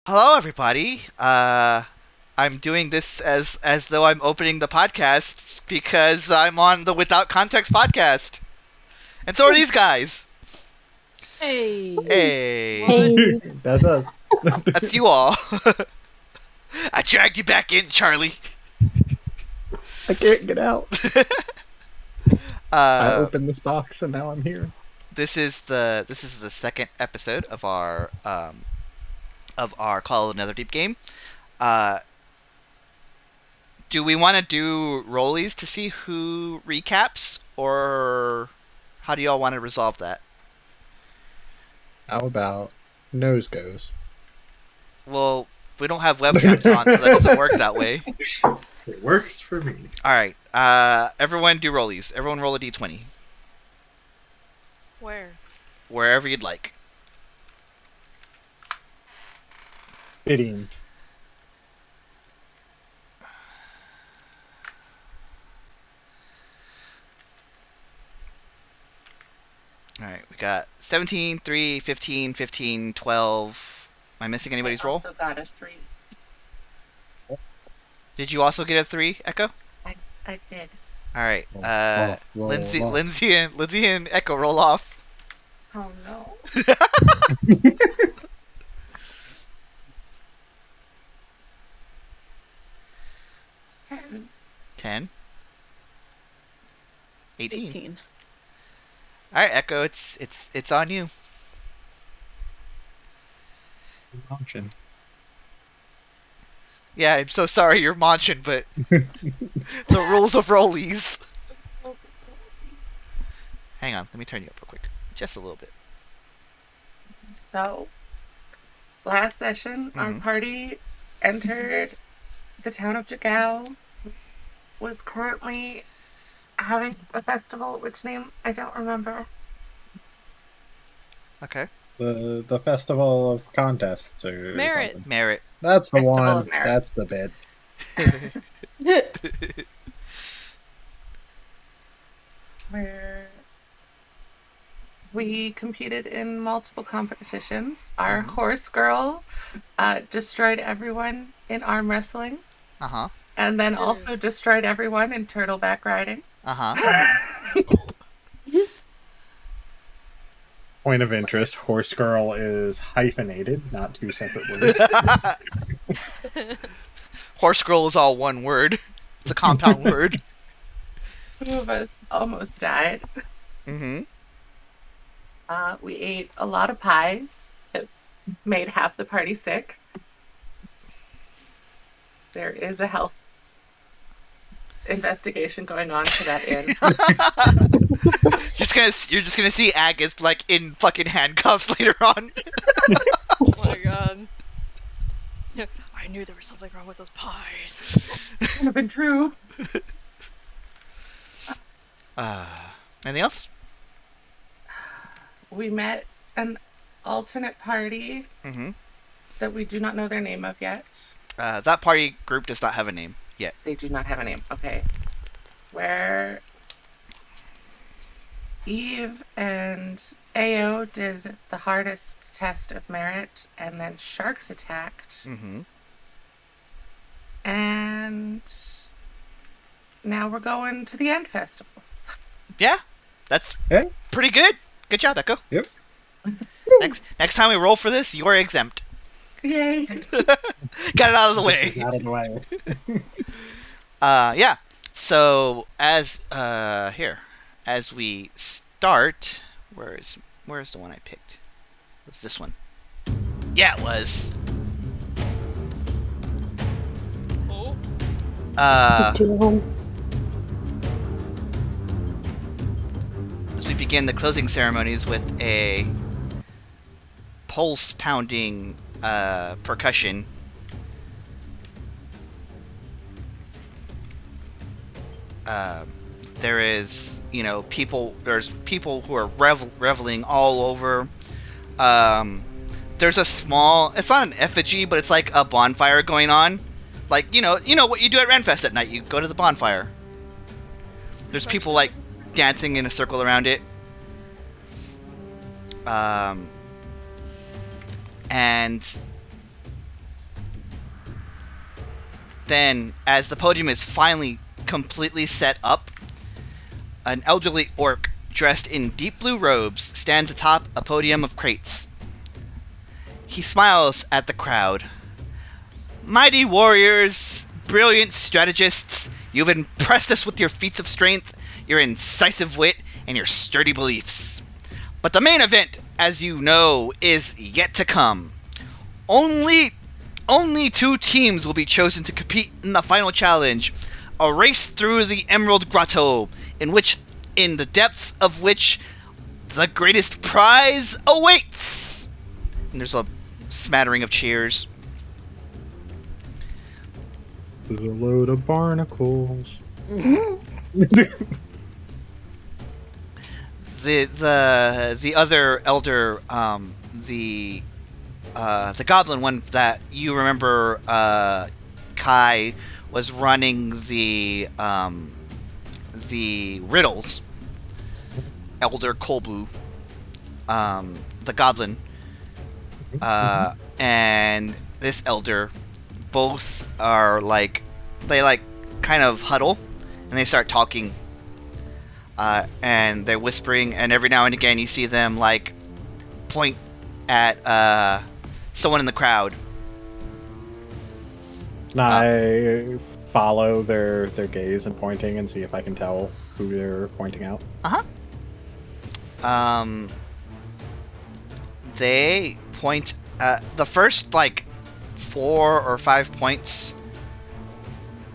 Hello, everybody. I'm doing this as though I'm opening the podcast because I'm on the Without Context podcast, and so are these guys. Hey. Hey, Hey. That's us. that's you all. I dragged you back in, Charlie. I can't get out. I uh, opened this box and now I'm here. this is the second episode of our Call of the Netherdeep game. Do we want to do rollies to see who recaps, or how do y'all want to resolve that? How about nose goes? Well, we don't have webcams on, so that doesn't work that way. It works for me. All right, everyone do rollies. Everyone roll a d20. Where? Wherever you'd like. Fitting. All right, we got 17, 3, 15, 15, 12. Am I missing anybody's roll? I also got a 3. Did you also get a 3, Echo? I did. All right, Roll Lindsay and Echo roll off. Oh no. 10. 10. 18. 18. All right, Echo, it's on you. Function. Yeah, I'm so sorry you're munching, but the rules of rollies. Hang on, let me turn you up real quick. Just a little bit. So, last session, our party entered the town of Jigow, was currently having a festival, which name I don't remember. Okay. The festival of contests or Merit. something. Merit. That's the Festival one. of Merit. That's the bit. Where we competed in multiple competitions. Our horse girl destroyed everyone in arm wrestling, Uh-huh. and then also destroyed everyone in turtleback riding. Uh-huh. Point of interest: horse girl is hyphenated, not two separate words. Horse girl is all one word. It's a compound word. Two of us almost died. Mm-hmm. We ate a lot of pies that made half the party sick. There is a health investigation going on to that end. You're just gonna see Agatha like in fucking handcuffs later on. Oh my god. I knew there was something wrong with those pies. Could have been true. Anything else? We met an alternate party Mm-hmm. that we do not know their name of yet. That party group does not have a name yet. They do not have a name. Okay. Where Eve and Ao did the hardest test of merit, and then sharks attacked. Mm-hmm. And now we're going to the end festivals. Yeah, that's Yeah. pretty good. Good job, Echo. Yep. Next time we roll for this, you are exempt. Yay. Got it out of the way. This is out of the way. Yeah. So as we start, where's the one I picked? Was this one? Yeah, it was. Oh. As we begin the closing ceremonies with a pulse pounding percussion. There is, there's people who are reveling all over. There's a small, it's not an effigy, but it's like a bonfire going on. Like, you know what you do at Renfest at night, you go to the bonfire. There's people like dancing in a circle around it. And then, as the podium is finally completely set up, an elderly orc dressed in deep blue robes stands atop a podium of crates. He smiles at the crowd. Mighty warriors, brilliant strategists, you've impressed us with your feats of strength, your incisive wit, and your sturdy beliefs. But the main event, as you know, is yet to come. Only 2 teams will be chosen to compete in the final challenge, a race through the Emerald Grotto, in the depths of which the greatest prize awaits. And there's a smattering of cheers. There's a load of barnacles. The other elder, the goblin one that you remember, Kai was running the riddles. Elder Kolbu, the goblin, and this elder, both are they kind of huddle, and they start talking, and they're whispering, and every now and again you see them point at someone in the crowd. I follow their gaze and pointing and see if I can tell who they're pointing out. They point at the first 4 or 5 points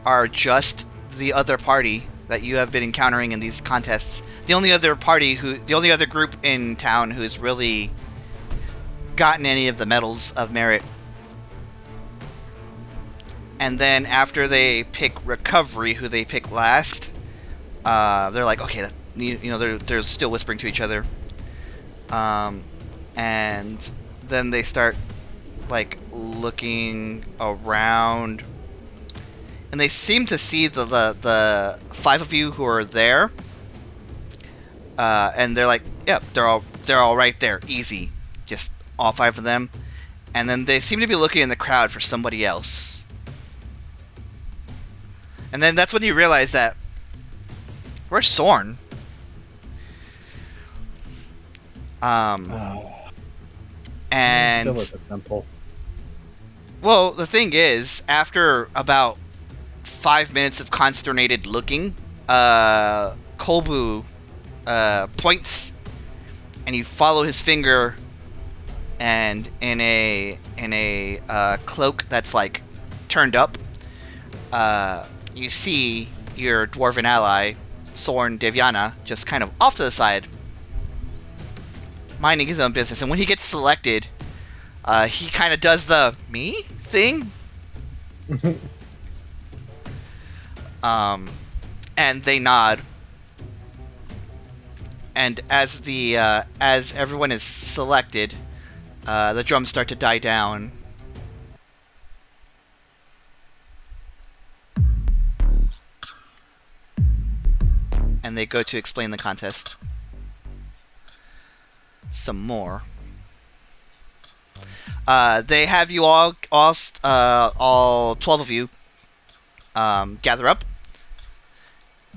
are just the other party that you have been encountering in these contests. The only other group in town who's really gotten any of the medals of merit. And then after they pick recovery, who they pick last, they're like, okay, they're still whispering to each other, and then they start looking around, and they seem to see the 5 of you who are there, and they're like, yep, they're all right there, easy, just all 5 of them, and then they seem to be looking in the crowd for somebody else. And then that's when you realize that, where's Sorn? And still at the temple. Well, the thing is, after about 5 minutes of consternated looking, Kolbu points, and you follow his finger, and in a cloak that's turned up, you see your dwarven ally, Sorn Devyana, just kind of off to the side, minding his own business. And when he gets selected, he kind of does the me thing. And they nod. And as everyone is selected, the drums start to die down. And they go to explain the contest some more. They have you all 12 of you, gather up,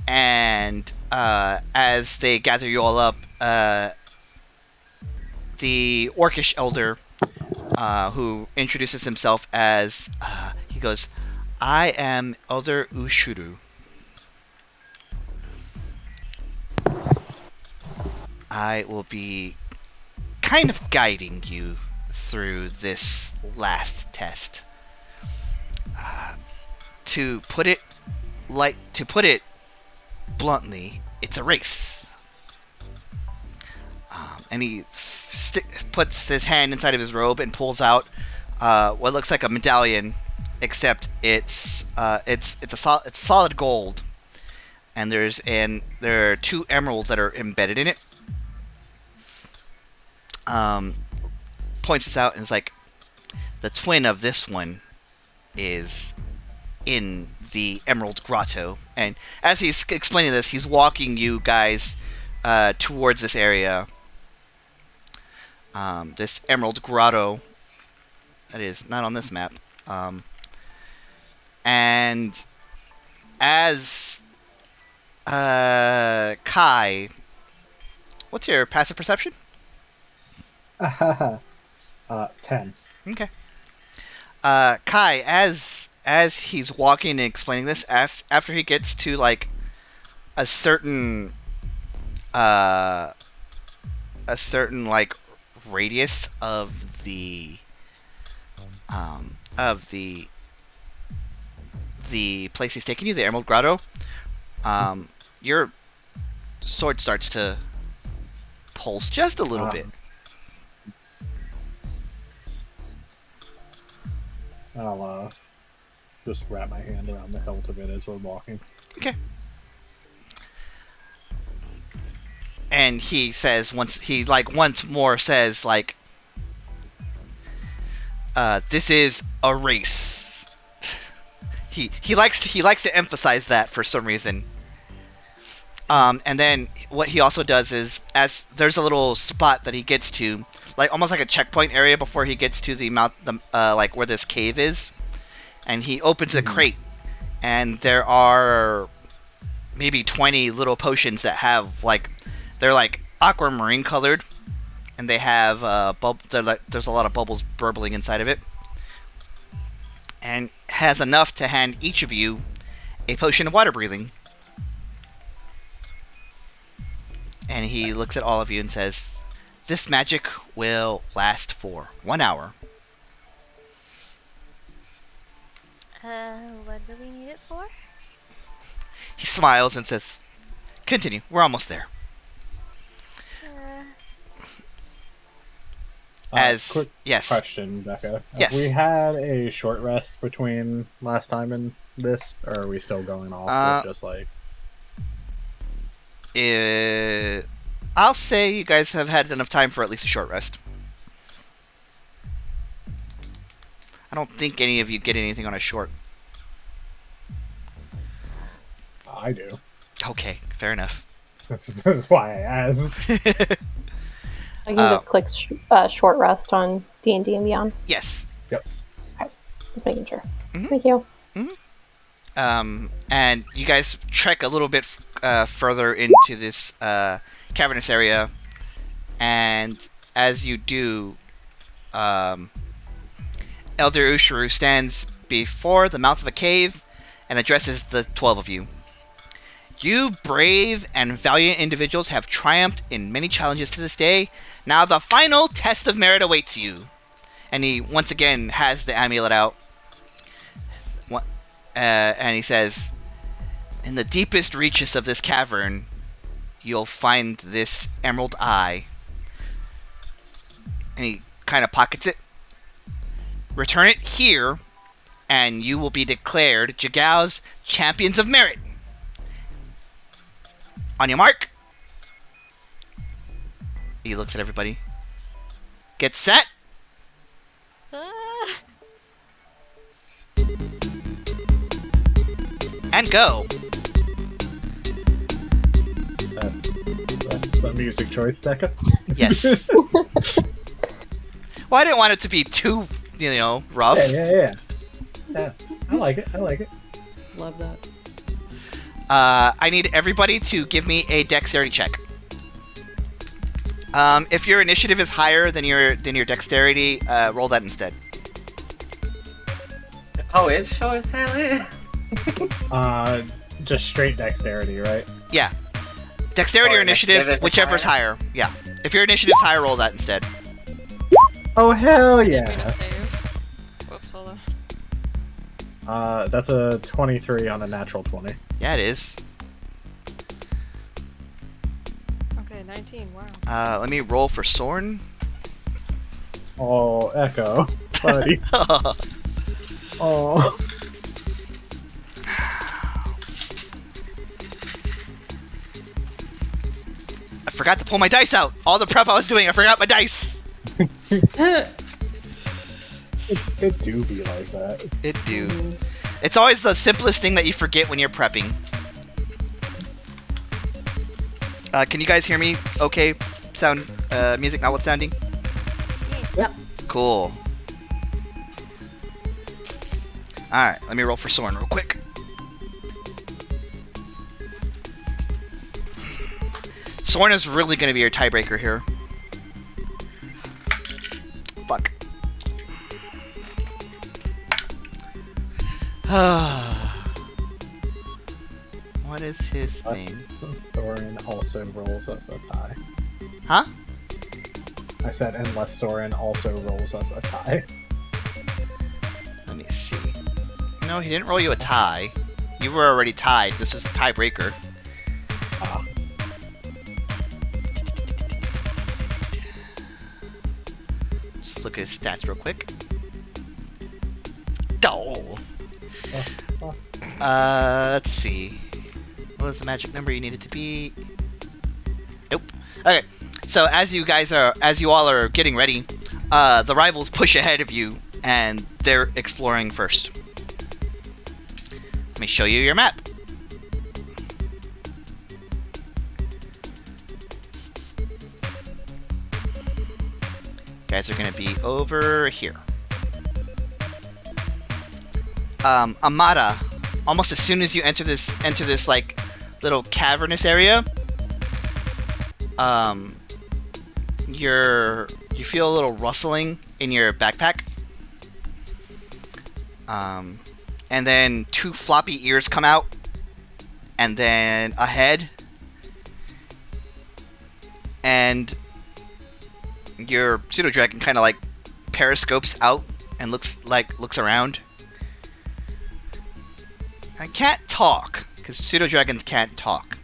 and as they gather you all up, the orcish elder, who introduces himself as, he goes, "I am Elder Ushuru. I will be kind of guiding you through this last test. To put it bluntly, it's a race." And he puts his hand inside of his robe and pulls out what looks like a medallion, except it's solid gold, and there are 2 emeralds that are embedded in it. Points this out and is like, the twin of this one is in the Emerald Grotto. And as he's explaining this, he's walking you guys towards this area. This Emerald Grotto that is not on this map. And And as Kai, what's your passive perception? 10. Okay. Kai, as he's walking and explaining this, after he gets to like a certain like radius of the place he's taking you, the Emerald Grotto, your sword starts to pulse just a little bit. I'll just wrap my hand around the hilt of it as we're walking. Okay. And he says once more says like, this is a race. He likes to emphasize that for some reason. And then what he also does is, as there's a little spot that he gets to, like almost like a checkpoint area before he gets to the like where this cave is, and he opens a crate, and there are maybe 20 little potions that have like, they're like aquamarine colored, and they have there's a lot of bubbles burbling inside of it, and has enough to hand each of you a potion of water breathing. And he looks at all of you and says, "This magic will last for 1 hour." What do we need it for? He smiles and says, "Continue. We're almost there." Quick yes. question, Becca. Yes. Have we had a short rest between last time and this, or are we still going off with just like... I'll say you guys have had enough time for at least a short rest. I don't think any of you get anything on a short. I do. Okay, fair enough. That's why I asked. I can just click short rest on D&D and Beyond. Yes. Yep. Okay. Just making sure. Mm-hmm. Thank you. Mm-hmm. And you guys trek a little bit further into this cavernous area, and as you do, Elder Ushuru stands before the mouth of a cave and addresses the 12 of you. You brave and valiant individuals have triumphed in many challenges to this day. Now the final test of merit awaits you. And he once again has the amulet out. And he says, "In the deepest reaches of this cavern, you'll find this emerald eye." And he kind of pockets it. "Return it here, and you will be declared Jigow's Champions of Merit. On your mark." He looks at everybody. "Get set." And go. That's the music choice, Becca. Yes. Well, I didn't want it to be too, rough. Yeah. I like it. Love that. I need everybody to give me a dexterity check. If your initiative is higher than your dexterity, roll that instead. Oh, it sure as hell is. Just straight dexterity, right? Yeah. Dexterity or initiative, initiative is whichever's higher. Yeah. If your initiative's higher, roll that instead. Oh, hell Didn't yeah. mean to save. Whoops, hold on. That's a 23 on a natural 20. Yeah, it is. Okay, 19, wow. Let me roll for Sorn. Oh, Echo. Buddy. Oh. I forgot to pull my dice out. All the prep I was doing, I forgot my dice. It do be like that. It do. It's always the simplest thing that you forget when you're prepping. Can you guys hear me okay? Sound, music notwithstanding? Yep. Cool. Alright, let me roll for Sorn real quick. Sorn is really going to be your tiebreaker here. Fuck. What is his thing? Soren also rolls us a tie. Huh? I said unless Soren also rolls us a tie. Let me see. No, he didn't roll you a tie. You were already tied. This is the tiebreaker. Ah. Just look at his stats real quick. Oh. Let's see. What was the magic number you needed to be? Nope. Okay. So as you all are getting ready, the rivals push ahead of you, and they're exploring first. Let me show you your map. Guys are gonna be over here. Amada, almost as soon as you enter this like little cavernous area, you feel a little rustling in your backpack, and then 2 floppy ears come out, and then a head, and your pseudo dragon kind of like periscopes out and looks around. I can't talk, because pseudo-dragons can't talk.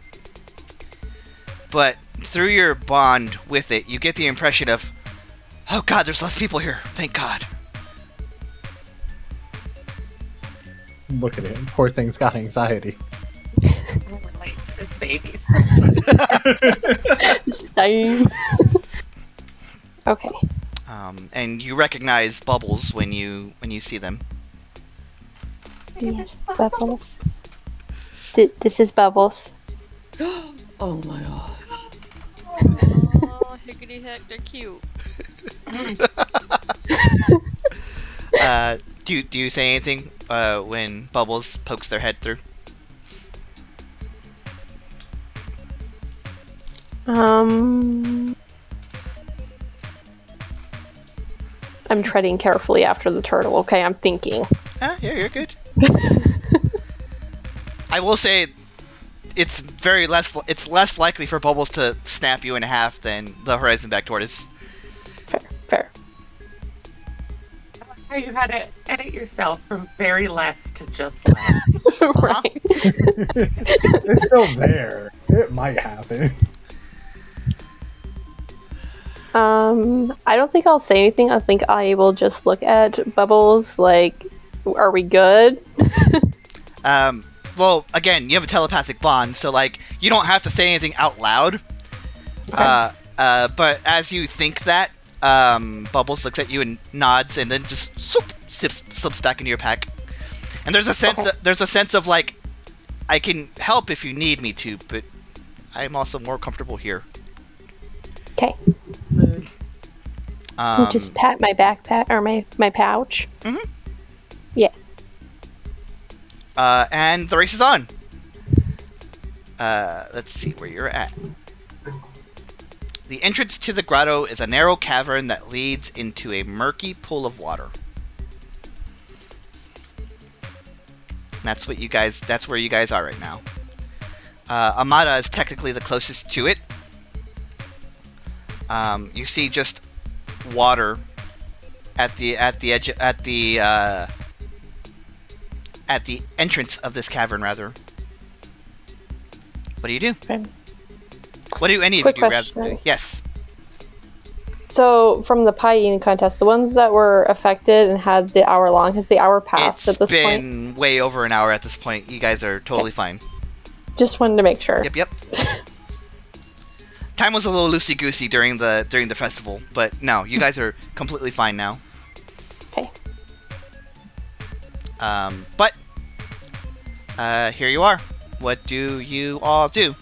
But through your bond with it, you get the impression of, oh god, there's less people here, thank god. Look at it. Poor thing's got anxiety. I relate to this babies. Same. Okay. And you recognize Bubbles when you see them. Yes, Bubbles. This is Bubbles. Oh my god. Oh, higgity heck, they're cute. Do you say anything when Bubbles pokes their head through? I'm treading carefully after the turtle. Okay, I'm thinking. Yeah, you're good. I will say, it's less likely for Bubbles to snap you in half than the Horizon Back Tortoise. Fair. How you had to edit yourself from very less to just less. Right. It's still there. It might happen. I don't think I'll say anything. I think I will just look at Bubbles like, are we good? Well, again, you have a telepathic bond, so like you don't have to say anything out loud. Okay. But as you think that, Bubbles looks at you and nods, and then just slips back into your pack. And there's a sense of like, I can help if you need me to, but I'm also more comfortable here. Okay. Just pat my backpack or my pouch. Mm-hmm. Yeah. And the race is on. Let's see where you're at. The entrance to the grotto is a narrow cavern that leads into a murky pool of water. That's where you guys are right now. Amada is technically the closest to it. You see just water at the entrance of this cavern, rather. What do you do? Okay. What do any Quick of you question. rather do? Yes. So, from the pie eating contest, the ones that were affected and had the hour long, has the hour passed at this point? It's been way over an hour at this point. You guys are totally fine. Just wanted to make sure. Yep. Time was a little loosey-goosey during the festival, but no, you guys are completely fine now. Okay. But here you are. What do you all do?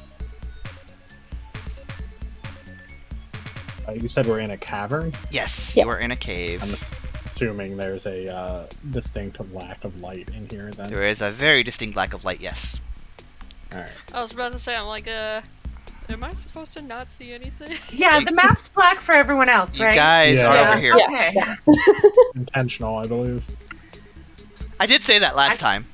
You said we're in a cavern? Yes, Yes. you are in a cave. I'm assuming there's a distinct lack of light in here then. There is a very distinct lack of light, yes. Alright. I was about to say, I'm like, Am I supposed to not see anything? Yeah, the map's black for everyone else, You right? guys Yeah. are Yeah, over here. Okay. Intentional, I believe. I did say that last time.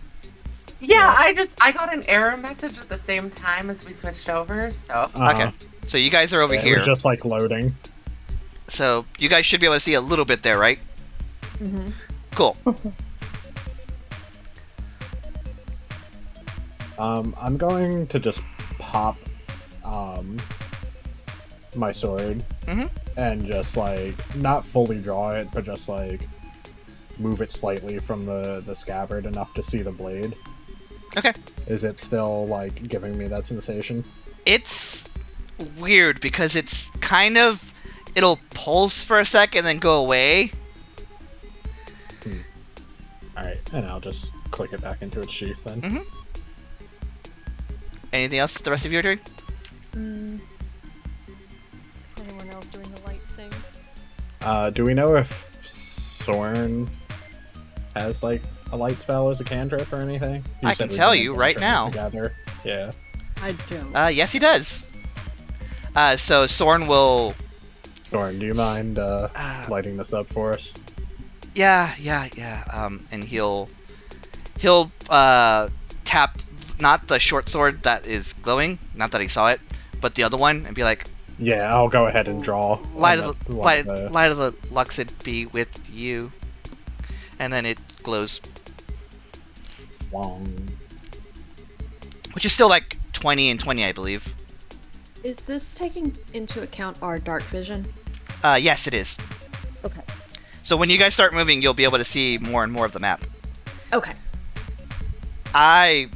Yeah, I got an error message at the same time as we switched over, so. Okay. So you guys are over It here. was just like loading. So you guys should be able to see a little bit there, right? Mm-hmm. Cool. I'm going to just pop my sword and just like not fully draw it, but just like move it slightly from the scabbard enough to see the blade. Okay. Is it still like giving me that sensation? It's weird because it's kind of, it'll pulse for a sec and then go away. Alright, and I'll just click it back into its sheath then. Anything else the rest of you are doing? Is anyone else doing the light thing? Do we know if Sorn has like a light spell as a cantrip or anything? I can tell you right now. Together. Yeah. I don't. Yes, he does. So Sorn will. Sorn, do you mind lighting this up for us? Yeah. And he'll tap not the short sword that is glowing, not that he saw it, but the other one, and be like, Yeah, I'll go ahead and draw. light of the Luxid be with you. And then it glows. Wong. Which is still like 20 and 20, I believe. Is this taking into account our dark vision? Yes, it is. Okay. So when you guys start moving, you'll be able to see more and more of the map. Okay. I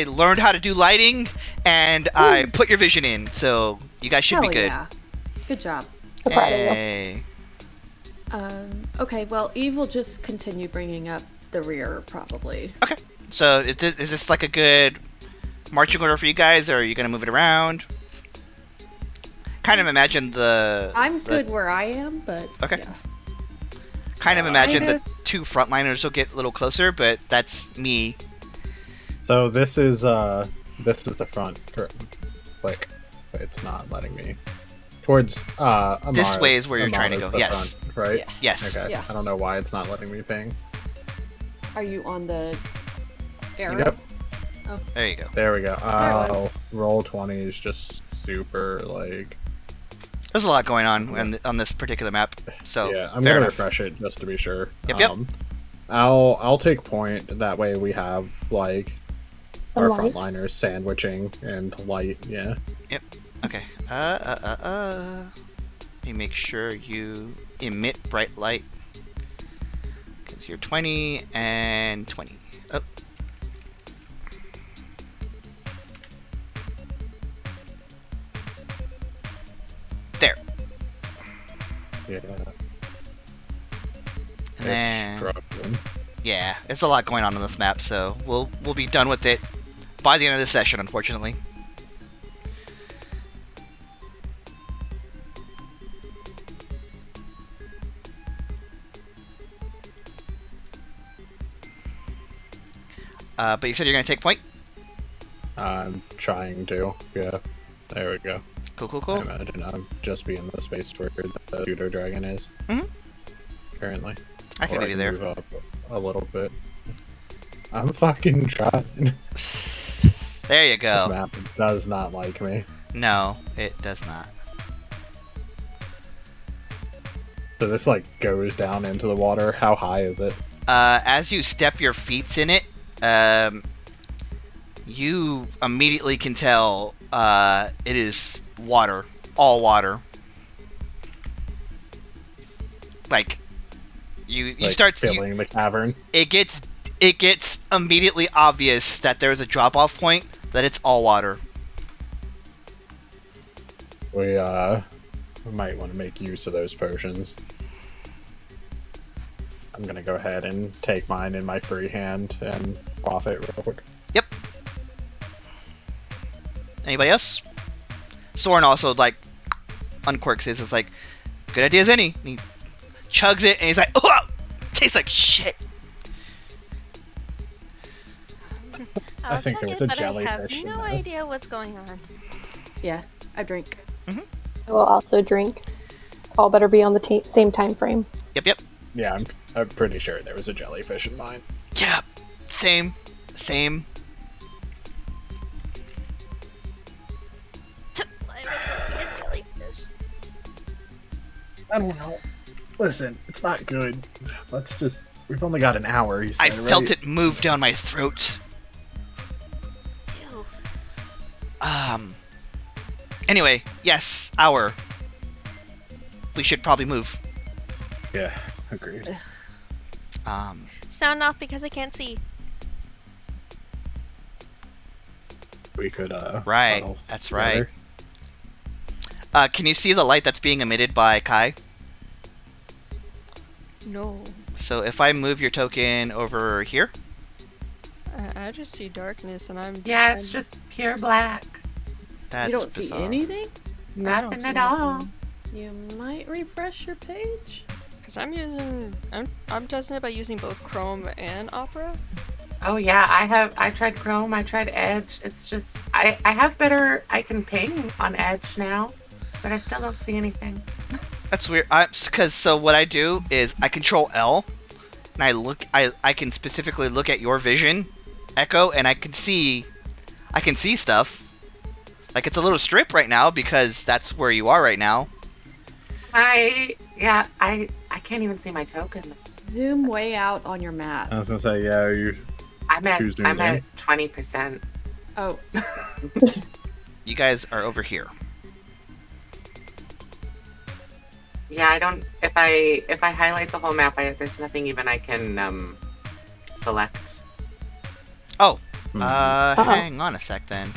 learned how to do lighting, and I put your vision in, so you guys should Hell be good. Yeah. Good job. Hey. Okay, well, Eve will just continue bringing up the rear, probably. Okay. So is this like a good marching order for you guys, or are you gonna move it around? Kind of imagine I'm good where I am, but Okay. yeah. Kind of imagine the noticed- two frontliners will get a little closer, but that's me. So this is the front curtain. Like, but it's not letting me. Towards This way is where you're trying to Amada's go, the yes. front, right? Yeah. Yes. Okay. Yeah. I don't know why it's not letting me ping. Are you on the arrow? Yep. There you go. There we go. There it Oh, was. roll 20 is just super like. There's a lot going on on this particular map, so Yeah, I'm fair gonna enough. refresh it just to be sure. Yep. I'll take point. That way we have like A our light? frontliners sandwiching and light. Yeah. Okay. Let me make sure you emit bright light. Because you're 20 and 20. Oh. There. Yeah. And then, Struggling. yeah, it's a lot going on this map, so we'll be done with it by the end of the session, unfortunately. But you said you're gonna take point? I'm trying to. Yeah. There we go. Cool. I imagine I'll just be in the space where the pseudo dragon is. Mhm. Currently. I can Or move you there. Move up a little bit. I'm fucking trying. There you This go. map does not like me. No, it does not. So this like goes down into the water. How high is it? As you step your feet in it, you immediately can tell it is water, all water. Like you Like, start filling the cavern. it gets immediately obvious that there's a drop off point, that it's all water. We might want to make use of those potions. I'm gonna go ahead and take mine in my free hand and off it real quick. Yep. Anybody else? Sorn also like unquirks his. It's like, good idea as any. And he chugs it and he's like, oh, tastes like shit. I think there was a but I have jellyfish in no there. idea what's going on. Yeah. I drink. I will also drink. All better be on the same time frame. Yep. Yeah, I'm pretty sure there was a jellyfish in mine. Yeah. Same. Jellyfish. I don't know. Listen, it's not good. We've only got an hour, you said, I felt it move down my throat. Ew. Anyway, yes, hour. We should probably move. Yeah, agreed. Sound off because I can't see. We could, Right, huddle that's together. right. Can you see the light that's being emitted by Kai? No. So if I move your token over here, I just see darkness and I'm... Yeah, it's just pure black. that's You don't bizarre. see anything? Nothing see at all. You might refresh your page. Because I'm testing it by using both Chrome and Opera. Oh yeah, I tried Chrome, I tried Edge. It's just I can ping on Edge now, but I still don't see anything. That's weird. So what I do is I control L, and I can specifically look at your vision, Echo, and I can see stuff. Like it's a little strip right now because that's where you are right now. I can't even see my token. Zoom way out on your map. I was gonna say, yeah, you I'm at choose doing I'm game. at 20%. Oh, You guys are over here. Yeah, I don't. If I highlight the whole map, there's nothing even I can select. Oh, Uh-oh. hang on a sec then.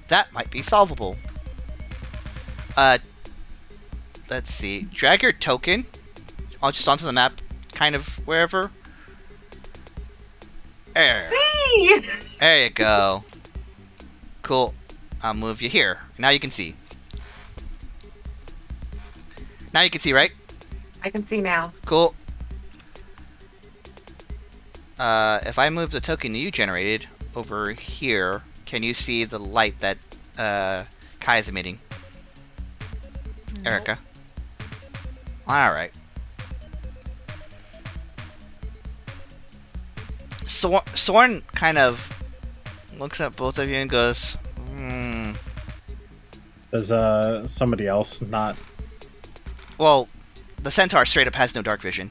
That might be solvable. Let's see. Drag your token just onto the map, kind of wherever. See. There you go. Cool. I'll move you here. Now you can see. Now you can see, right? I can see now. Cool. If I move the token you generated over here, can you see the light that Kai is emitting? Erica. Alright. Sorn kind of looks at both of you and goes, Does somebody else not? Well, the Centaur straight up has no dark vision.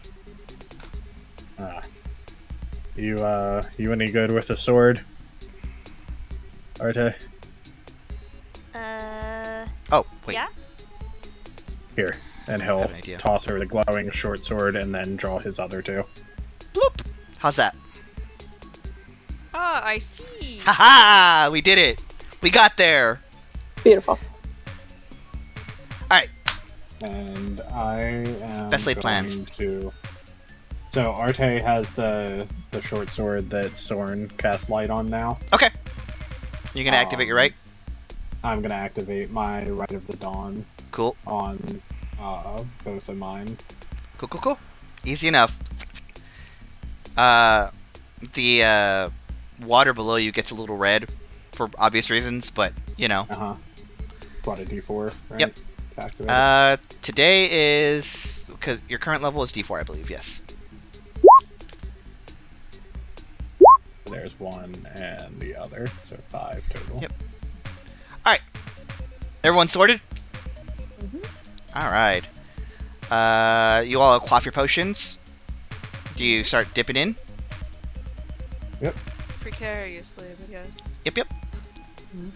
You any good with a sword, Arte? Oh, wait. Yeah? Here, and I he'll have an idea. toss her the glowing short sword and then draw his other two. Bloop! How's that? Ah, I see. Haha! We did it! We got there! Beautiful. Alright, And I am Best laid going plans. to. So Arte has the short sword that Sorn casts light on now. okay. You're gonna activate your right? I'm gonna activate my Rite of the Dawn Cool. on both of mine. Cool. Easy enough. The water below you gets a little red for obvious reasons, but you know. What, a D4, right? Yep. To activate Today is because your current level is D4, I believe. Yes. it. There's one and the other, so 5 total. Yep. All right. Everyone sorted? Mhm. All right. You all quaff your potions. Do you start dipping in? Precariously, I guess. Yep.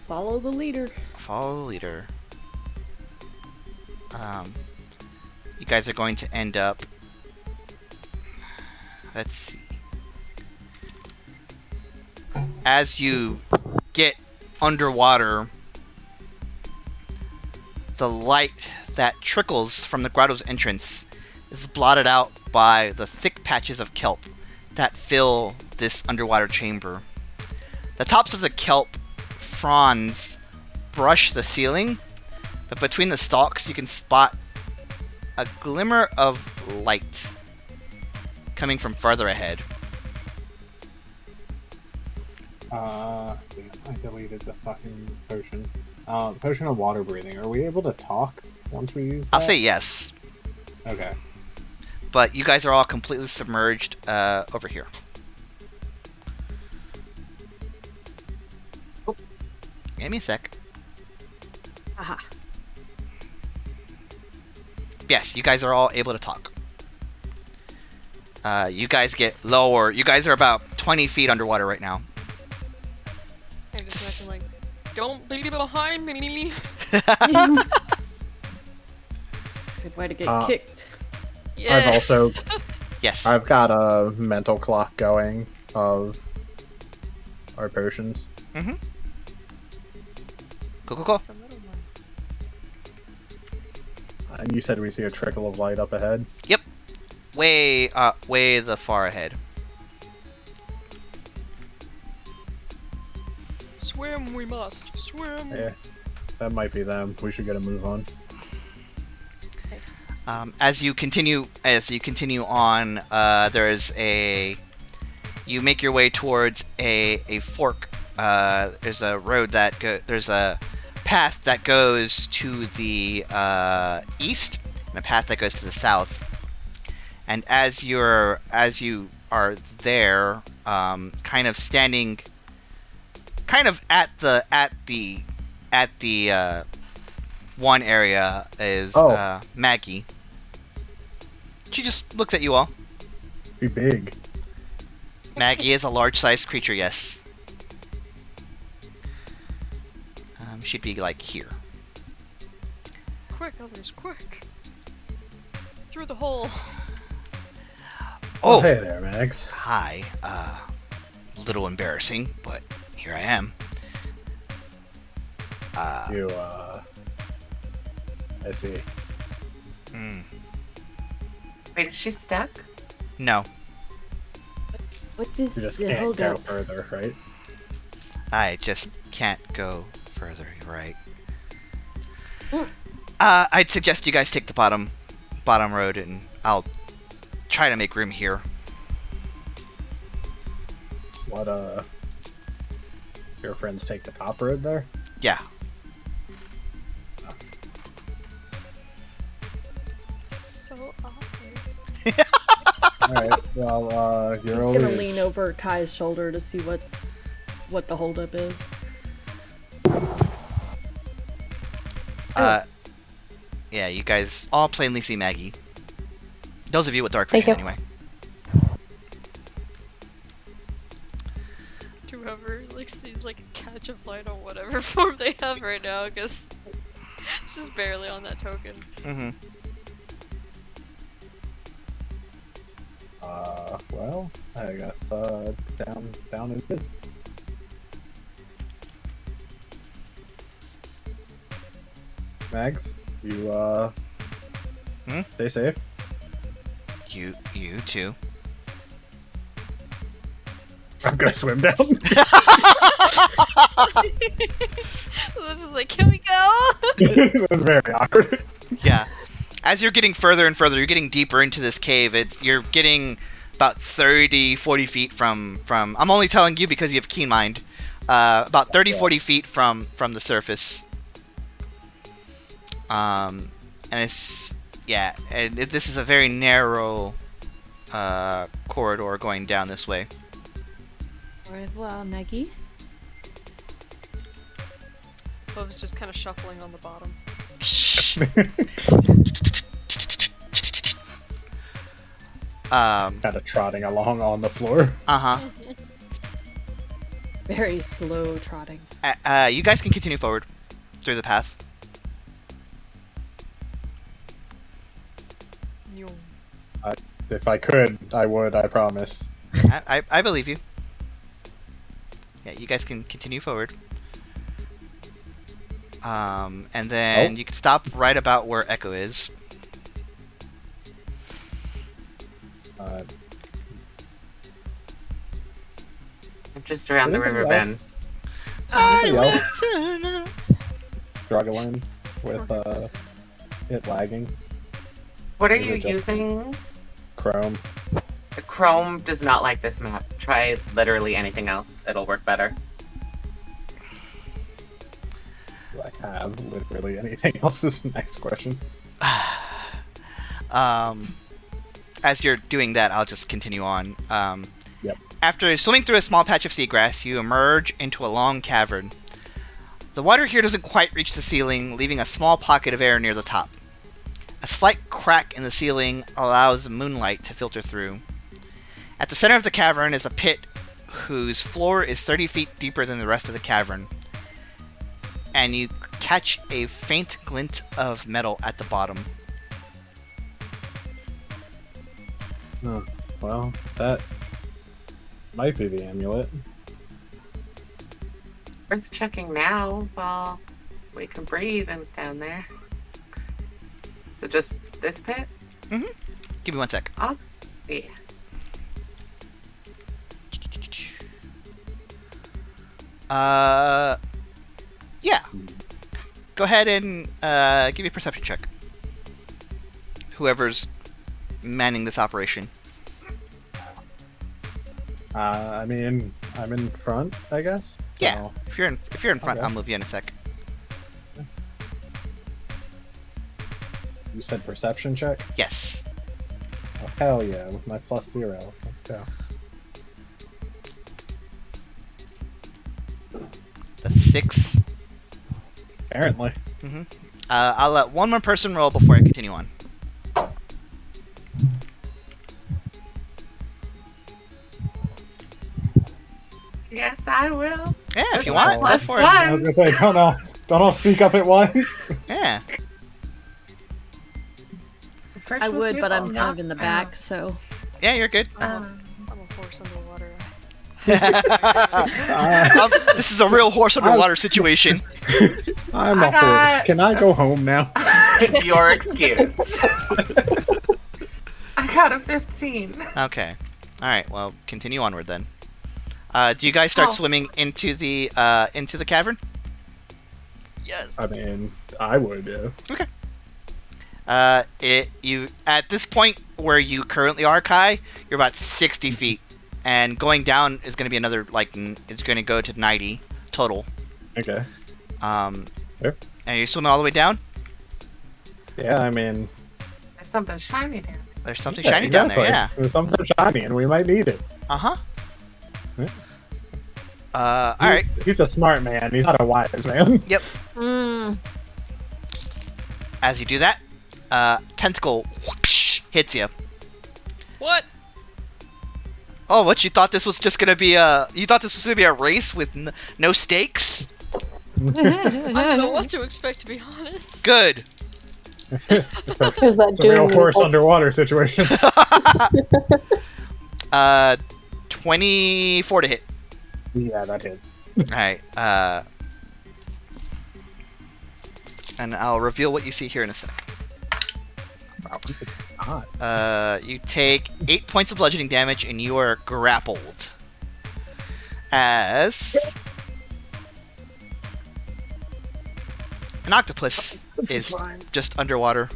follow the leader. Follow the leader. You guys are going to end up. Let's see. As you get underwater, the light that trickles from the grotto's entrance is blotted out by the thick patches of kelp that fill this underwater chamber. The tops of the kelp fronds brush the ceiling, but between the stalks you can spot a glimmer of light coming from farther ahead. Damn, I deleted the fucking potion. Potion of water breathing. Are we able to talk once we use that? I'll say yes. Okay. But you guys are all completely submerged over here. Oh, give me a sec. Aha. Yes, you guys are all able to talk. You guys get lower. You guys are about 20 feet underwater right now. I just imagine, like, don't leave behind me. Good way to get kicked. Yeah. I've also Yes. I've got a mental clock going of our potions. Mm-hmm. Cool. It's a little one. And you said we see a trickle of light up ahead. Yep. Way the far ahead. Swim, we must. Swim. Yeah, that might be them. We should get a move on. As you continue on, you make your way towards a fork. There's a road there's a path that goes to the east and a path that goes to the south. And as you are there, kind of standing, kind of at the one area is Maggie. She just looks at you all. Be big. Maggie is a large-sized creature, yes. She'd be like here. Quick, others, quick. Through the hole. Oh, hey there, Max. hi. A little embarrassing, but here I am. I see. Wait, is she stuck? No, What does You just the can't hold go up? further, right? I just can't go further. You're right. Mm. I'd suggest you guys take the bottom road, and I'll try to make room here. What, your friends take the top road there? Yeah. This is so awkward. Alright, well, you're I'm just all gonna ears. lean over Kai's shoulder to see what the holdup is. Yeah, you guys all plainly see Maggie. Those of you with dark Thank vision, you. anyway. Whoever like sees like a catch of light on whatever form they have right now, because it's just barely on that token. Mm-hmm. Well, I guess, down it is. Mags, you, stay safe. You too. I'm gonna swim down. So it's just like, can we go? It was very awkward. Yeah. As you're getting further and further, you're getting deeper into this cave. You're getting about 30, 40 feet from I'm only telling you because you have keen mind. About 30, 40 feet from the surface. And this is a very narrow corridor going down this way. Au revoir, Maggie. I was just kind of shuffling on the bottom. Kind of trotting along on the floor. Uh-huh. Very slow trotting. You guys can continue forward through the path. Yo. If I could, I would, I promise. I believe you. Yeah, you guys can continue forward. And then you can stop right about where Echo is. Just around the river bend. Anybody else struggling with it lagging? What are Is you it just- using? Chrome. Chrome does not like this map. Try literally anything else. It'll work better. Do I have literally anything else is the next question. As you're doing that, I'll just continue on. Yep. After swimming through a small patch of seagrass, you emerge into a long cavern. The water here doesn't quite reach the ceiling, leaving a small pocket of air near the top. A slight crack in the ceiling allows moonlight to filter through. At the center of the cavern is a pit whose floor is 30 feet deeper than the rest of the cavern, and you catch a faint glint of metal at the bottom. Oh, well, that might be the amulet. Worth checking now while we can breathe and down there. So just this pit? Mm-hmm. Give me 1 sec. Oh, yeah. Yeah. Go ahead and give me a perception check. Whoever's manning this operation. I mean, I'm in front, I guess. Yeah. So, If you're in front, Okay. I'll move you in a sec. you said perception check? Yes. Oh, hell yeah, with my +0. Let's go. A 6. Apparently. Mm-hmm. I'll let one more person roll before I continue on. Yes, I will. Yeah, if you want, go Plus for it. one. I was gonna say, don't all speak up at once. Yeah. I would, but I'm kind of in the back, so. Yeah, you're good. I'm a horse underwater. This is a real horse underwater situation. I'm a horse. Can I go home now? You're excused. I got a 15. Okay. Alright, well, continue onward then. Do you guys start swimming into the cavern? Yes. I mean, I would, yeah. Okay. You at this point where you currently are, Kai, you're about 60 feet, and going down is going to be another it's going to go to 90 total. Okay. Sure. And you're swimming all the way down. Yeah, I mean, There's something shiny down. There's something shiny down there. Yeah. There's something shiny, and we might need it. Uh huh. Yeah. All right. He's a smart man. He's not a wise man. Yep. Mm. As you do that, tentacle whoosh, hits you. What? Oh, what? You thought this was just gonna be a? You thought this was gonna be a race with no stakes? I don't know what to expect, to be honest. Good. Who's that It's a real doing? horse underwater situation. 24 to hit. Yeah, that hits. Alright, and I'll reveal what you see here in a sec. God. You take 8 points of bludgeoning damage and you are grappled. As an octopus is just underwater.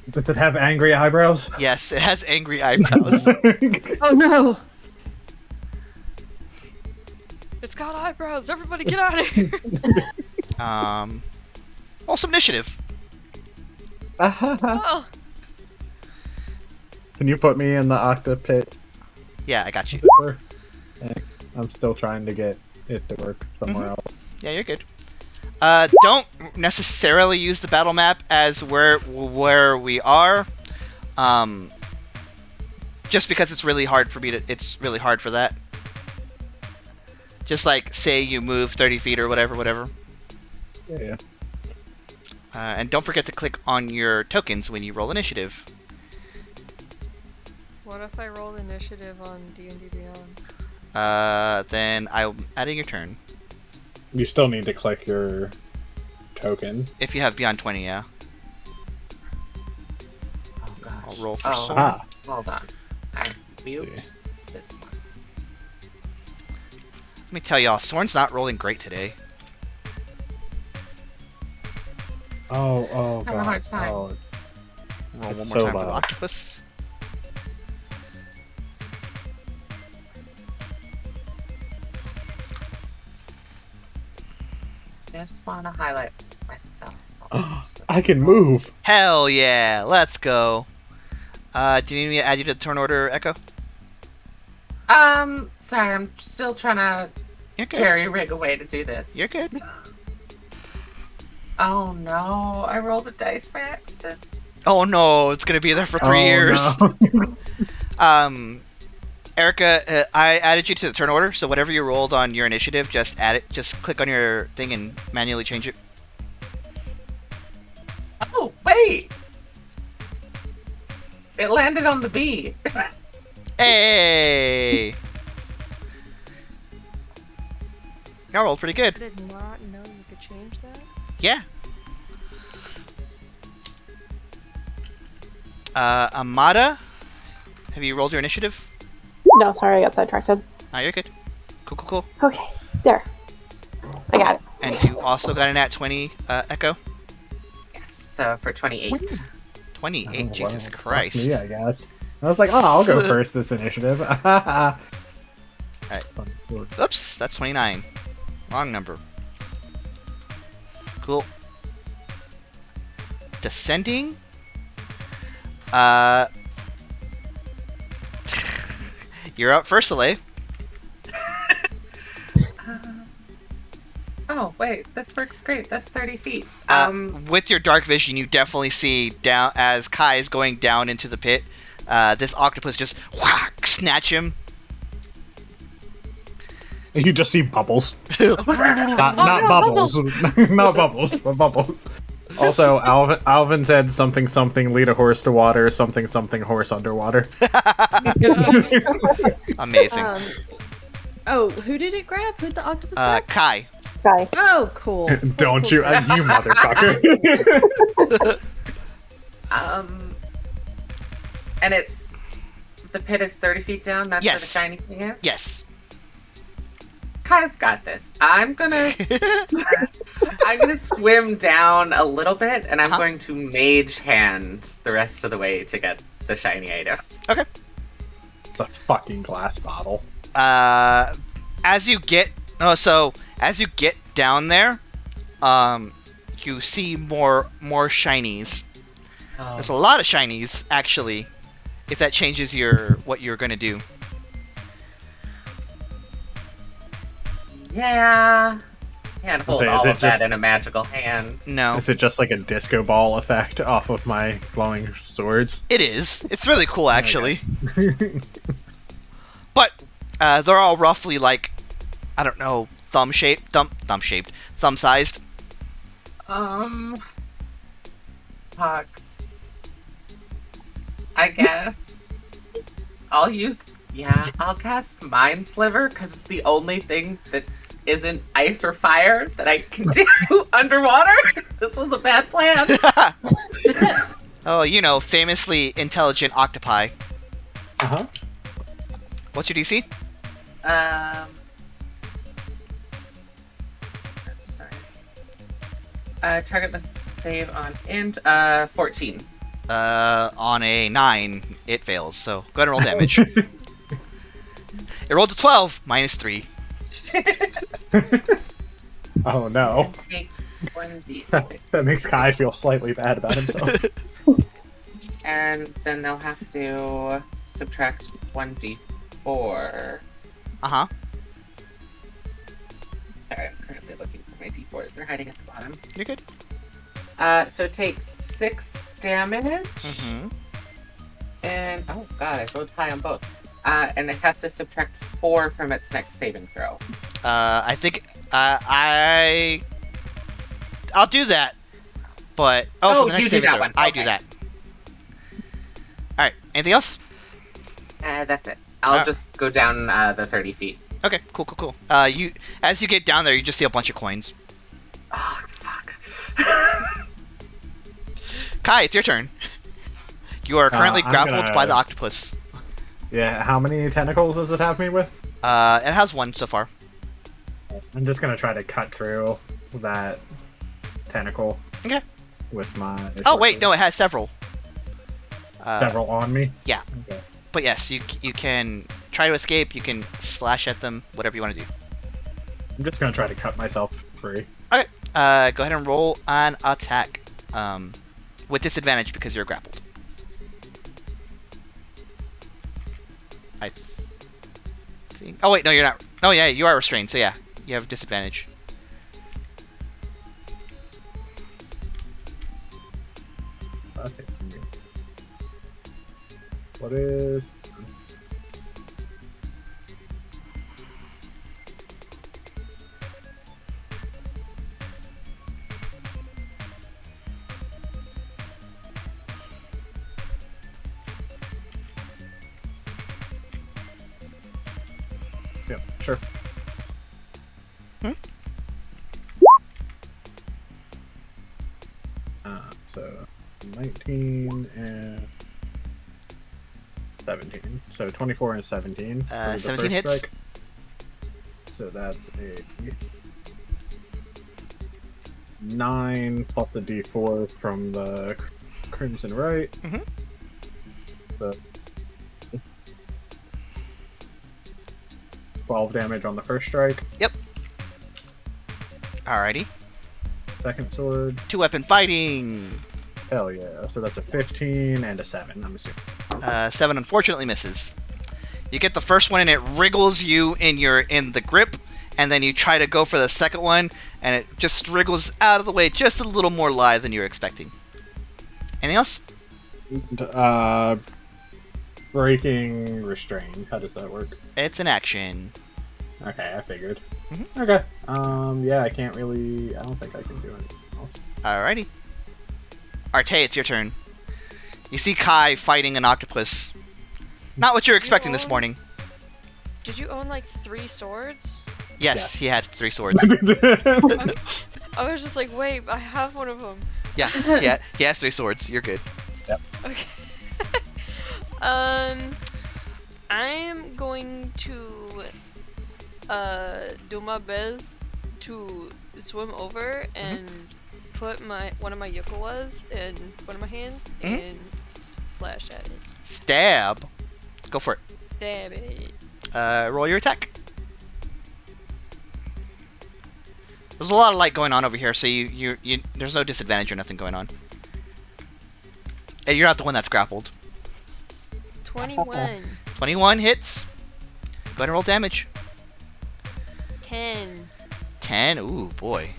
Does it have angry eyebrows? Yes, it has angry eyebrows. Oh no! It's got eyebrows. Everybody get out of here. Roll some initiative. Oh, Can you put me in the octopit? Yeah, I got you. I'm still trying to get it to work somewhere else. Yeah, you're good. Don't necessarily use the battle map as where we are. Just because it's really hard for me to. It's really hard for that. Just like say you move 30 feet or whatever. Yeah. And don't forget to click on your tokens when you roll initiative. what if I rolled initiative on D&D Beyond? Then I'm adding your turn. You still need to click your token. If you have beyond 20, yeah. Oh gosh. I'll roll for Oh. Sorn. Hold on. I mute this one. Let me tell y'all, Sorn's not rolling great today. Oh, Have a hard time. Roll Oh, one It's more so time for the loud. octopus. just want to highlight myself. I can move. Hell yeah, let's go. Do you need me to add you to the turn order, Echo? Sorry, I'm still trying to You're good. jerry rig a way to do this. You're good. Oh no, I rolled a dice by accident. Oh no, it's gonna be there for 3 years. No. Erica, I added you to the turn order, so whatever you rolled on your initiative, just add it. Just click on your thing and manually change it. Oh, wait! It landed on the B. Hey! Y'all rolled pretty good. I did not know you could change that. Yeah. Amada, have you rolled your initiative? No, sorry, I got sidetracked. Ah, you're good. Cool. Okay, there. I got it. And you also got an at 20, Echo? Yes, so for 28. 28, Oh, Jesus well, Christ. fuck me, I guess. I was like, oh, I'll go first this initiative. Alright. Oops, that's 29. Wrong number. Cool. Descending. You're up first, Soleil. Oh, wait, this works great. That's 30 feet. With your dark vision, you definitely see down as Kai is going down into the pit. This octopus just whack, snatch him. You just see bubbles. not bubbles. Not bubbles, but bubbles. Also, Alvin said something lead a horse to water, something horse underwater. Amazing. Oh, who did it grab? Who'd the octopus grab? Kai. Guy. Oh, cool. Don't Cool, you, cool. you motherfucker. And the pit is 30 feet down. That's where the Yes. shiny thing is. Yes. Kai's got this. I'm gonna swim down a little bit, and I'm going to mage hand the rest of the way to get the shiny item. Okay. The fucking glass bottle. As you get down there, you see more shinies. There's a lot of shinies, actually. If that changes what you're gonna do. Yeah. Can't hold Say, is all it of that just- in a magical hand. No, Is it just like a disco ball effect off of my glowing swords? it is. It's really cool, actually. But they're all roughly like, I don't know, thumb-sized. Fuck. I guess I'll cast Mind Sliver because it's the only thing that isn't ice or fire that I can do underwater. This was a bad plan. Oh, famously intelligent octopi. Uh-huh. What's your DC? Sorry. Target must save on int 14. On a 9, it fails, so go ahead and roll damage. It rolled a 12, minus 3. Oh no. And take 1d6. That makes Kai feel slightly bad about himself. And then they'll have to subtract 1d4. Uh-huh. Sorry, I'm currently looking for my d4s. They're hiding at the bottom. You're good. So it takes 6 damage. Mm-hmm. And, oh god, I rolled high on both. And it has to subtract 4 from its next saving throw. I think, I'll do that. But, for the next you do saving that throw, one. I Okay. do that. Alright, anything else? That's it. I'll just go down the 30 feet. Okay, cool. As you get down there, you just see a bunch of coins. Oh, fuck. Kai, it's your turn. You are currently I'm grappled gonna- by the octopus. Yeah, how many tentacles does it have me with? It has 1 so far. I'm just gonna try to cut through that tentacle. Okay. With my... Oh, wait, no, it has several. Several on me? yeah. Okay. But yes, you can try to escape, you can slash at them, whatever you want to do. I'm just gonna try to cut myself free. Okay, Go ahead and roll an attack. With disadvantage because you're grappled. I think. Oh wait, no, you're not. Oh yeah, you are restrained. So yeah, you have disadvantage. That's it. What is? Yeah, sure. So 19 and 17. So 24 and 17. 17 hits. Strike. So that's a 9 plus a d4 from the Crimson Right. Mm-hmm. So 12 damage on the first strike. Yep. Alrighty. Second sword. 2-weapon fighting. Hell yeah. So that's a 15 and a 7, I'm assuming. 7 unfortunately misses. You get the first one and it wriggles you in the grip, and then you try to go for the second one, and it just wriggles out of the way just a little more live than you were expecting. Anything else? Breaking restrained. How does that work? It's an action. Okay, I figured. Mm-hmm. Okay. Yeah, I can't really. I don't think I can do anything else. Alrighty. Arteis, it's your turn. You see Kai fighting an octopus. Not what you're expecting this morning. Did you own like 3 swords? Yes, he had 3 swords. I was just like, wait, I have one of them. Yeah, he has 3 swords. You're good. Yep. Okay. I'm going to do my best to swim over and put one of my yukawas in one of my hands and slash at it. Stab. Go for it. Stab it. Roll your attack. There's a lot of light going on over here, so you there's no disadvantage or nothing going on. Hey, you're not the one that's grappled. 21. 21 hits. Go ahead and roll damage. 10. 10? Ooh, boy.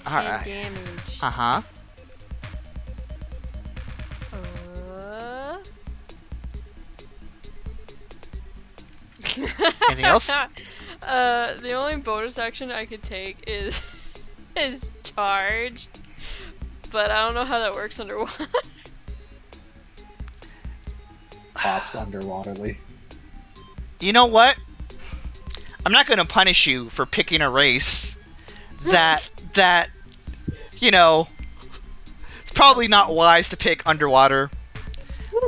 10 Alright. damage. Uh-huh. Anything else? The only bonus action I could take is charge, but I don't know how that works underwater. Pops underwaterly. You know what? I'm not going to punish you for picking a race that you know, it's probably not wise to pick underwater.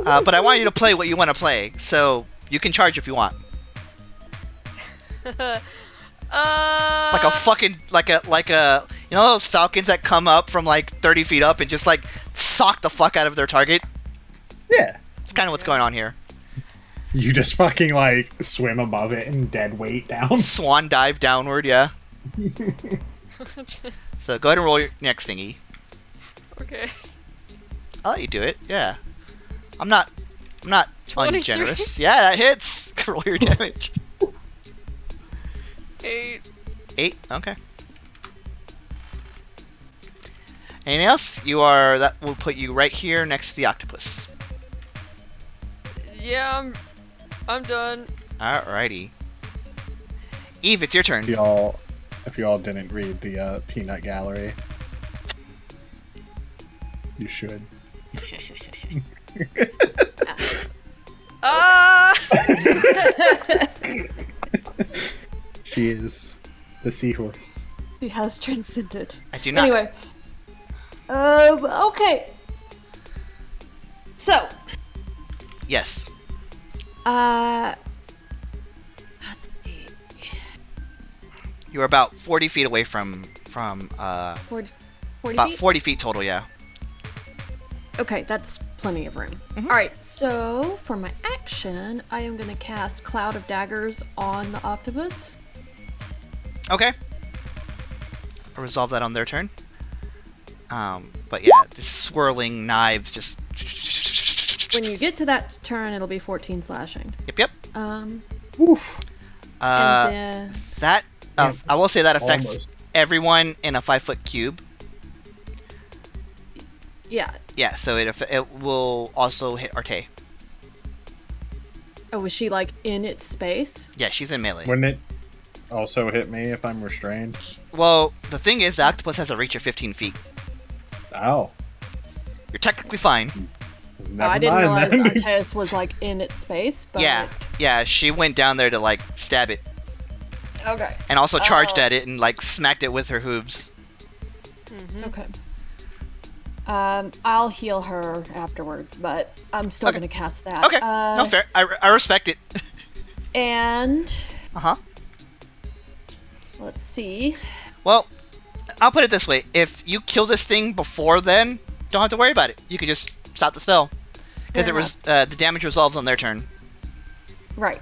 But I want you to play what you want to play, so you can charge if you want. Like a fucking like a you know those falcons that come up from like 30 feet up and just like sock the fuck out of their target? Yeah. It's kind of what's going on here. You just fucking like swim above it and dead weight down. Swan dive downward, yeah. So go ahead and roll your next thingy. Okay. I'll let you do it, yeah. I'm not 23. ungenerous. Yeah, that hits. Roll your damage. 8. 8, okay. Anything else? That will put you right here next to the octopus. Yeah, I'm done. Alrighty. Eve, it's your turn. If y'all didn't read the peanut gallery, you should. She is the seahorse. She has transcended. I do not. Anyway. Okay. So. Yes. Let's see. You are about 40 feet away from 40 about feet? 40 feet total, yeah. Okay, that's plenty of room. Mhm. Alright, so for my action, I am going to cast Cloud of Daggers on the octopus. Okay. resolve that on their turn. But yeah, this swirling knives just. When you get to that turn, it'll be 14 slashing. Yep. Oof. And then... That I will say that affects Almost. everyone in a 5-foot cube. Yeah. Yeah, so it will also hit Arteis. Oh, was she like in its space? Yeah, she's in melee. Wouldn't it also hit me if I'm restrained? Well, the thing is, the octopus has a reach of 15 feet. Oh. You're technically fine. Never I didn't mind realize then. Arteis was like in its space, but... Yeah, she went down there to like stab it, Okay. and also charged at it and like smacked it with her hooves. Okay. I'll heal her afterwards, but I'm still Okay. gonna cast that. Okay, no fair. I respect it. And Uh-huh. let's see. Well, I'll put it this way: if you kill this thing before then, don't have to worry about it. You can just stop the spell because Fair the damage resolves on their turn. Right.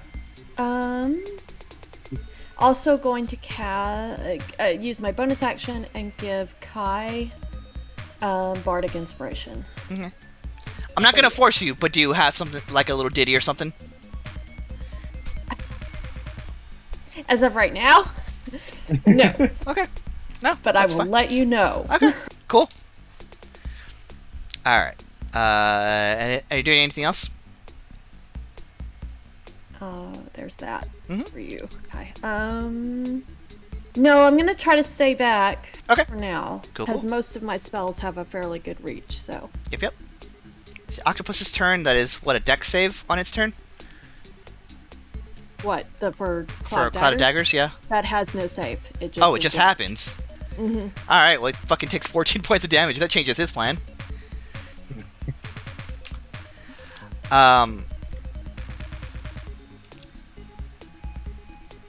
Also going to use my bonus action and give Kai Bardic Inspiration. I'm not gonna force you, but do you have something like a little ditty or something? As of right now, no. Okay. No, But I that's will fine. let you know. Okay. Cool. All right. And are you doing anything else? There's that Mhm. for you, Kai. No, I'm gonna try to stay back Okay. for now Cool, because cool. most of my spells have a fairly good reach. So Yep. It's the octopus's turn. That is what, a dex save on its turn what for for a cloud of daggers? Yeah. That has no save. It just It is just damage. happens. Mhm. All right. Well, it fucking takes 14 points of damage. That changes his plan.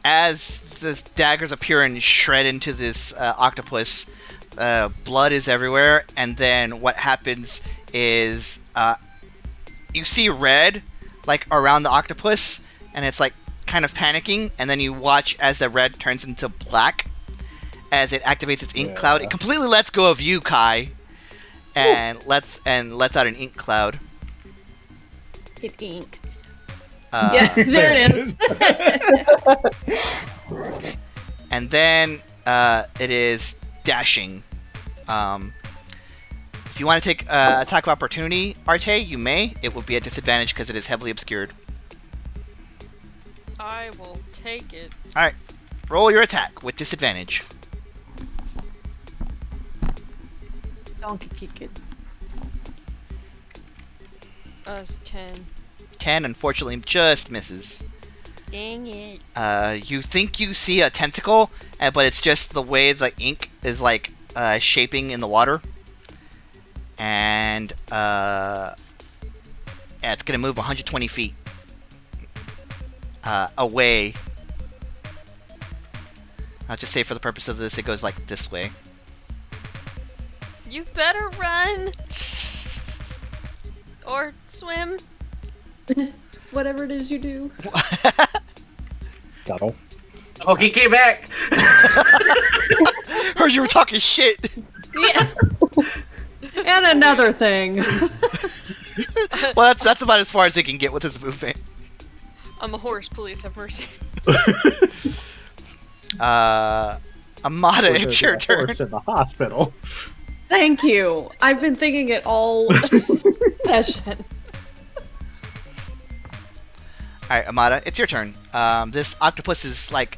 As the daggers appear and shred into this octopus, blood is everywhere, and then what happens is you see red like around the octopus, and it's like kind of panicking, and then you watch as the red turns into black as it activates its ink cloud. It completely lets go of you, Kai, and lets out an ink cloud. It inked. Yeah, there it is. And then it is dashing. If you want to take attack of opportunity, Arteis, you may. It will be at disadvantage because it is heavily obscured. I will take it. All right, roll your attack with disadvantage. Donkey kick it. It's 10. 10, unfortunately, just misses. Dang it. You think you see a tentacle, but it's just the way the ink is like shaping in the water, and it's gonna move 120 feet away. I'll just say for the purpose of this, it goes like this way. You better run! Or swim. Whatever it is you do. That'll. Oh, he came back. Heard you were talking shit. Yeah. And another thing. Well, that's about as far as he can get with his movement. I'm a horse, please have mercy. Amada, it's your turn. Horse in the hospital. Thank you. I've been thinking it all session. Alright, Amada, it's your turn. This octopus is like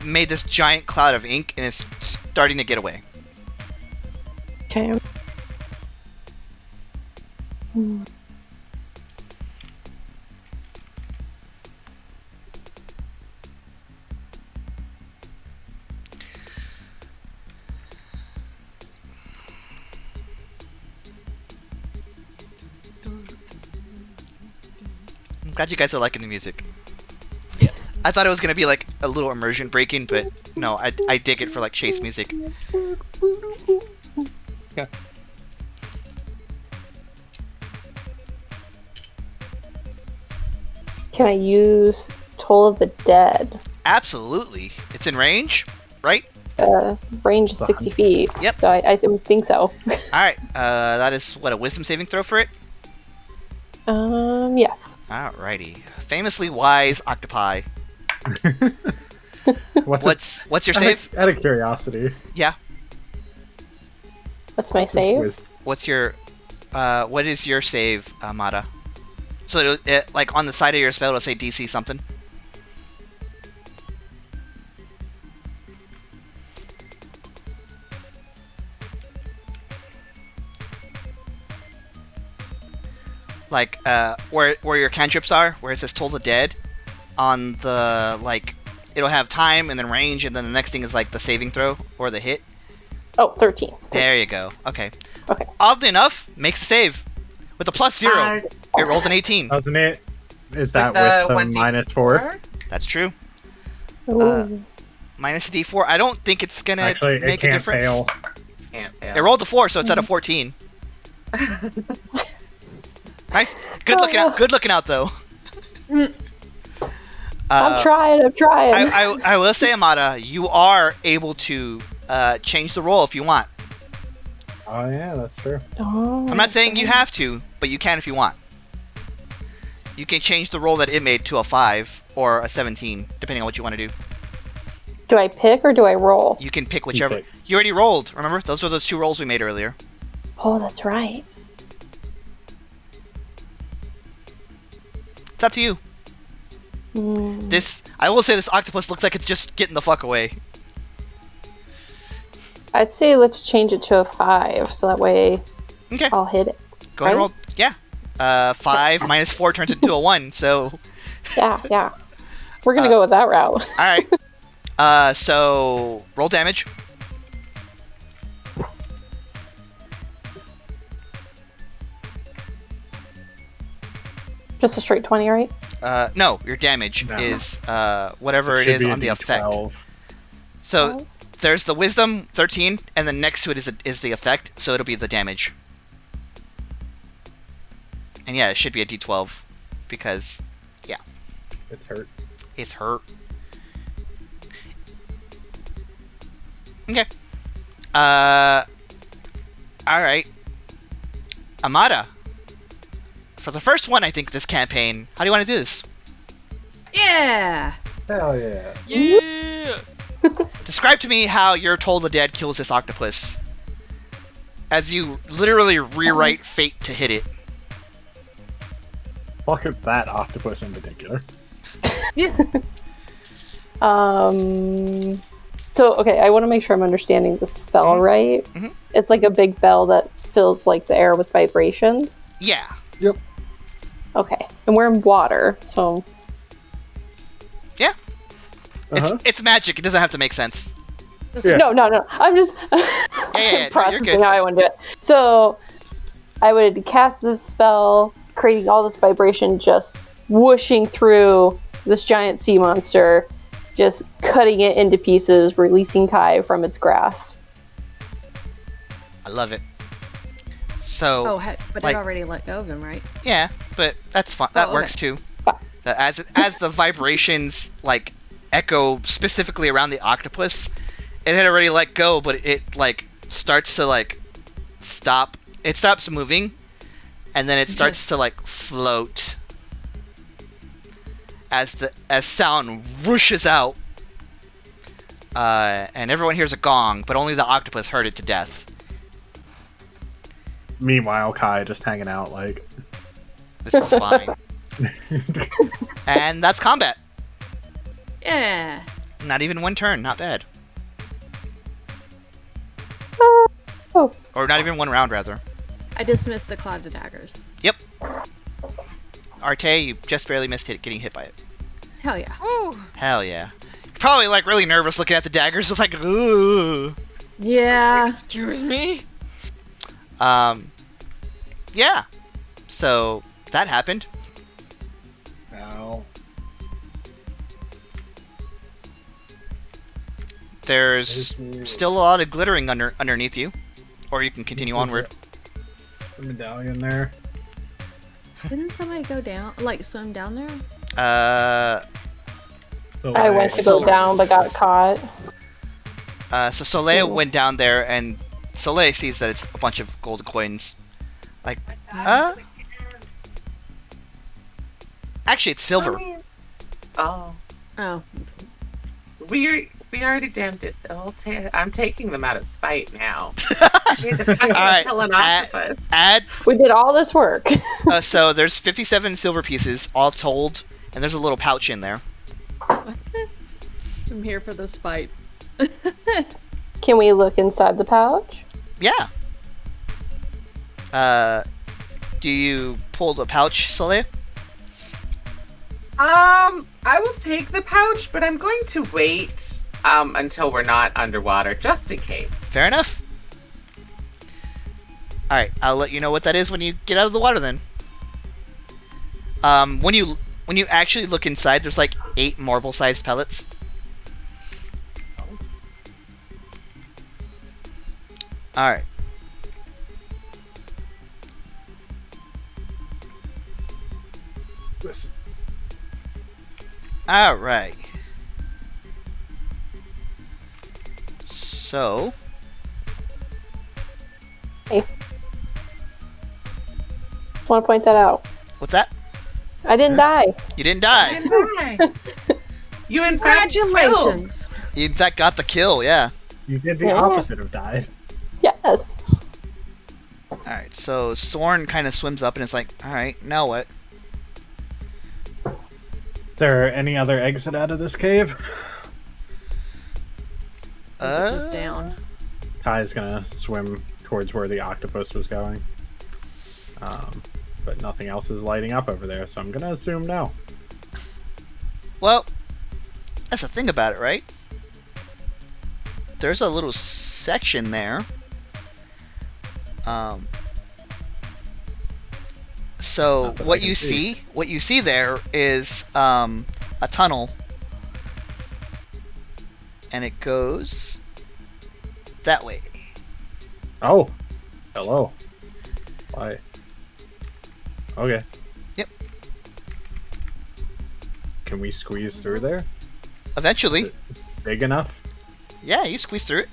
made this giant cloud of ink and is starting to get away. Okay. I'm glad you guys are liking the music. Yes. I thought it was gonna be like a little immersion breaking, but no, I dig it for like chase music. Yeah. Can I use Toll of the Dead? Absolutely. It's in range, right? Range is 60 feet. Yep. So I think so. Alright, that is, what, a wisdom saving throw for it? Yes. Alrighty. Famously wise octopi. What's What's your save? Out of curiosity. Yeah. What's my save? What's your, what is your save, Amada? So, like, on the side of your spell, it'll say DC something. Like, where your cantrips are, where it says Toll the Dead, on the, like, it'll have time and then range, and then the next thing is, like, the saving throw, or the hit. Oh, 13. There you go. Okay. Okay. Oddly enough, makes a save. With a +0. It rolled an 18. Doesn't it? Is that With the with the 1d4? -4? That's true. Ooh. Minus a d4. I don't think it's gonna Actually, make it a can't difference. fail. Can't fail. It rolled a 4, so it's at a 14. Nice. Good looking out. Good looking out, though. I'm trying. I will say, Amada, you are able to change the roll if you want. Oh yeah, that's true. Oh, I'm not saying you have to, but you can if you want. You can change the roll that it made to a 5 or a 17, depending on what you want to do. Do I pick or do I roll? You can pick whichever. pick. You already rolled, remember? Those were those 2 rolls we made earlier. Oh, that's right. It's up to you. I will say this octopus looks like it's just getting the fuck away. I'd say let's change it to a 5, so that way Okay. I'll hit it. Go ahead and right? roll. Yeah. 5 minus 4 turns into a 1, so... Yeah. We're gonna go with that route. Alright. So... Roll damage. Just a straight 20, right? No, your damage No. is whatever it Should is be a on the effect. D12. So there's the wisdom 13, and then next to it is the effect, so it'll be the damage. And yeah, it should be a d12 because It's hurt. it's hurt. Okay. All right. Amada. For the first one, I think this campaign. How do you want to do this? Yeah. Hell yeah. Yeah. Describe to me how your Toll the Dead kills this octopus. As you literally rewrite fate to hit it. Fuck at that octopus in particular. So, okay, I want to make sure I'm understanding the spell right. Mhm. It's like a big bell that fills like the air with vibrations. Yeah. Yep. Okay, and we're in water, so Yeah. Uh-huh. It's magic. It doesn't have to make sense. Yeah. no. I'm just Yeah, you're processing good. how I want to do it. So, I would cast the spell, creating all this vibration, just whooshing through this giant sea monster, just cutting it into pieces, releasing Kai from its grasp. I love it. So Oh, heck, but like- it already let go of him, right? yeah, but that's fun. That Oh, works okay. too. As the vibrations like echo specifically around the octopus, it had already let go, but it like starts to like stop. It stops moving, and then it starts to like float as sound whooshes out, and everyone hears a gong, but only the octopus heard it to death. Meanwhile, Kai just hanging out like. This is fine. And that's combat. Yeah. Not even one turn. Not bad. Oh, Or not even one round, rather. I dismissed the cloud of daggers. Yep. Arteis, you just barely missed getting hit by it. Hell yeah. Woo. Hell yeah. Probably like really nervous looking at the daggers, just like ooh. Yeah. Excuse me. Yeah. So that happened. Ow. There's still a lot of glittering underneath you, or you can continue onward. The medallion there. Didn't somebody go down, like swim down there? The I went to go So- down but got caught. So Soleil Cool. went down there, and Soleil sees that it's a bunch of gold coins. Like, actually, it's silver. Oh, Oh. we already damned it. I'm taking them out of spite now. I need to fucking Alright, kill an octopus. Add. We did all this work. So there's 57 silver pieces all told, and there's a little pouch in there. I'm here for this fight. Can we look inside the pouch? Yeah. Do you pull the pouch, Soleil? I will take the pouch, but I'm going to wait until we're not underwater, just in case. Fair enough. Alright, I'll let you know what that is when you get out of the water then. When you actually look inside, there's like 8 marble-sized pellets. Alright. Alright. So... Hey. Just want to point that out. What's that? I didn't die. You didn't die. You in fact killed. Congratulations! You in fact got the kill, yeah. You did the opposite of died. Yes. Alright, so Sorn kind of swims up and is like, alright, now what? Is there any other exit out of this cave? Is it just down? Kai's gonna swim towards where the octopus was going. But nothing else is lighting up over there, so I'm gonna assume no. Well, that's the thing about it, right? There's a little section there. So what you see there is a tunnel, and it goes that way. Oh, hello. Why? Okay. Yep. Can we squeeze through there? Eventually, Big enough? yeah, you squeeze through it.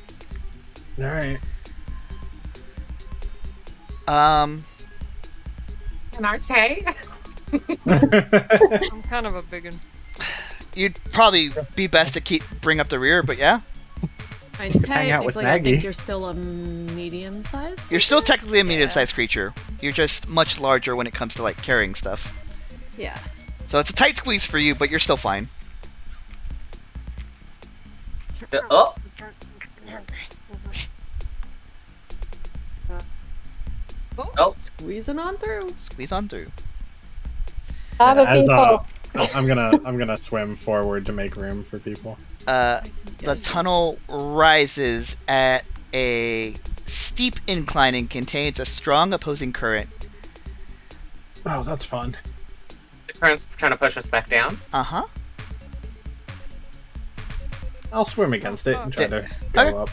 All right. And Arteis? I'm kind of a big one. You'd probably be best to bring up the rear, but yeah, I hang out with technically, I Maggie. think you're still a medium-sized. you're still creature? technically a medium-sized creature. You're just much larger when it comes to like carrying stuff. Yeah. So it's a tight squeeze for you, but you're still fine. Oh, Oh, squeezing on through. Squeeze on through. Have a As, people. I'm gonna swim forward to make room for people. The tunnel rises at a steep incline and contains a strong opposing current. Oh, that's fun. the current's trying to push us back down. Uh-huh. I'll swim against it and try to Okay. go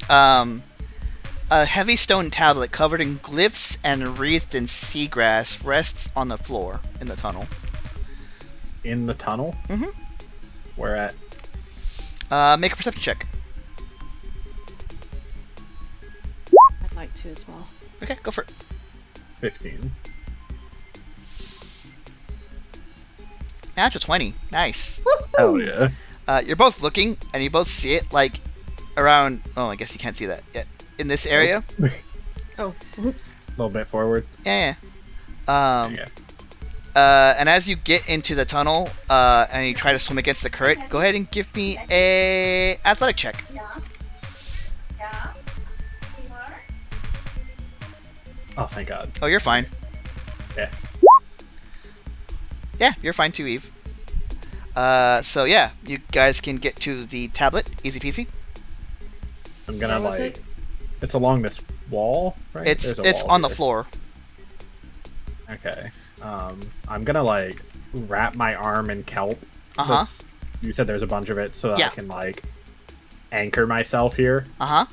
up. A heavy stone tablet covered in glyphs and wreathed in seagrass rests on the floor in the tunnel. In the tunnel? Mhm. Where at? Make a perception check. I'd like to as well. Okay, go for it. 15. Natural 20. Nice. Hell yeah. You're both looking, and you both see it, like, around... Oh, I guess you can't see that yet. In this area. Oh, oops. A little bit forward. Yeah. Yeah. And as you get into the tunnel, and you try to swim against the current, go ahead and give me a athletic check. Oh, thank God. Oh, you're fine. Yeah. Yeah, you're fine too, Eve. So yeah, you guys can get to the tablet, easy peasy. I'm gonna Where was like. it? It's along this wall, right? It's There's a wall on the here. floor. Okay. I'm gonna like wrap my arm in kelp. Uh-huh. That's- You said there's a bunch of it, so that Yeah. I can like anchor myself here, Uh-huh.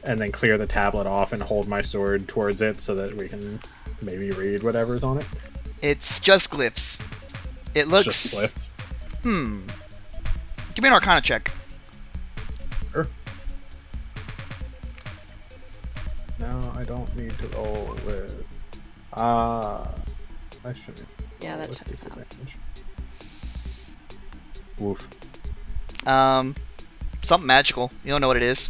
and then clear the tablet off and hold my sword towards it so that we can maybe read whatever's on it. It's just glyphs. It It's looks... just glyphs. Give me an Arcana check. Sure. I don't need to roll with. I shouldn't. Yeah, roll that with checks out. disadvantage. Woof. Something magical. You don't know what it is.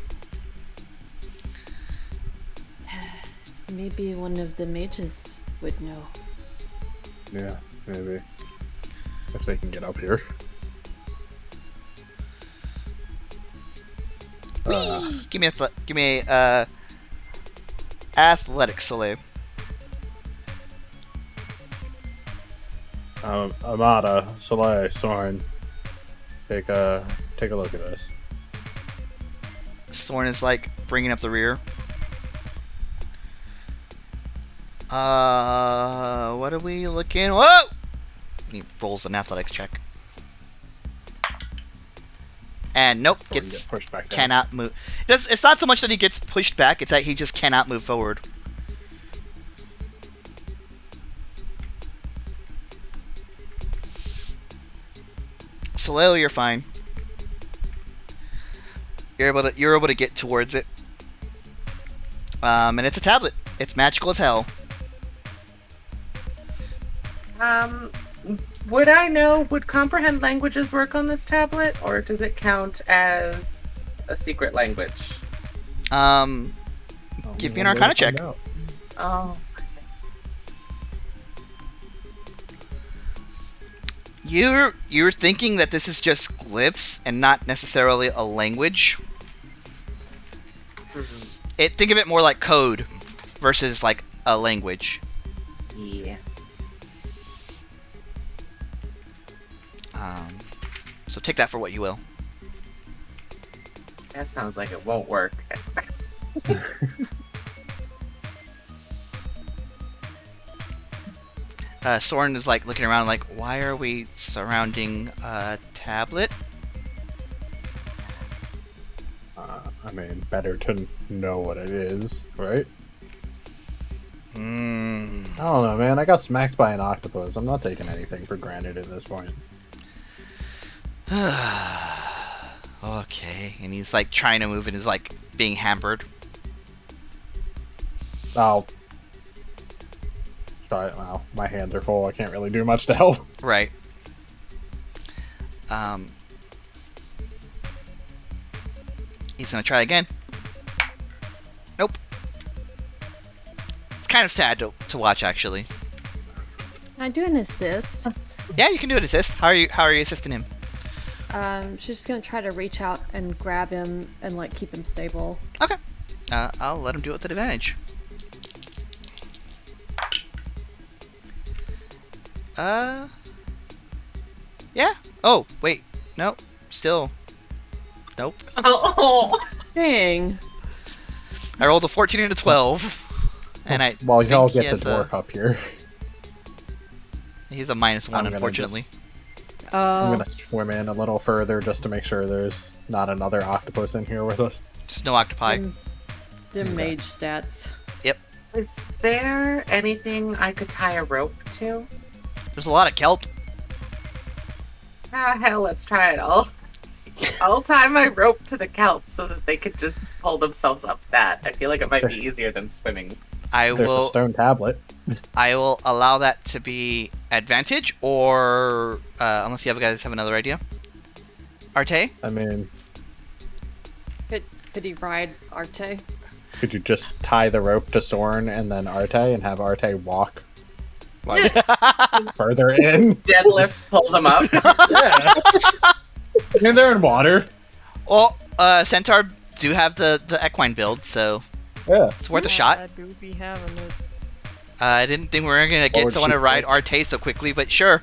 Maybe one of the mages would know. Yeah, maybe. If they can get up here. Give me athletics, Soleil. Amada, Soleil, Sorn. Take a look at this. Sorn is like bringing up the rear. What are we looking? Whoa! He rolls an athletics check. And nope, Sorn gets gets pushed back down. cannot move. It's not so much that he gets pushed back; it's that he just cannot move forward. Soleil, you're fine. You're able to get towards it. And it's a tablet. It's magical as hell. Would comprehend languages work on this tablet, or does it count as a secret language? Give me an Arcana check. Oh. You're thinking that this is just glyphs and not necessarily a language. Think of it more like code versus like a language. Yeah. So take that for what you will. That sounds like it won't work. Sorn is like looking around like, why are we surrounding a tablet? I mean, better to know what it is, right? I don't know, man. I got smacked by an octopus. I'm not taking anything for granted at this point. Okay, and he's like trying to move and is like being hampered. I'll try it now. My hands are full. I can't really do much to help. Right. He's gonna try again. Nope. It's kind of sad to watch, actually. Can I do an assist? Yeah, you can do an assist. How are you assisting him? She's just gonna try to reach out and grab him and like keep him stable. Okay. I'll let him do it with advantage. Yeah. Oh, wait. Nope. Still. Nope. Oh. Dang. I rolled a 14 and a 12. And I Well, y'all think he get the has dwarf up here. He's a -1, unfortunately. I'm gonna swim in a little further just to make sure there's not another octopus in here with us. Just no octopi. The mage stats. Is there anything I could tie a rope to? There's a lot of kelp. Ah, hell, let's try it. I'll tie my rope to the kelp so that they could just pull themselves up that. I feel like it might be easier than swimming. There's a stone tablet. I will allow that to be advantage, or unless you guys have another idea. Arteis? I mean, Could he ride Arteis? could you just tie the rope to Sorn and then Arteis and have Arteis walk like further in? Deadlift, pull them up. Yeah. I mean, they're in water. Well, Centaur do have the equine build, so Yeah. it's worth a shot. I do be having it. I didn't think we were gonna get would someone she to ride think? Arteis so quickly, but sure.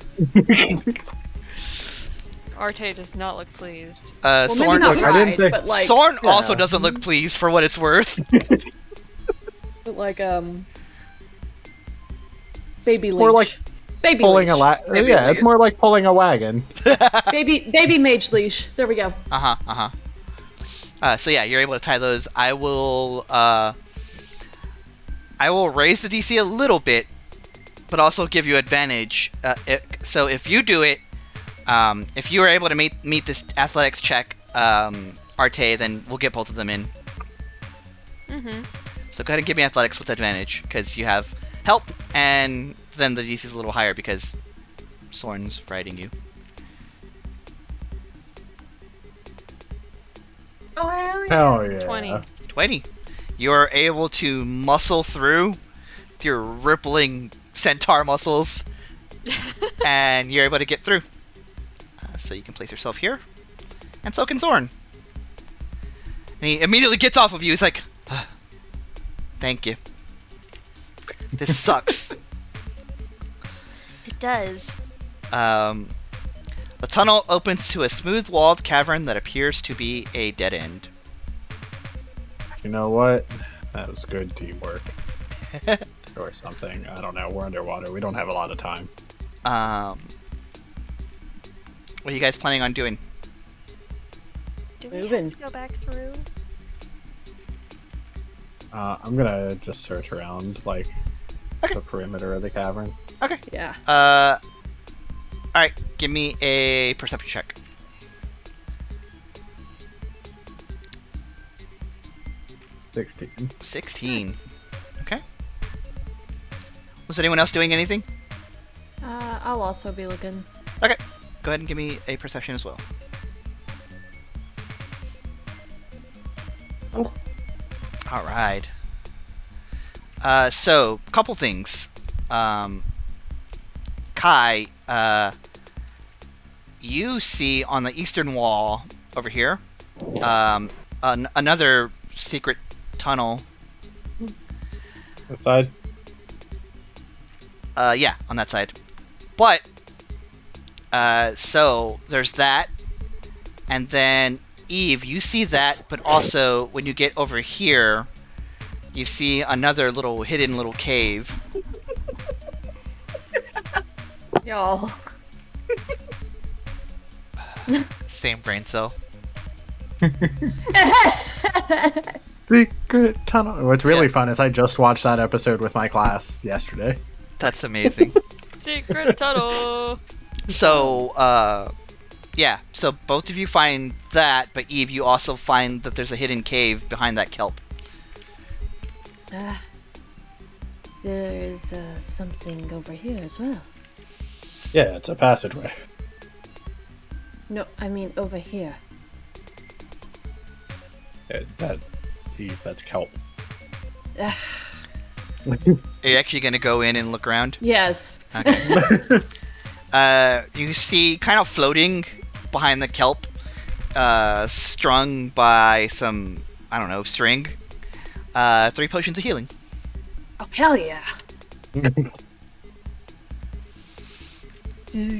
Arteis does not look pleased. Well, Sorn, maybe not Look, I didn't ride, think- but like, Sorn yeah. also doesn't look pleased for what it's worth. baby leash. More like baby pulling leash. Maybe yeah, it's leash. more like pulling a wagon. baby mage leash. There we go. So yeah, you're able to tie those. I will raise the DC a little bit, but also give you advantage. So if you do it, if you are able to meet this athletics check, Arteis, then we'll get both of them in. Mm-hmm. So go ahead and give me athletics with advantage, because you have help, and then the DC is a little higher because Sorn's riding you. Oh, hell yeah. Hell yeah. 20. 20. You're able to muscle through your rippling centaur muscles, and you're able to get through. So you can place yourself here, and so can Sorn. And he immediately gets off of you. He's like, thank you. This sucks. It does. The tunnel opens to a smooth-walled cavern that appears to be a dead end. You know what? That was good teamwork. Or something. I don't know. We're underwater. We don't have a lot of time. What are you guys planning on doing? Do we Moving. have to go back through? I'm gonna just search around, like, Okay. the perimeter of the cavern. Okay. Yeah. Alright, give me a perception check. 16. Okay. Was anyone else doing anything? I'll also be looking. Okay. Go ahead and give me a perception as well. Alright. So, couple things. Kai, you see on the eastern wall over here, another secret tunnel. This side? Yeah, on that side. But, so, there's that. And then, Eve, you see that, but also, when you get over here, you see another hidden little cave. Y'all. Same brain cell. Secret tunnel. What's really fun is I just watched that episode with my class yesterday. That's amazing. Secret tunnel! So, yeah, so both of you find that, but Eve, you also find that there's a hidden cave behind that kelp. There's something over here as well. Yeah, it's a passageway. No, I mean over here. Eve, that's kelp. Are you actually going to go in and look around? Yes. Okay. You see, kind of floating behind the kelp, strung by some, I don't know, string, 3 potions of healing. Oh, hell yeah.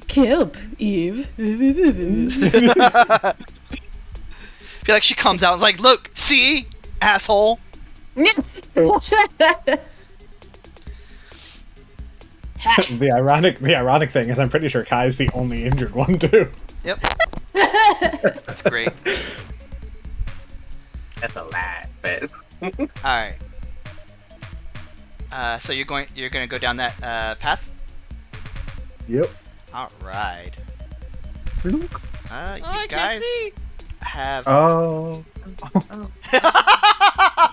Kelp, Eve. I feel like she comes out and like, look, see, asshole. Yes. The ironic thing is I'm pretty sure Kai's the only injured one too. Yep. That's great. That's a lie, but All right. So you're gonna go down that path. Yep. All right. You I guys can't see! have. Oh.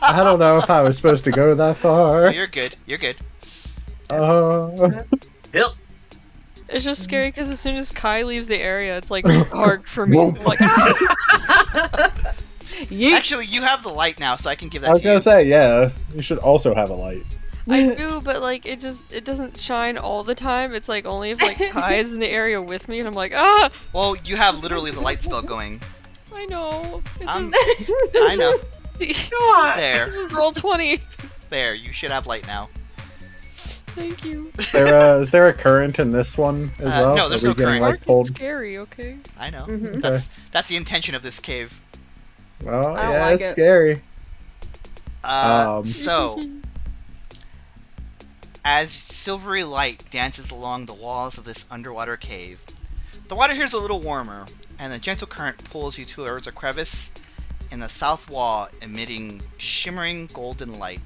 I don't know if I was supposed to go that far. You're good. You're good. It's just scary because as soon as Kai leaves the area, it's like dark for me. So I'm like, Actually, you have the light now, so I can give that I was to you. gonna say, yeah, you should also have a light. I do, but like it doesn't shine all the time. It's like only if like Kai is in the area with me, and I'm like, ah. Well, you have literally the light spell going. I know. It I'm- just. I know. There. This is roll 20. There, you should have light now. Thank you. Is there a current in this one as well? no, there's Are we no getting, current. like, Dark is pulled? scary, okay? I know. Mhm. That's the intention of this cave. Well, I don't yeah, like it's it. scary. So, as silvery light dances along the walls of this underwater cave, the water here is a little warmer, and a gentle current pulls you towards a crevice in the south wall, emitting shimmering golden light.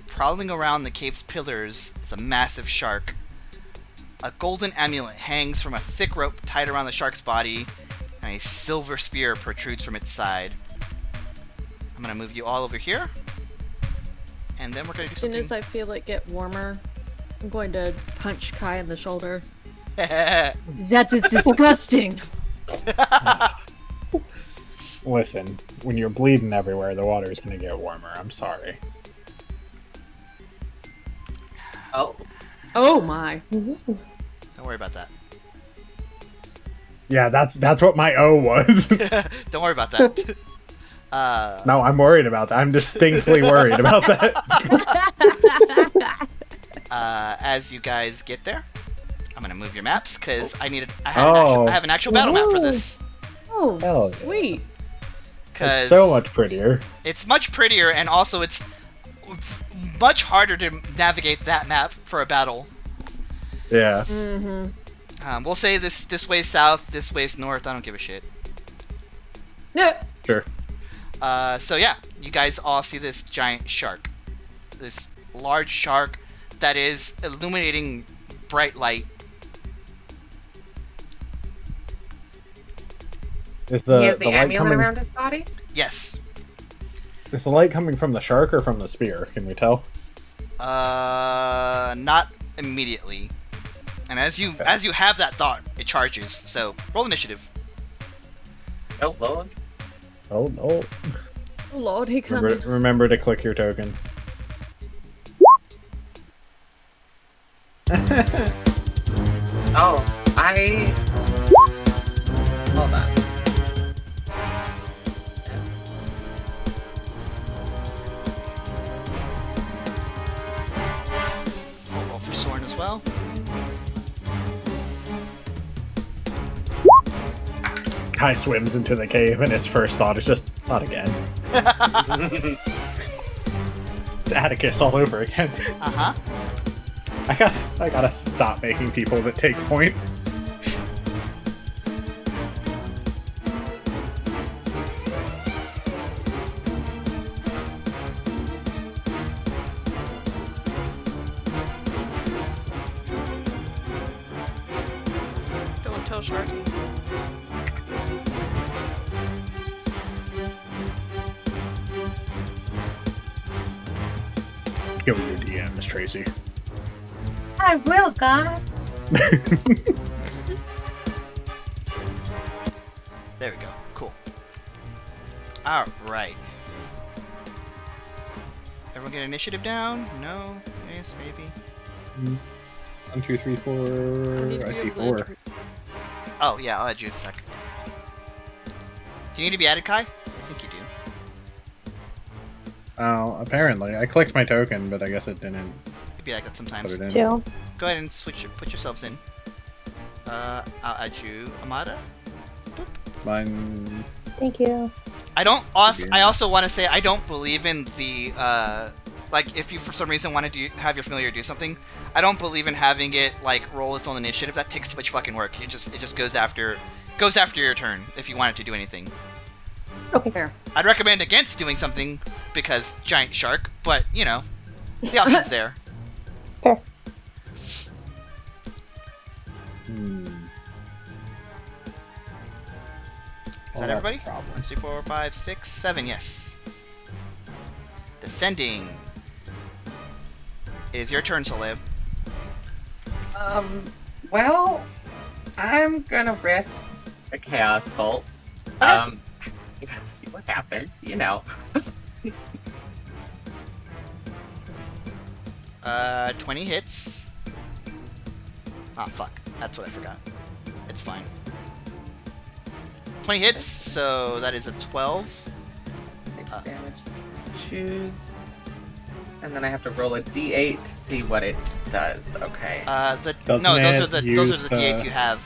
Prowling around the cave's pillars is a massive shark. A golden amulet hangs from a thick rope tied around the shark's body, and a silver spear protrudes from its side. I'm gonna move you all over here. And then we're going to do As soon something. as I feel it get warmer, I'm going to punch Kai in the shoulder. I... That is disgusting. Listen, when you're bleeding everywhere, the water is going to get warmer. I'm sorry. Oh. Oh my. Don't worry about that. Yeah, that's what my O was. Don't worry about that. No, I'm worried about that. I'm distinctly worried about that. As you guys get there, I'm gonna move your maps because I have an actual Oh. battle map for this. Oh, Hell yeah. sweet. Cause It's so much prettier. it's much prettier, and also it's much harder to navigate that map for a battle. Yeah. Mm-hmm. We'll say this way's south, this way's north. I don't give a shit. No. Sure. So yeah, you guys all see this giant shark, this large shark that is illuminating bright light. Is He has the the light amulet coming? around his body? Yes. Is the light coming from the shark or from the spear? Can we tell? Not immediately. And as you have that thought, it charges. So roll initiative. Oh, Lord. Oh no! Oh Lord, he coming. Remember to click your token. Oh, Hold on. I'll roll for Sorn as well. Kai swims into the cave, and his first thought is just, not again. It's Atticus all over again. Uh-huh. I gotta stop making people that take point. Don't tell Sharky. Kill your DMs, Tracy. I will, God. There we go. Cool. Alright. Everyone get initiative down? No? Yes, maybe. 1, 2, 3, 4. need to I be see able to 4. enter- Oh, yeah, I'll add you in a sec. Do you need to be added, Kai? I think you do. Oh, apparently. I clicked my token, but I guess it didn't It'd be like that sometimes. put it in. Jill. Go ahead and put yourselves in. I'll add you, Amada. Mine. Thank you. I also want to say I don't believe in the like if you for some reason want to have your familiar do something, I don't believe in having it like roll its own initiative. That takes too much fucking work. It just goes after your turn if you want it to do anything. Okay. Fair. I'd recommend against doing something because giant shark, but you know, the option's there. Fair. Is that everybody? 1, 2, 4, 5, 6, 7. Yes. Descending. It is your turn, Soleil. Well, I'm gonna risk a Chaos Bolt. See what happens, you know. 20 hits. Ah, fuck. That's what I forgot. It's fine. 20 hits, so that is a 12. 6 damage. Choose. And then I have to roll a d8 to see what it does. Okay. Doesn't No, those are it the use d8s you have.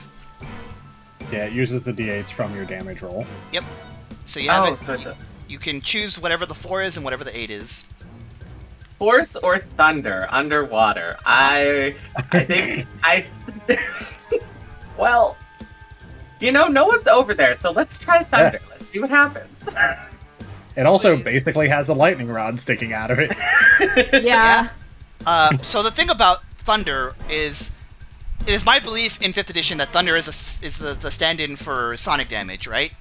Yeah, it uses the d8s from your damage roll. Yep. So you have Oh, it. so it's a You can choose whatever the 4 is and whatever the 8 is. force or thunder underwater. I think well, you know, no one's over there, so let's try thunder. Yeah. Let's see what happens. It also Please. basically has a lightning rod sticking out of it. Yeah. So the thing about thunder is, it is my belief in 5th edition that thunder is the stand-in for sonic damage, right?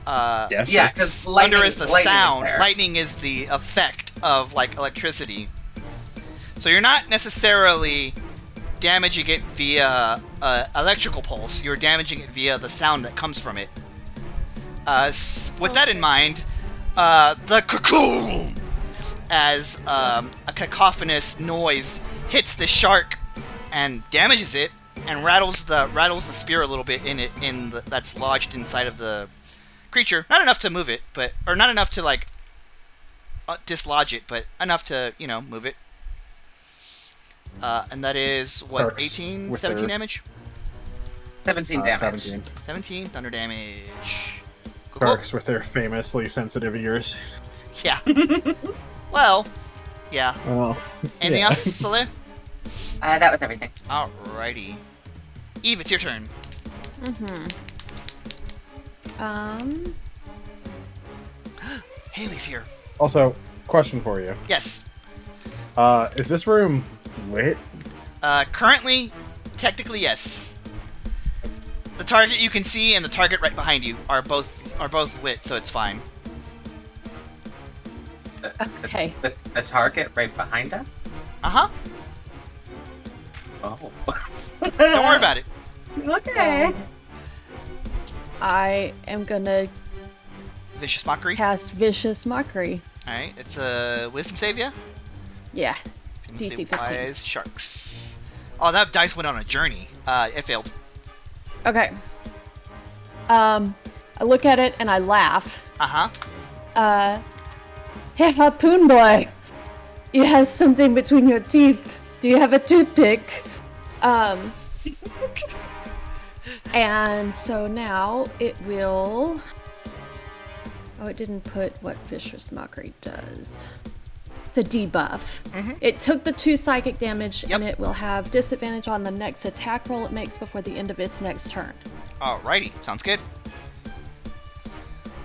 Yes. Yeah, because Thunder is the sound, lightning is the effect of like electricity. So you're not necessarily damaging it via electrical pulse. You're damaging it via the sound that comes from it. With that in mind, the cocoon, as a cacophonous noise hits the shark and damages it and rattles the spear a little bit that's lodged inside of the creature. Not enough to move it, or not enough to like dislodge it, but enough to move it. And that is what, 18, 17 damage? 17 damage. 17 thunder damage. Sharks with their famously sensitive ears. Yeah. Well, yeah. Well, anything else, Soleil? That was everything. Alrighty. Eve, it's your turn. Haley's here. Also, question for you. Yes. Is this room lit? Currently, technically, yes. The target you can see and the target right behind you are both lit, so it's fine. Okay. The target right behind us? Uh-huh. Oh. Don't worry about it. Okay. I am gonna Vicious Mockery. cast Vicious Mockery. Alright, it's a wisdom save, yeah? Yeah. Wisdom DC save 15. wise, sharks. Oh, that dice went on a journey. It failed. Okay. I look at it and I laugh. Uh-huh. Hey, Harpoon Boy! You have something between your teeth. Do you have a toothpick? And so now it will... Oh, it didn't put what Vicious Mockery does. It's a debuff. It took the 2 psychic damage, and it will have disadvantage on the next attack roll it makes before the end of its next turn. Alrighty, sounds good.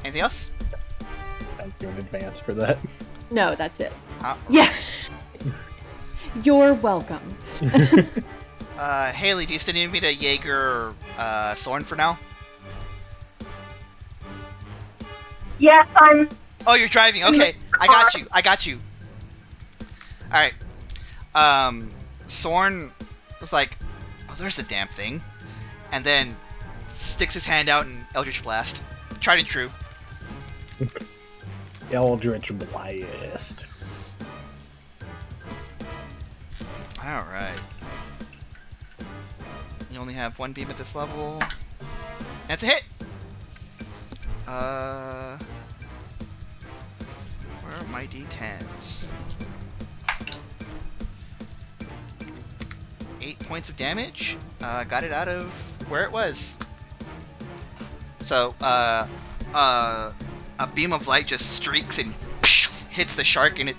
Anything else? Thank you in advance for that. No, that's it. Uh, Yeah. You're welcome. Haley, do you still need me to Jaeger Sorn for now? Yes, I'm. Oh, you're driving. Okay, I got you. Alright. Sorn was like, oh, there's a damn thing. And then sticks his hand out and Eldritch Blast. Tried and true. Eldritch Blast. Alright. You only have 1 beam at this level. That's a hit! Where are my d10s? 8 points of damage. Got it out of where it was. So, a beam of light just streaks and hits the shark, and it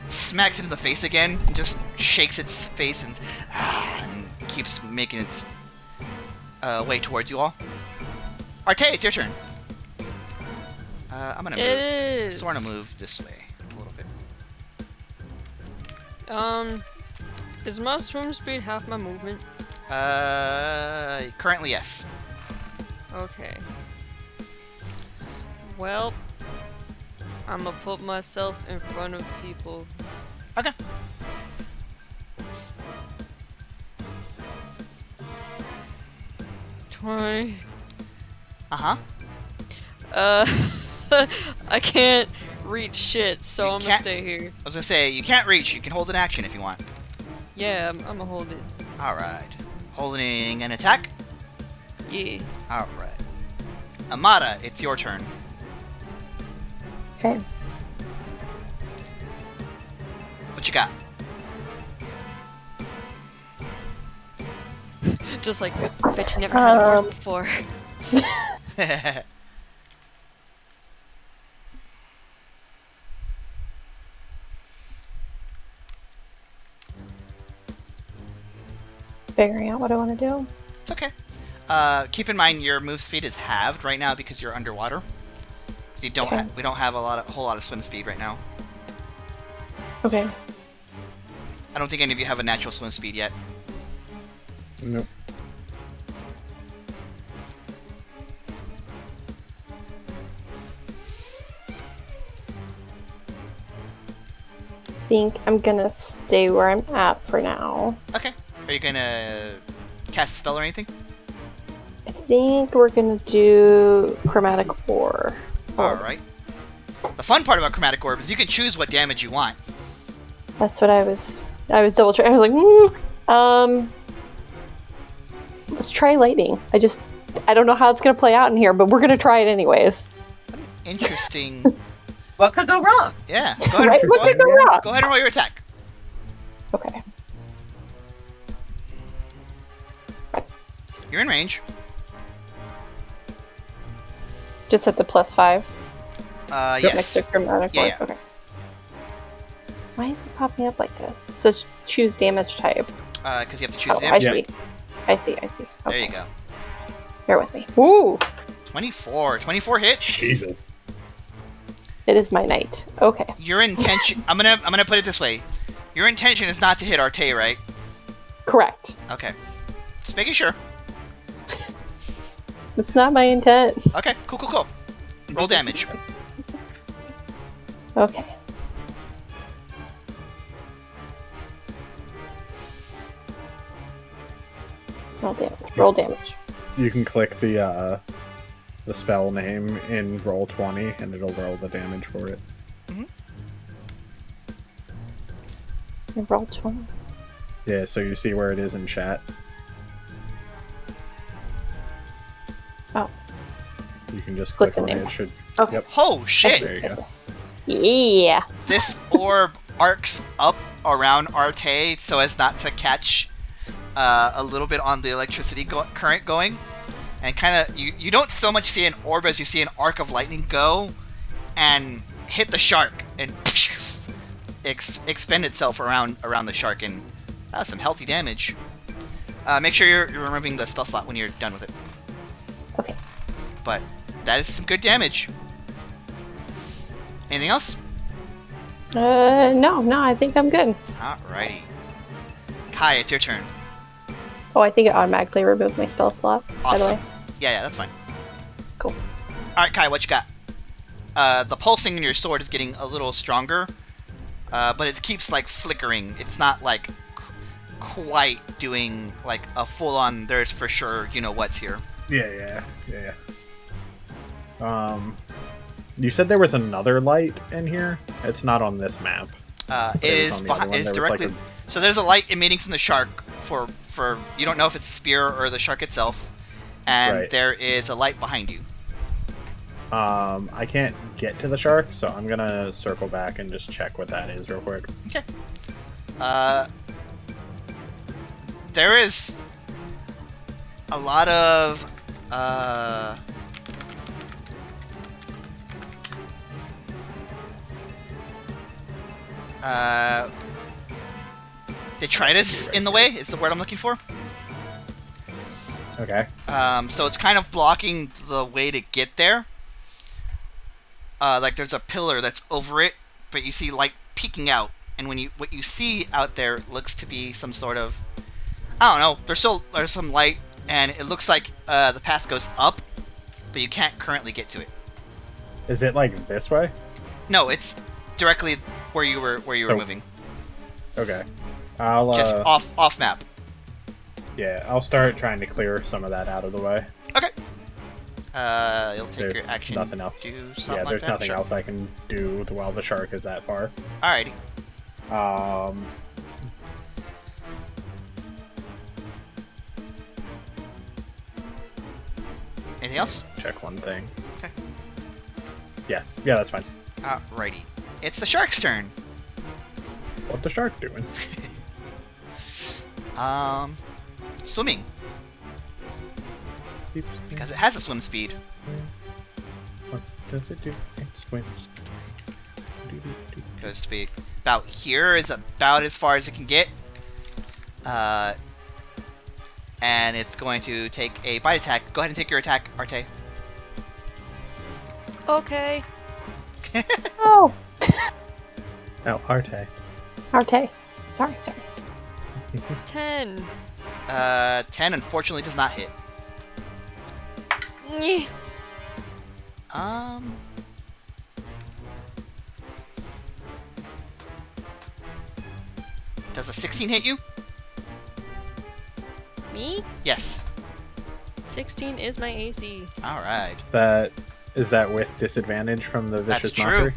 smacks it in the face again, and just shakes its face and keeps making its way towards you all. Arteis, it's your turn. I'm gonna move. It is. Sorn to move this way a little bit. Is my swim speed half my movement? Currently yes. Okay. Well, I'ma put myself in front of people. Okay. Twenty. Uh-huh. I can't reach shit, so I'm gonna can't- stay here. I was gonna say, you can't reach, you can hold an action if you want. Yeah, I'm gonna hold it. Alright. Holding an attack? Yeah. Alright. Amada, it's your turn. Okay. What you got? Just like, bet you never had a horse before. Figuring out what I want to do. It's okay. Keep in mind your move speed is halved right now because you're underwater. So you don't Okay. we don't have a whole lot of swim speed right now. Okay. I don't think any of you have a natural swim speed yet. Nope. think I'm gonna stay where I'm at for now. Okay. Are you gonna cast a spell or anything? I think we're gonna do Chromatic Ore. Alright. The fun part about Chromatic Orb is you can choose what damage you want. That's what I was double checking. I was like, let's try lightning. I don't know how it's gonna play out in here, but we're gonna try it anyways. Interesting. What could go wrong? Yeah. Go ahead, Right? What could go wrong? go ahead and roll your attack. Okay. You're in range. Just at the +5. Yes. Next to Chromatic Yeah, Ore. yeah. Okay. Why is it popping up like this? So choose damage type. Because you have to choose Oh, damage. I see. Okay. There you go. Bear with me. Woo! 24. 24 hits. Jesus. It is my night. Okay. Your intention. I'm gonna put it this way. Your intention is not to hit Arteis, right? Correct. Okay. Just making sure. It's not my intent. Okay. Cool. Roll damage. Okay. Roll damage. You can click the spell name in Roll20, and it'll roll the damage for it. Roll 20. Yeah, so you see where it is in chat. Oh. You can just Click click the on name. it. It should. Okay. Yep. Oh shit! There you go. Yeah. This orb arcs up around Arteis so as not to catch a little bit on the electricity current going, and kind of you don't so much see an orb as you see an arc of lightning go and hit the shark and expend itself around the shark, and that was some healthy damage. Make sure you're removing the spell slot when you're done with it. Okay. But that is some good damage. Anything else? No, I think I'm good. Alrighty. Kai, it's your turn. Oh, I think it automatically removed my spell slot, by the Awesome. way. Yeah, that's fine. Cool. Alright, Kai, what you got? The pulsing in your sword is getting a little stronger, but it keeps, like, flickering. It's not, like, quite doing, like, a full-on, there's for sure, you know what's here. Yeah. You said there was another light in here? It's not on this map. It is on the other one. is There was, directly... like, So there's a light emitting from the shark for you don't know if it's a spear or the shark itself, and Right. there is a light behind you. I can't get to the shark, so I'm gonna circle back and just check what that is real quick. Okay. There is a lot of detritus in the way is the word I'm looking for. Okay. So it's kind of blocking the way to get there. Like there's a pillar that's over it, but you see light peeking out, and what you see out there looks to be some sort of, I don't know. There's some light, and it looks like the path goes up, but you can't currently get to it. Is it like this way? No, it's directly where you were moving. Okay. I'll Just off map. Yeah, I'll start trying to clear some of that out of the way. Okay. You'll take There's your action. nothing else. Do something Yeah, like there's that? nothing Sure. else I can do while the shark is that far. Alrighty. Anything else? Check one thing. Okay. Yeah, that's fine. Alrighty. It's the shark's turn. What the shark doing? Swimming, because it has a swim speed. What does it do? It swims. Goes to be about here, is about as far as it can get. And it's going to take a bite attack. Go ahead and take your attack, Arteis. Okay. Oh, Oh, Arteis. Arteis. Sorry. 10. 10 unfortunately does not hit. Nyeh. Does a 16 hit you? Me? Yes. 16 is my AC. All right. Is that with disadvantage from the vicious That's true. mockery?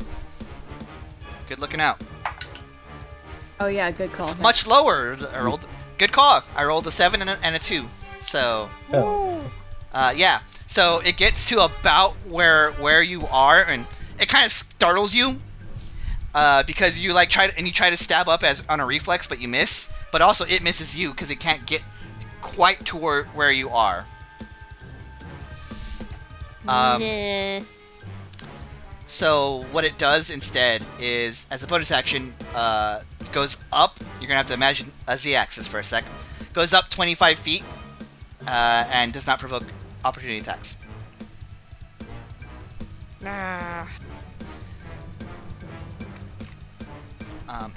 Good looking out. Oh yeah, good call. Much lower. I rolled. Good call. I rolled a 7 and a 2. So. Oh. Yeah. So it gets to about where you are, and it kind of startles you. Because you like try to stab up as on a reflex, but you miss. But also it misses you because it can't get quite to where you are. Nah. So what it does instead is, as a bonus action, goes up. You're gonna have to imagine a z-axis for a sec. Goes up 25 feet, and does not provoke opportunity attacks. Nah.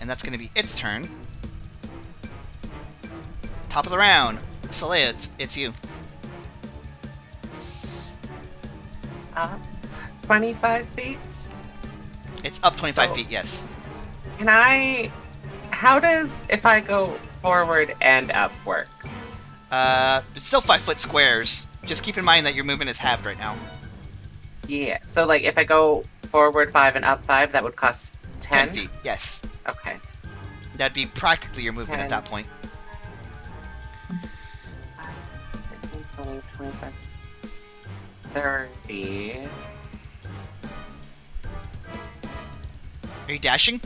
And that's gonna be its turn. Top of the round, Soleil, it's you. 25 feet. It's up 25 So- feet, yes. Can I? How does if I go forward and up work? It's still 5-foot squares. Just keep in mind that your movement is halved right now. Yeah. So like if I go forward 5 and up 5, that would cost 10. 10 feet, yes. Okay. That'd be practically your movement at 10. that point. 20, 25, 30. Are you dashing?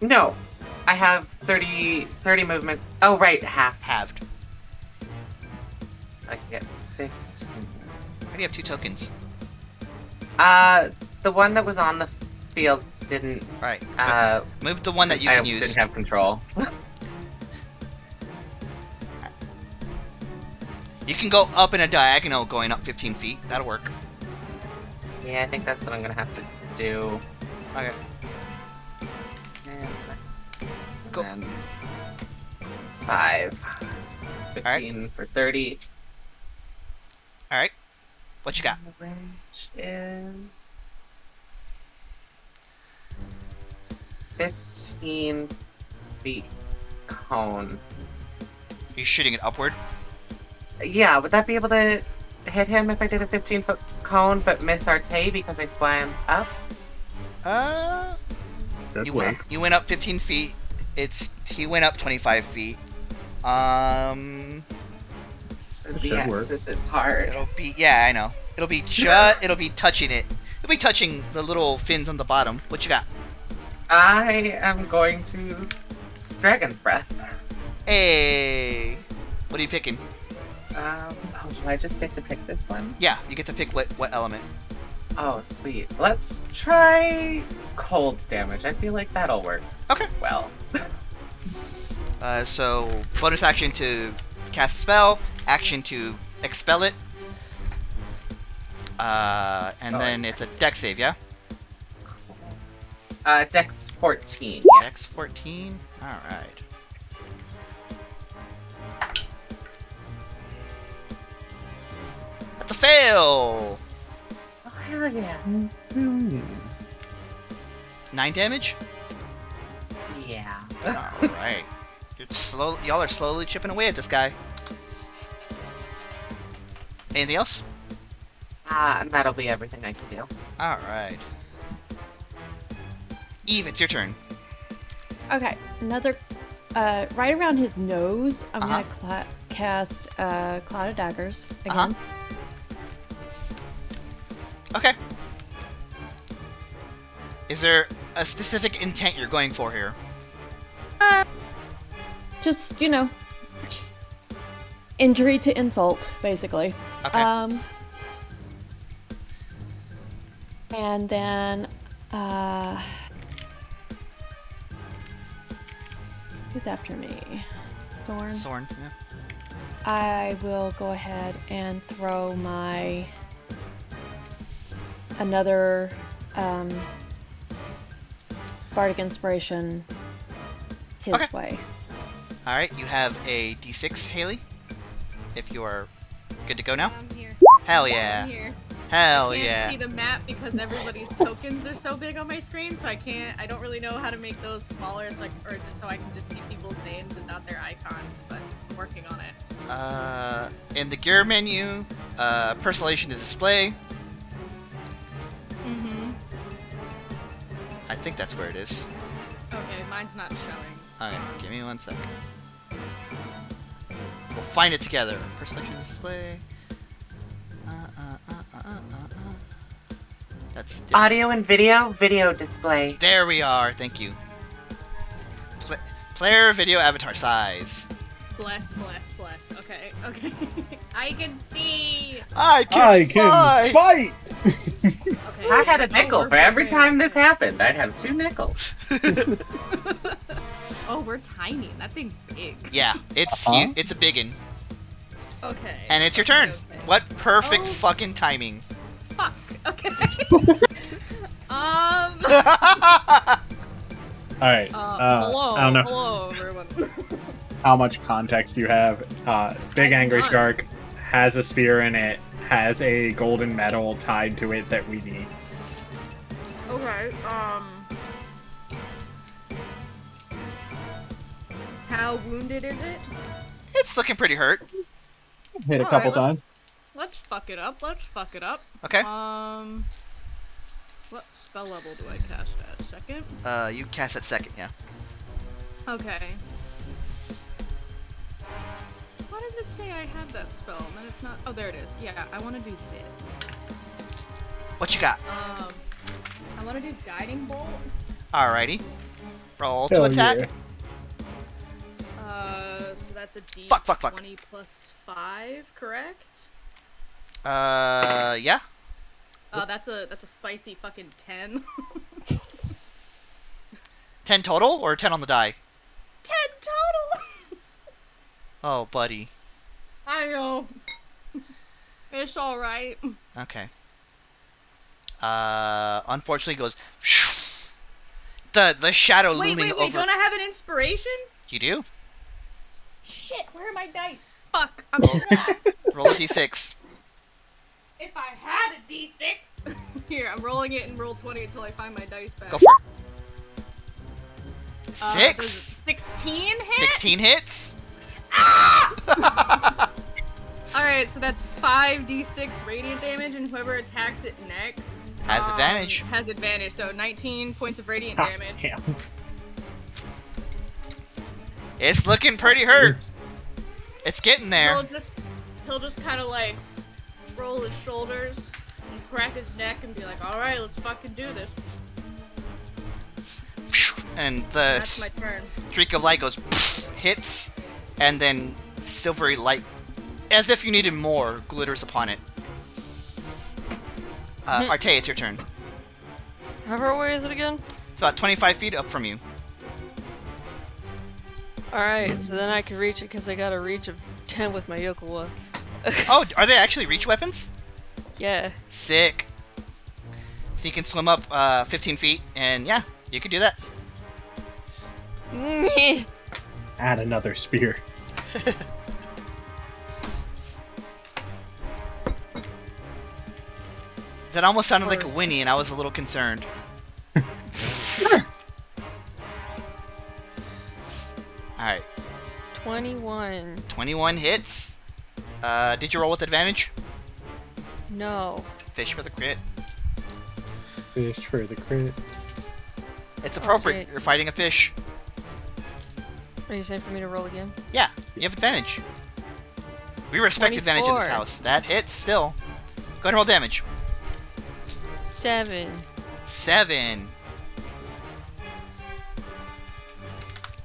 No. I have 30 movement. Oh, right, half. Halved. So I can get 15. Why do you have 2 tokens? The one that was on the field didn't. Right. Uh, Move the one that you I can use. didn't have control. You can go up in a diagonal going up 15 feet. That'll work. Yeah, I think that's what I'm gonna have to do. Okay. And Go. then 5. 15 for 30. Alright. What you got? The range is 15 feet cone. Are you shooting it upward? Yeah, would that be able to hit him if I did a 15-foot cone but miss Arteis because I swam up? Good work. You went up 15 feet. He went up 25 feet. The should work. axis is hard. It'll be, yeah, I know. It'll be touching it. It'll be touching the little fins on the bottom. What you got? I am going to Dragon's Breath. Hey, what are you picking? Do I just get to pick this one? Yeah, you get to pick what element. Oh, sweet. Let's try cold damage. I feel like that'll work. Okay. Well. So bonus action to cast a spell, action to expel it, and then it's a dex save, yeah? Dex 14. Dex 14. All right. That's a fail. Oh, hell yeah. 9 damage. Yeah. All right. Y'all are slowly chipping away at this guy. Anything else? And that'll be everything I can do. All right. Eve, it's your turn. Okay, another. Right around his nose, I'm Uh-huh. gonna cast Cloud of Daggers again. Okay. Is there a specific intent you're going for here? Just, injury to insult, basically. Okay. And then, who's after me? Sorn? Sorn, yeah. I will go ahead and throw my another Bardic Inspiration his Okay. way. All right, you have a D6, Haley. If you are good to go now. I'm here. Hell yeah. I'm here. Hell I can't yeah. see the map because everybody's tokens are so big on my screen, so I don't really know how to make those smaller, or just so I can just see people's names and not their icons, but I'm working on it. In the gear menu, personalization is display. Mm-hmm. I think that's where it is. Okay, mine's not showing. Okay, give me 1 second. We'll find it together. Personalization display. That's different. Audio and video display. There we are. Thank you. Player video avatar size. Bless. Okay. I can see. I can fight. Okay. I had a nickel we're for every fine. time this happened. I'd have 2 nickels. Oh, we're tiny. That thing's big. Yeah, it's it's a biggin. Okay. And it's your turn. Okay. What perfect Oh. fucking timing. Fuck. Okay. All right. Hello. I don't know Hello, everyone. how much context you have. Big Angry none. Shark has a spear in it, has a golden medal tied to it that we need. Okay. How wounded is it? It's looking pretty hurt. Hit a All couple right, times. Let's fuck it up. Okay. What spell level do I cast at? Second? You cast at second, yeah. Okay. Why does it say I have that spell? And then it's not. Oh, there it is. Yeah, I want to do this. What you got? I want to do Guiding Bolt. Alrighty. Roll to Hell attack. yeah. So that's a D20 Fuck. plus 5, correct? Yeah. That's a spicy fucking 10. 10 total or 10 on the die? 10 total. Oh, buddy. I know. It's all right. Okay. Unfortunately, it goes. The shadow looming over. Don't I have an inspiration? You do. Shit, where are my dice? Fuck. I'm Roll a d6. If I had a d6. Here, I'm rolling it and roll 20 until I find my dice back. Go for it. Does 6. 16 hit? 16 hits. Alright, so that's 5d6 radiant damage, and whoever attacks it next Has advantage. Has advantage, so 19 points of radiant God damage. damn. It's looking pretty hurt. It's getting there. He'll just kind of like roll his shoulders and crack his neck and be like, alright, let's fucking do this. And the That's my turn. streak of light goes, hits, and then silvery light, as if you needed more, glitters upon it. Arteis, it's your turn. How far away is it again? It's about 25 feet up from you. Alright, so then I can reach it because I got a reach of 10 with my yokel wolf. Oh, are they actually reach weapons? Yeah. Sick. So you can swim up 15 feet, and yeah, you can do that. Add another spear. That almost sounded like a whinny, and I was a little concerned. Alright, 21. 21 hits. Did you roll with advantage? No. Fish for the crit. Fish for the crit. It's appropriate. shit. You're fighting a fish. Are you saying for me to roll again? Yeah, you have advantage. We respect advantage in this 24. house. That hits still. Go ahead and roll damage. 7. 7.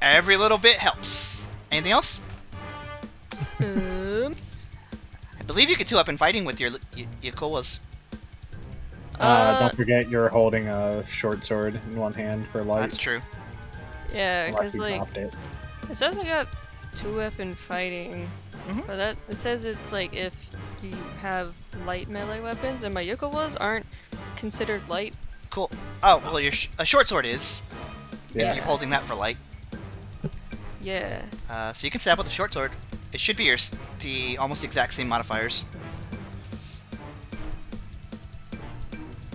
Every little bit helps. Anything else? Um. I believe you could 2-up fighting with your koalas. Don't forget you're holding a short sword in one hand for light. That's true. Yeah, Unless because you like dropped it. it says I got 2-weapon fighting, Mhm. but that it says it's like if you have light melee weapons, and my yokowas aren't considered light. Cool. Oh, well, a short sword is. Yeah. If you're holding that for light. Yeah. So you can stab with a short sword. It should be almost the exact same modifiers.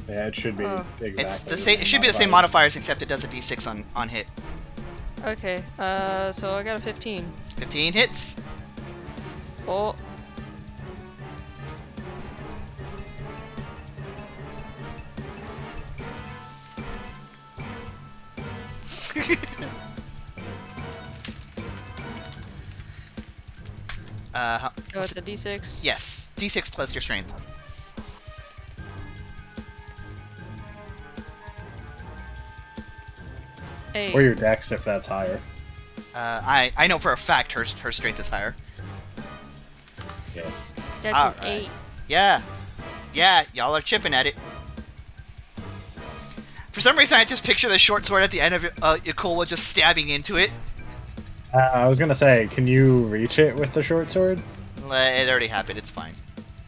Yeah, it should be exactly. It's the same. It should be the same modifiers, except it does a d6 on hit. Okay, so I got a 15. 15 hits. Oh. So it's a d6? Yes, d6 plus your strength. Eight. Or your dex if that's higher. I know for a fact her strength is higher. Yeah. That's All an right. 8. Yeah, y'all are chipping at it. For some reason, I just picture the short sword at the end of Yakola just stabbing into it. I was gonna say, can you reach it with the short sword? It already happened. It's fine.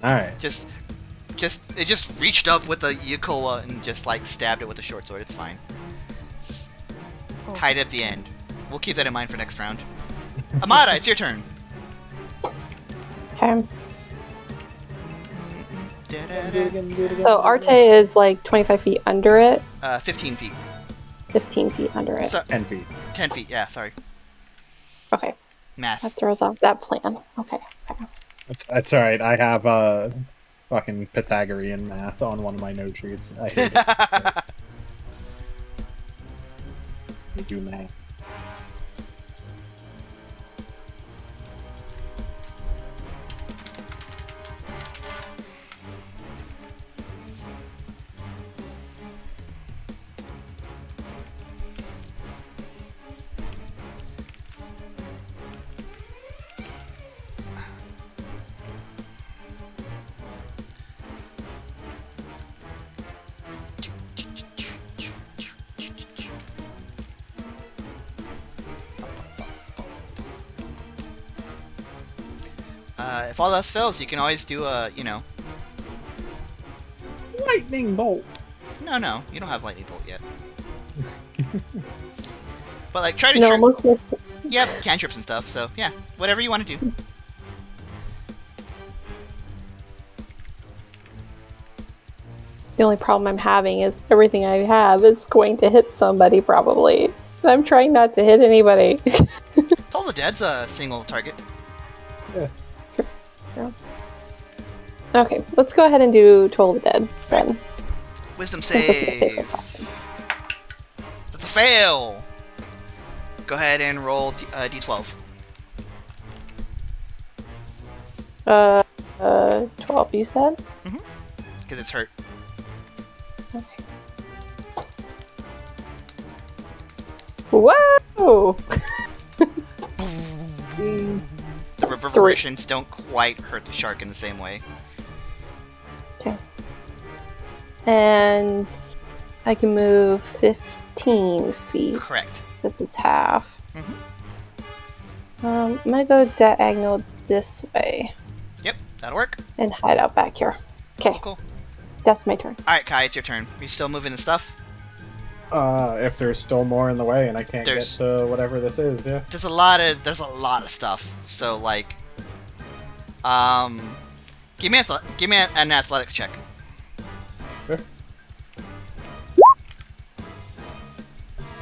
All right. It just reached up with the Yakola and just like stabbed it with the short sword. It's fine. Oh. Tied at the end. We'll keep that in mind for next round. Amada, it's your turn. Okay. So Arteis is like 25 feet under it. 15 feet. 15 feet under it. So, 10 feet. 10 feet. Yeah, sorry. Okay. Math. That throws off that plan. Okay. That's all right. I have fucking Pythagorean math on one of my note sheets. I hate it. I do math. If all else fails, you can always do Lightning bolt. No, you don't have lightning bolt yet. But like, try to No, most of yeah, cantrips and stuff. So yeah, whatever you want to do. the only problem I'm having is everything I have is going to hit somebody probably. I'm trying not to hit anybody. Toll the Dead's a single target. Yeah. Yeah. Okay, let's go ahead and do Toll the Dead then. Wisdom Since it's a save. safer option. That's a fail. Go ahead and roll d12. 12 you said? Because it's hurt. Okay. Whoa! The reverberations don't quite hurt the shark in the same way. Okay. And I can move 15 feet. Correct. Because it's half. I'm gonna go diagonal this way Yep, that'll work. and hide out back here. Okay, Cool. that's my turn. Alright, Kai, it's your turn. Are you still moving the stuff? If there's still more in the way and I can't There's- get to whatever this is, yeah. There's a lot of stuff. So like, give me an athletics check. Sure.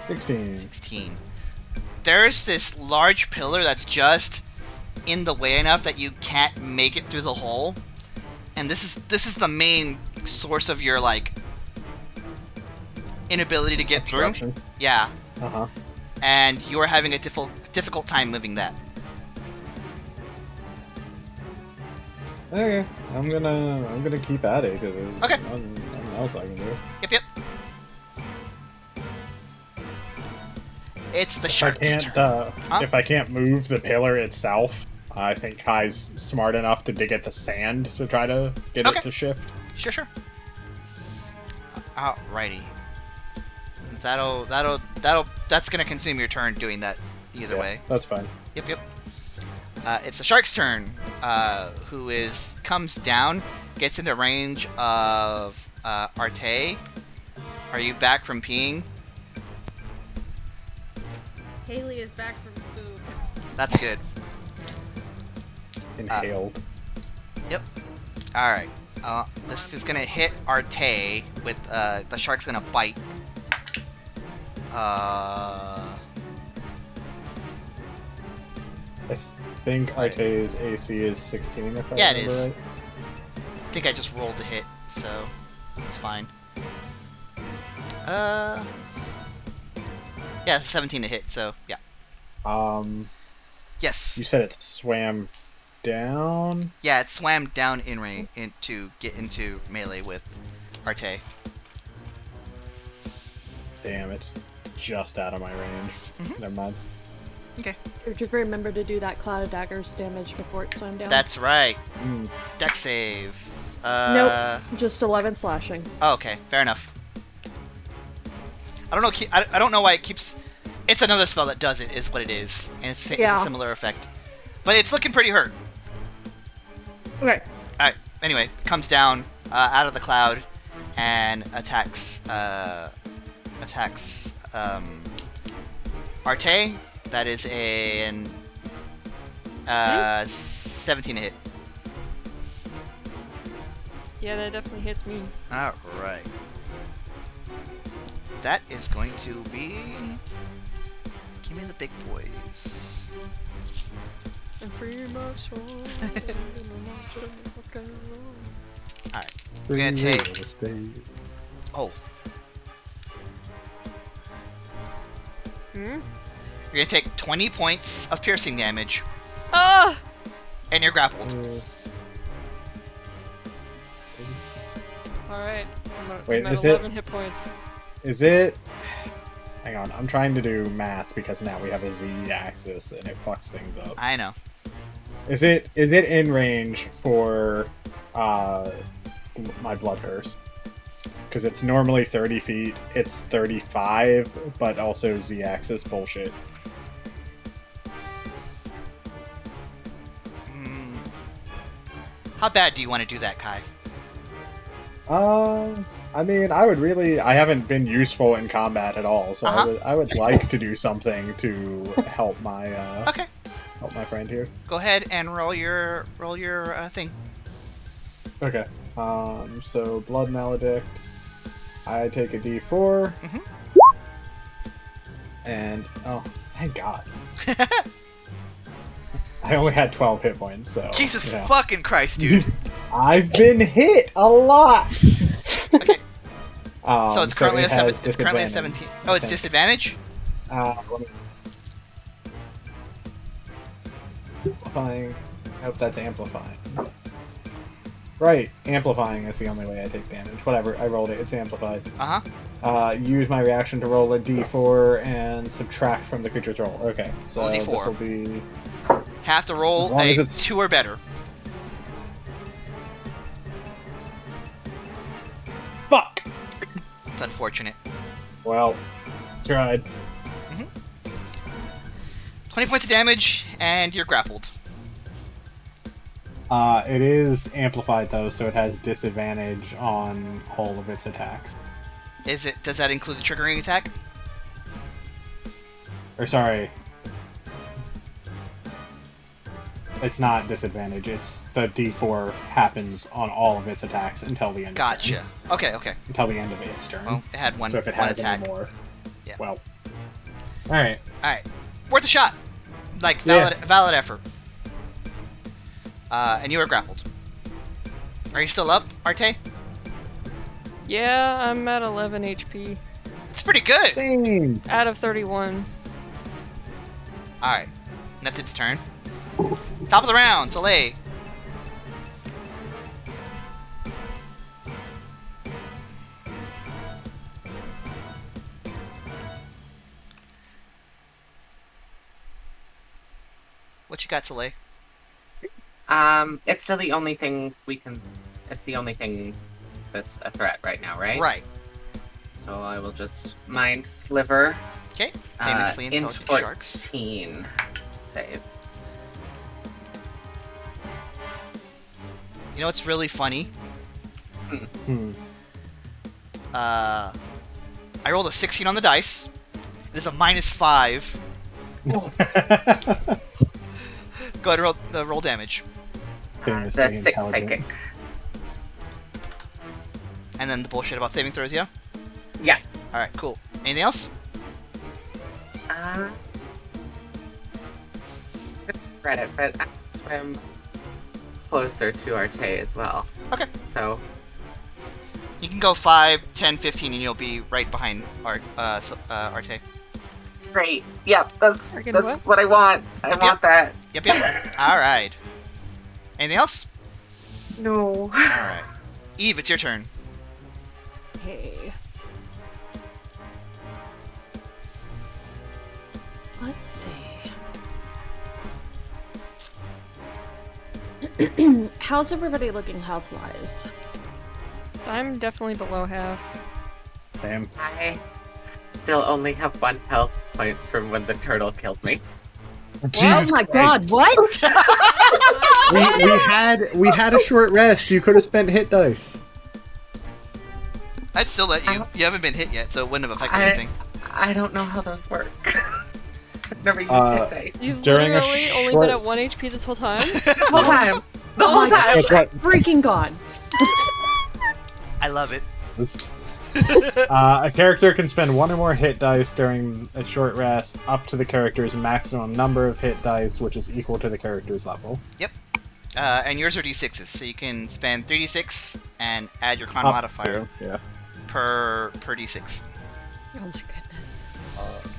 16. 16. There's this large pillar that's just in the way enough that you can't make it through the hole, and this is the main source of your like inability to get through. Obstruction. Yeah, Uh-huh. and you're having a difficult time moving that. Okay, I'm gonna keep at it because there's Okay. nothing else I can do. Yep. It's the If I shark's can't, turn. Huh? if I can't move the pillar itself, I think Kai's smart enough to dig at the sand to try to get Okay. it to shift. Sure. Alrighty. That's gonna consume your turn doing that either Yeah, way. that's fine. Yep. It's the shark's turn, who comes down, gets into range of Arteis. Are you back from peeing? Haley is back from food. That's good. Inhaled. Yep. Alright. This is gonna hit Arteis with the shark's gonna bite. I think Arteis' AC is 16, if I Yeah, it remember is. right. I think I just rolled to hit, so it's fine. Yeah, it's a 17 to hit, so yeah. Yes. You said it swam down? Yeah, it swam down in range to get into melee with Arteis. Damn, it's just out of my range. Never mind. Okay. Just remember to do that cloud of daggers damage before it swam down. That's right. Deck save. Nope, just 11 slashing. Oh, okay, fair enough. I don't know. I don't know why it keeps. It's another spell that does it. Is what it is, and it's a similar effect. But it's looking pretty hurt. Okay. All right. Anyway, it comes down out of the cloud and attacks. Arteis. That is an 17 to hit. Yeah, that definitely hits me. All right. That is going to be. Give me the big boys. And free my soul. Alright. We're gonna take. Oh. You're gonna take 20 points of piercing damage. Ah! And you're grappled. Alright. Wait, I'm at is 11 it? hit points. Is it? Hang on, I'm trying to do math because now we have a Z-axis and it fucks things up. I know. Is it in range for my blood curse? Because it's normally 30 feet, it's 35, but also Z-axis bullshit. How bad do you want to do that, Kai? I mean, I haven't been useful in combat at all, so I would like to do something to help my help my friend here. Go ahead and roll your thing. Okay. So blood maledict. I take a D4. And oh, thank God. I only had 12 hit points, so Jesus fucking Christ, dude. I've been hit a lot. Okay. So it's currently it's currently a 17. Oh, it's disadvantage? Let me... Amplifying. Nope, that's amplifying. Right, amplifying is the only way I take damage. Whatever, I rolled it. It's amplified. Use my reaction to roll a D4 and subtract from the creature's roll. Okay, so roll a D4. This will be... Have to roll a 2 or better. Fuck! It's unfortunate. Well, tried. 20 points of damage, and you're grappled. It is amplified though, so it has disadvantage on all of its attacks. Does that include the triggering attack? Or sorry. It's not disadvantage, it's the D4 happens on all of its attacks until the end of its turn. Gotcha. Okay. Until the end of its turn. Well, it had one, so if it one has attack. any more, yeah. Well. Alright. Worth a shot. Like, valid effort. And you are grappled. Are you still up, Arteis? Yeah, I'm at 11 HP. It's pretty good. Dang. Out of 31. Alright. That's its turn. Top of the round, Soleil. What you got, Soleil? It's still the only thing we can... It's the only thing that's a threat right now, right? Right. So I will just Mind Sliver. Okay. Famously Int intelligent sharks. 14 to save. You know what's really funny? I rolled a 16 on the dice. It is a -5. Go ahead and roll damage. The 6 psychic. And then the bullshit about saving throws, yeah? Yeah. Alright, cool. Anything else? Credit, but I swim closer to Arteis as well. Okay. So You can go 5, 10, 15, and you'll be right behind Arteis. great. Yep, that's Friggin' what I want. I want that. Yep. Alright. Anything else? No. Alright. Eve, it's your turn. Okay. Let's see. How's everybody looking health-wise? I'm definitely below half. Damn. I still only have 1 health point from when the turtle killed me. Oh my god, what? we had a short rest. You could have spent hit dice. I'd still let you. You haven't been hit yet, so it wouldn't have affected anything. I don't know how those work. I've never used hit dice. You've During a literally only short- been at 1 HP this whole time? The whole time. The Oh whole my time. That's right. Freaking god. I love it. A character can spend 1 or more hit dice during a short rest up to the character's maximum number of hit dice, which is equal to the character's level. Yep. And yours are d6s, so you can spend 3d6 and add your con Up modifier to, yeah. per d6. Oh my goodness.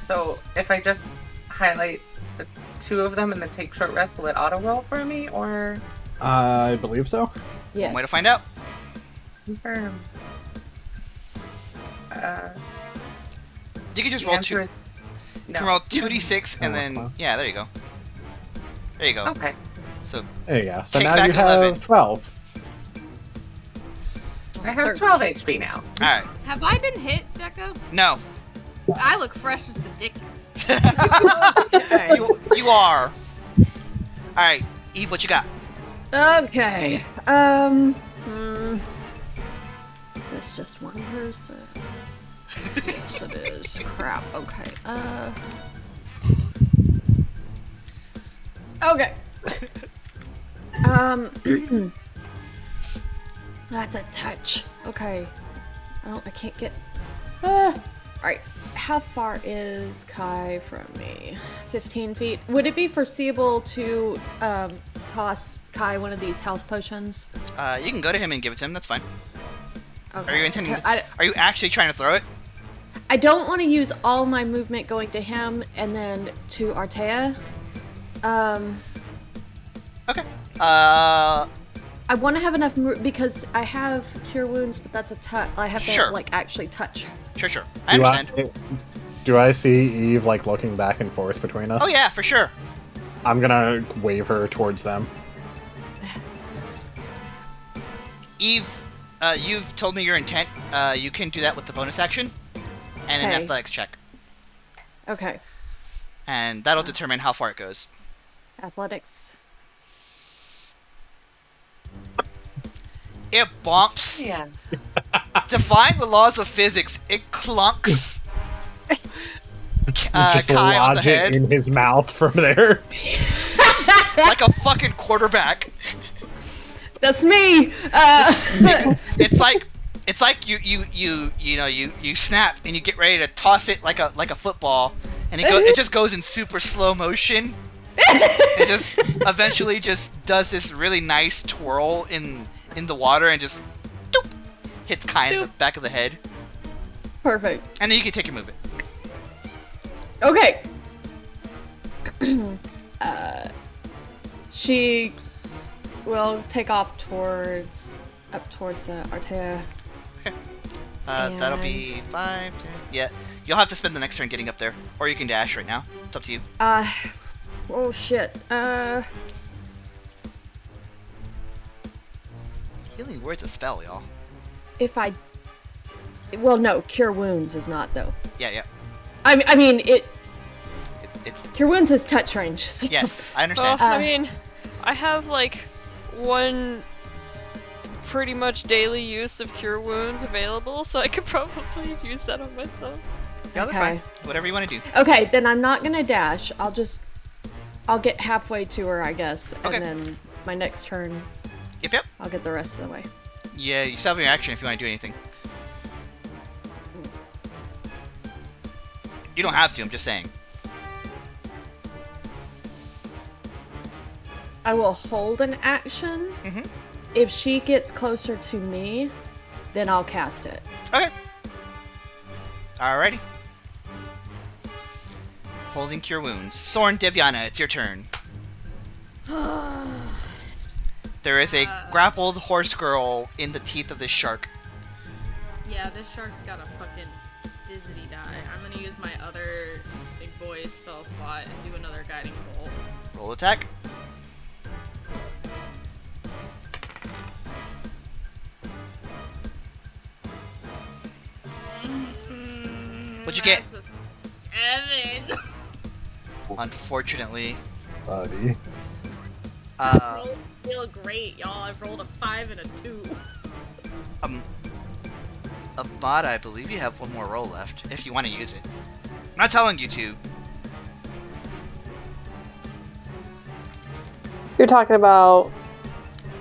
So if I just highlight the 2 of them and then take short rest, will it auto roll for me or I believe so. Yes. One way to find out. confirm? You can just The roll answer 2. is You no. can roll 2d6 and Oh, then wow. yeah, there you go. There you go. Okay. So There you go. So Take now back you have 11. 12. I have 12 HP now. all right. Have I been hit, Deco? No. I look fresh as the dickens. you are. All right, Eve, what you got? Okay. Is this just one person? Yes, it is. Crap. Okay. Okay. That's a touch. Okay. I can't get. Alright. How far is Kai from me? 15 feet. Would it be foreseeable to toss Kai one of these health potions? You can go to him and give it to him. That's fine. Okay. Are you intending? I Are you actually trying to throw it? don't want to use all my movement going to him and then to Artea. Okay. I want to have enough because I have cure wounds, but that's a touch. I have to Sure. like actually touch. Sure. I understand. Do I see Eve like looking back and forth between us? Oh yeah, for sure. I'm gonna wave her towards them. Eve, you've told me your intent. You can do that with the bonus action and an Okay. athletics check, Okay. and that'll determine how far it goes. Athletics. It bumps. Yeah. Defying the laws of physics, it clunks. Just Kai on the lodge it head in his mouth from there. like a fucking quarterback. That's me. It's like you snap and you get ready to toss it like a football, and it just goes in super slow motion. It just eventually just does this really nice twirl in the water and just doop, hits Kai in the back of the head, Perfect. and then you can take your movement. Okay. She will take off up towards Artea. Okay. That'll be 5, 10. Yeah, you'll have to spend the next turn getting up there, or you can dash right now. It's up to you. Oh shit. Healing Word's a spell, y'all. Well, no, cure wounds is not though. Yeah. I mean It's cure wounds is touch range. So. yes, I Well, understand. I mean, I have like one pretty much daily use of cure wounds available, so I could probably use that on myself. Yeah, they're fine. Whatever you want to do. Okay, then I'm not gonna dash. I'll get halfway to her, I guess, Okay. and then my next turn Yep. I'll get the rest of the way. Yeah, you still have your action if you want to do anything. You don't have to, I'm just saying. I will hold an action. Mm-hmm. If she gets closer to me, then I'll cast it. Okay. Alrighty. Holding Cure Wounds. Sorn, Deviana, it's your turn. There is a grappled horse girl in the teeth of this shark. Yeah, this shark's got a fucking dizzity die. I'm gonna use my other big boy spell slot and do another guiding bolt. Roll attack. What'd you get? That's a 7. Unfortunately. Buddy. Roll feel great, y'all. I've rolled a 5 and a 2. Amada, I believe you have one more roll left, if you want to use it. I'm not telling you to. You're talking about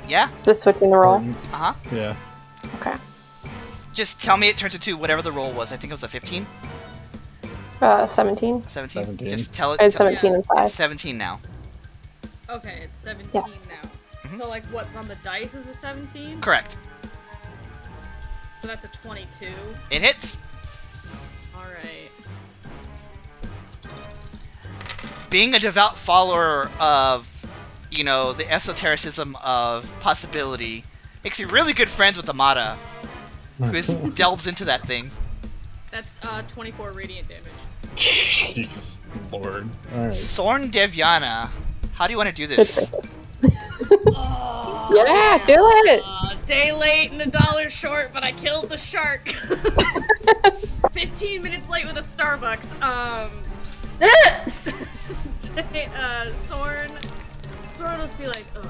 Yeah? the switching the roll? Uh-huh. Yeah. Okay. Just tell me it turns into whatever the roll was. I think it was a 15? 17. 17? 17. Just tell it. It's tell- 17 and 5. It's 17 now. Okay, it's 17 Yes. now. Mhm. So, like, what's on the dice is a 17? Correct. So that's a 22. It hits. Alright. Being a devout follower of, you know, the esotericism of possibility makes you really good friends with Amada, who just delves into that thing. That's 24 radiant damage. Jesus Lord. Alright. Sorn, Deviana, how do you want to do this? Yeah, do it! Day late and $1 short, but I killed the shark. 15 minutes late with a Starbucks. Sorn will just be like, ugh.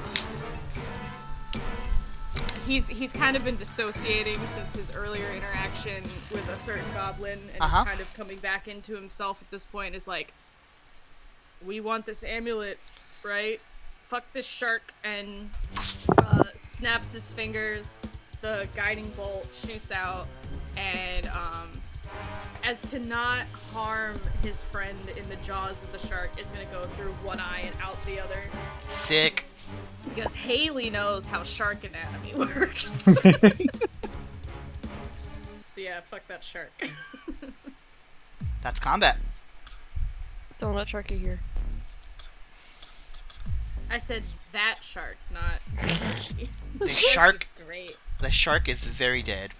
He's kind of been dissociating since his earlier interaction with a certain goblin, and Uh-huh. is kind of coming back into himself at this point. Is like, we want this amulet, right? Fuck this shark, and snaps his fingers. The guiding bolt shoots out, and as to not harm his friend in the jaws of the shark, it's gonna go through one eye and out the other. Sick. Because Haley knows how shark anatomy works. So yeah, fuck that shark. That's combat. Don't let Sharky hear. I said that shark, not Sharky. The shark. is great. The shark is very dead.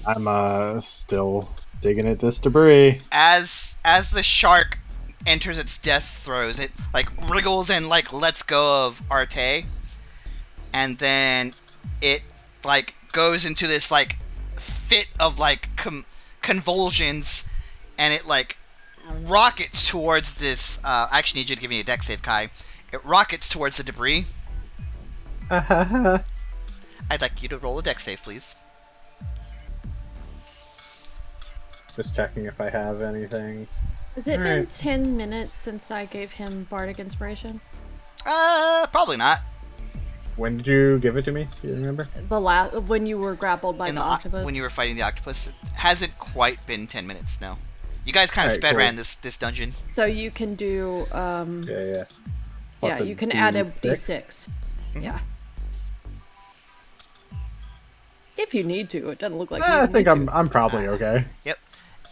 I'm still digging at this debris. As the shark enters its death throes, it like wriggles and like lets go of Arteis, and then it like goes into this like fit of like convulsions, and it like rockets towards this. I actually need you to give me a deck save, Kai. It rockets towards the debris. I'd like you to roll a deck save, please. Just checking if I have anything. Has it been Alright. 10 minutes since I gave him Bardic Inspiration? Probably not. When did you give it to me? Do you remember? When you were grappled by In the octopus? when you were fighting the octopus, it hasn't quite been 10 minutes. No, you guys kind of Alright, sped cool. ran this dungeon. So you can do, Yeah. Plus yeah, you can add a D6. D6. Mhm. Yeah. If you need to, it doesn't look like I you think need to. I'm probably okay. It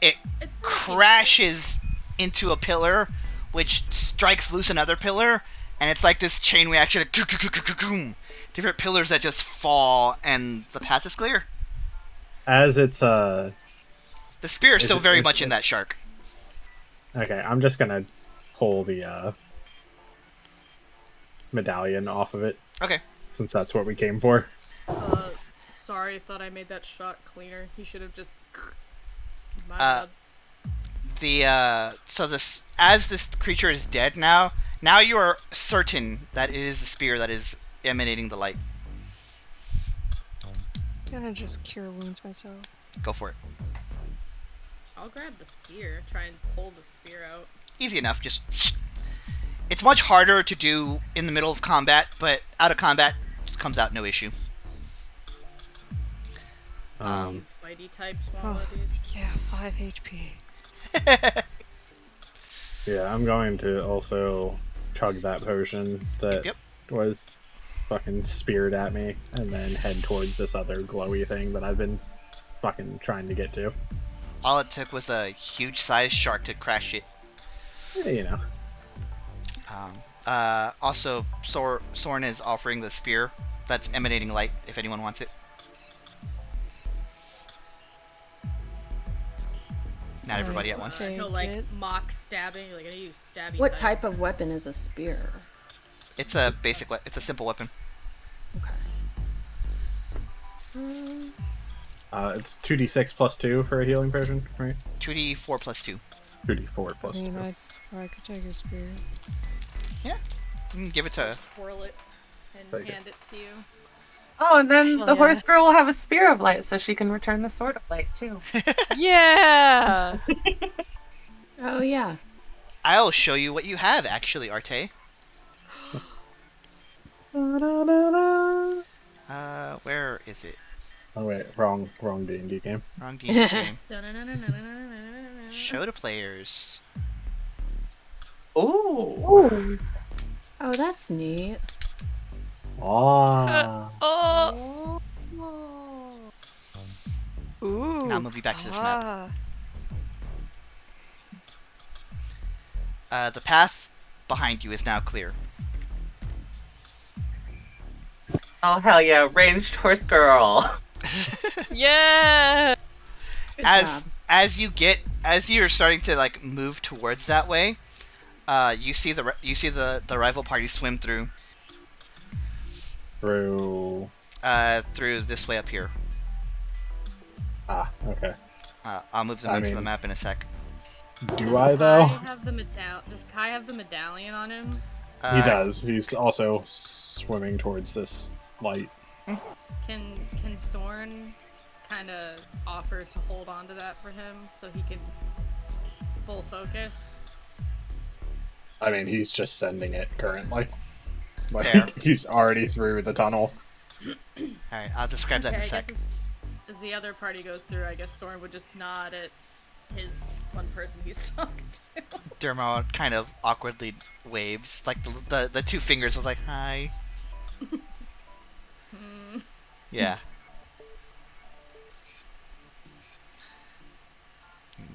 It's crashes into a pillar, which strikes loose another pillar, and it's like this chain reaction of different pillars that just fall, and the path is clear. As it's The spear is Is still it- very is much it- in that shark. okay, I'm just gonna pull the medallion off of it Okay. since that's what we came for. Sorry, thought I made that shot cleaner. He should have just. My Uh, bad. So this, as this creature is dead now you are certain that it is the spear that is emanating the light. I'm gonna just cure wounds myself. Go for it. I'll grab the spear. Try and pull the spear out. Easy enough. Just it's much harder to do in the middle of combat, but out of combat it comes out no issue. Um, Fight mighty types one of these. Yeah, 5 HP. Yeah, I'm going to also chug that potion that Yep. was fucking speared at me, and then head towards this other glowy thing that I've been fucking trying to get to. All it took was a huge sized shark to crash it. Yeah, you know. Also, Sorn is offering the spear that's emanating light if anyone wants it. Not everybody at once. Take He'll like it. mock stabbing, like I use stabby. What types. type of weapon is a spear? It's a it's a simple weapon. Okay. It's 2d6 plus 2 for a healing potion, right? 2d4 plus 2. 2d4 plus 2. I could take a spear. Yeah. You can give it to. Twirl it and There you hand it to you. Oh, and then Hell the yeah. horse girl will have a spear of light, so she can return the sword of light too. Yeah! Oh yeah. I'll show you what you have, actually, Arteis. Where is it? Oh wait, wrong D&D game. Wrong game. Show to players. Ooh. Ooh. Oh, that's neat. Ah. Oh! Ooh. Now move you back to this map. The path behind you is now clear. Oh hell yeah, ranged horse girl. Yeah! Good job. As you're starting to like move towards that way, you see the rival party swim through Through. through this way up here. Ah, okay. I'll move them I into the mean- map in a sec. Do I though? Does Kai have the medallion on him? He does. He's also swimming towards this light. Can Sorn kind of offer to hold on to that for him so he can full focus? I mean, he's just sending it currently. Like, Fair. he's already through the tunnel. Alright, I'll describe that in a I sec. guess as the other party goes through, I guess Sorn would just nod at his one person he's talking to. Dermot kind of awkwardly waves, like the two fingers was like, hi. Yeah.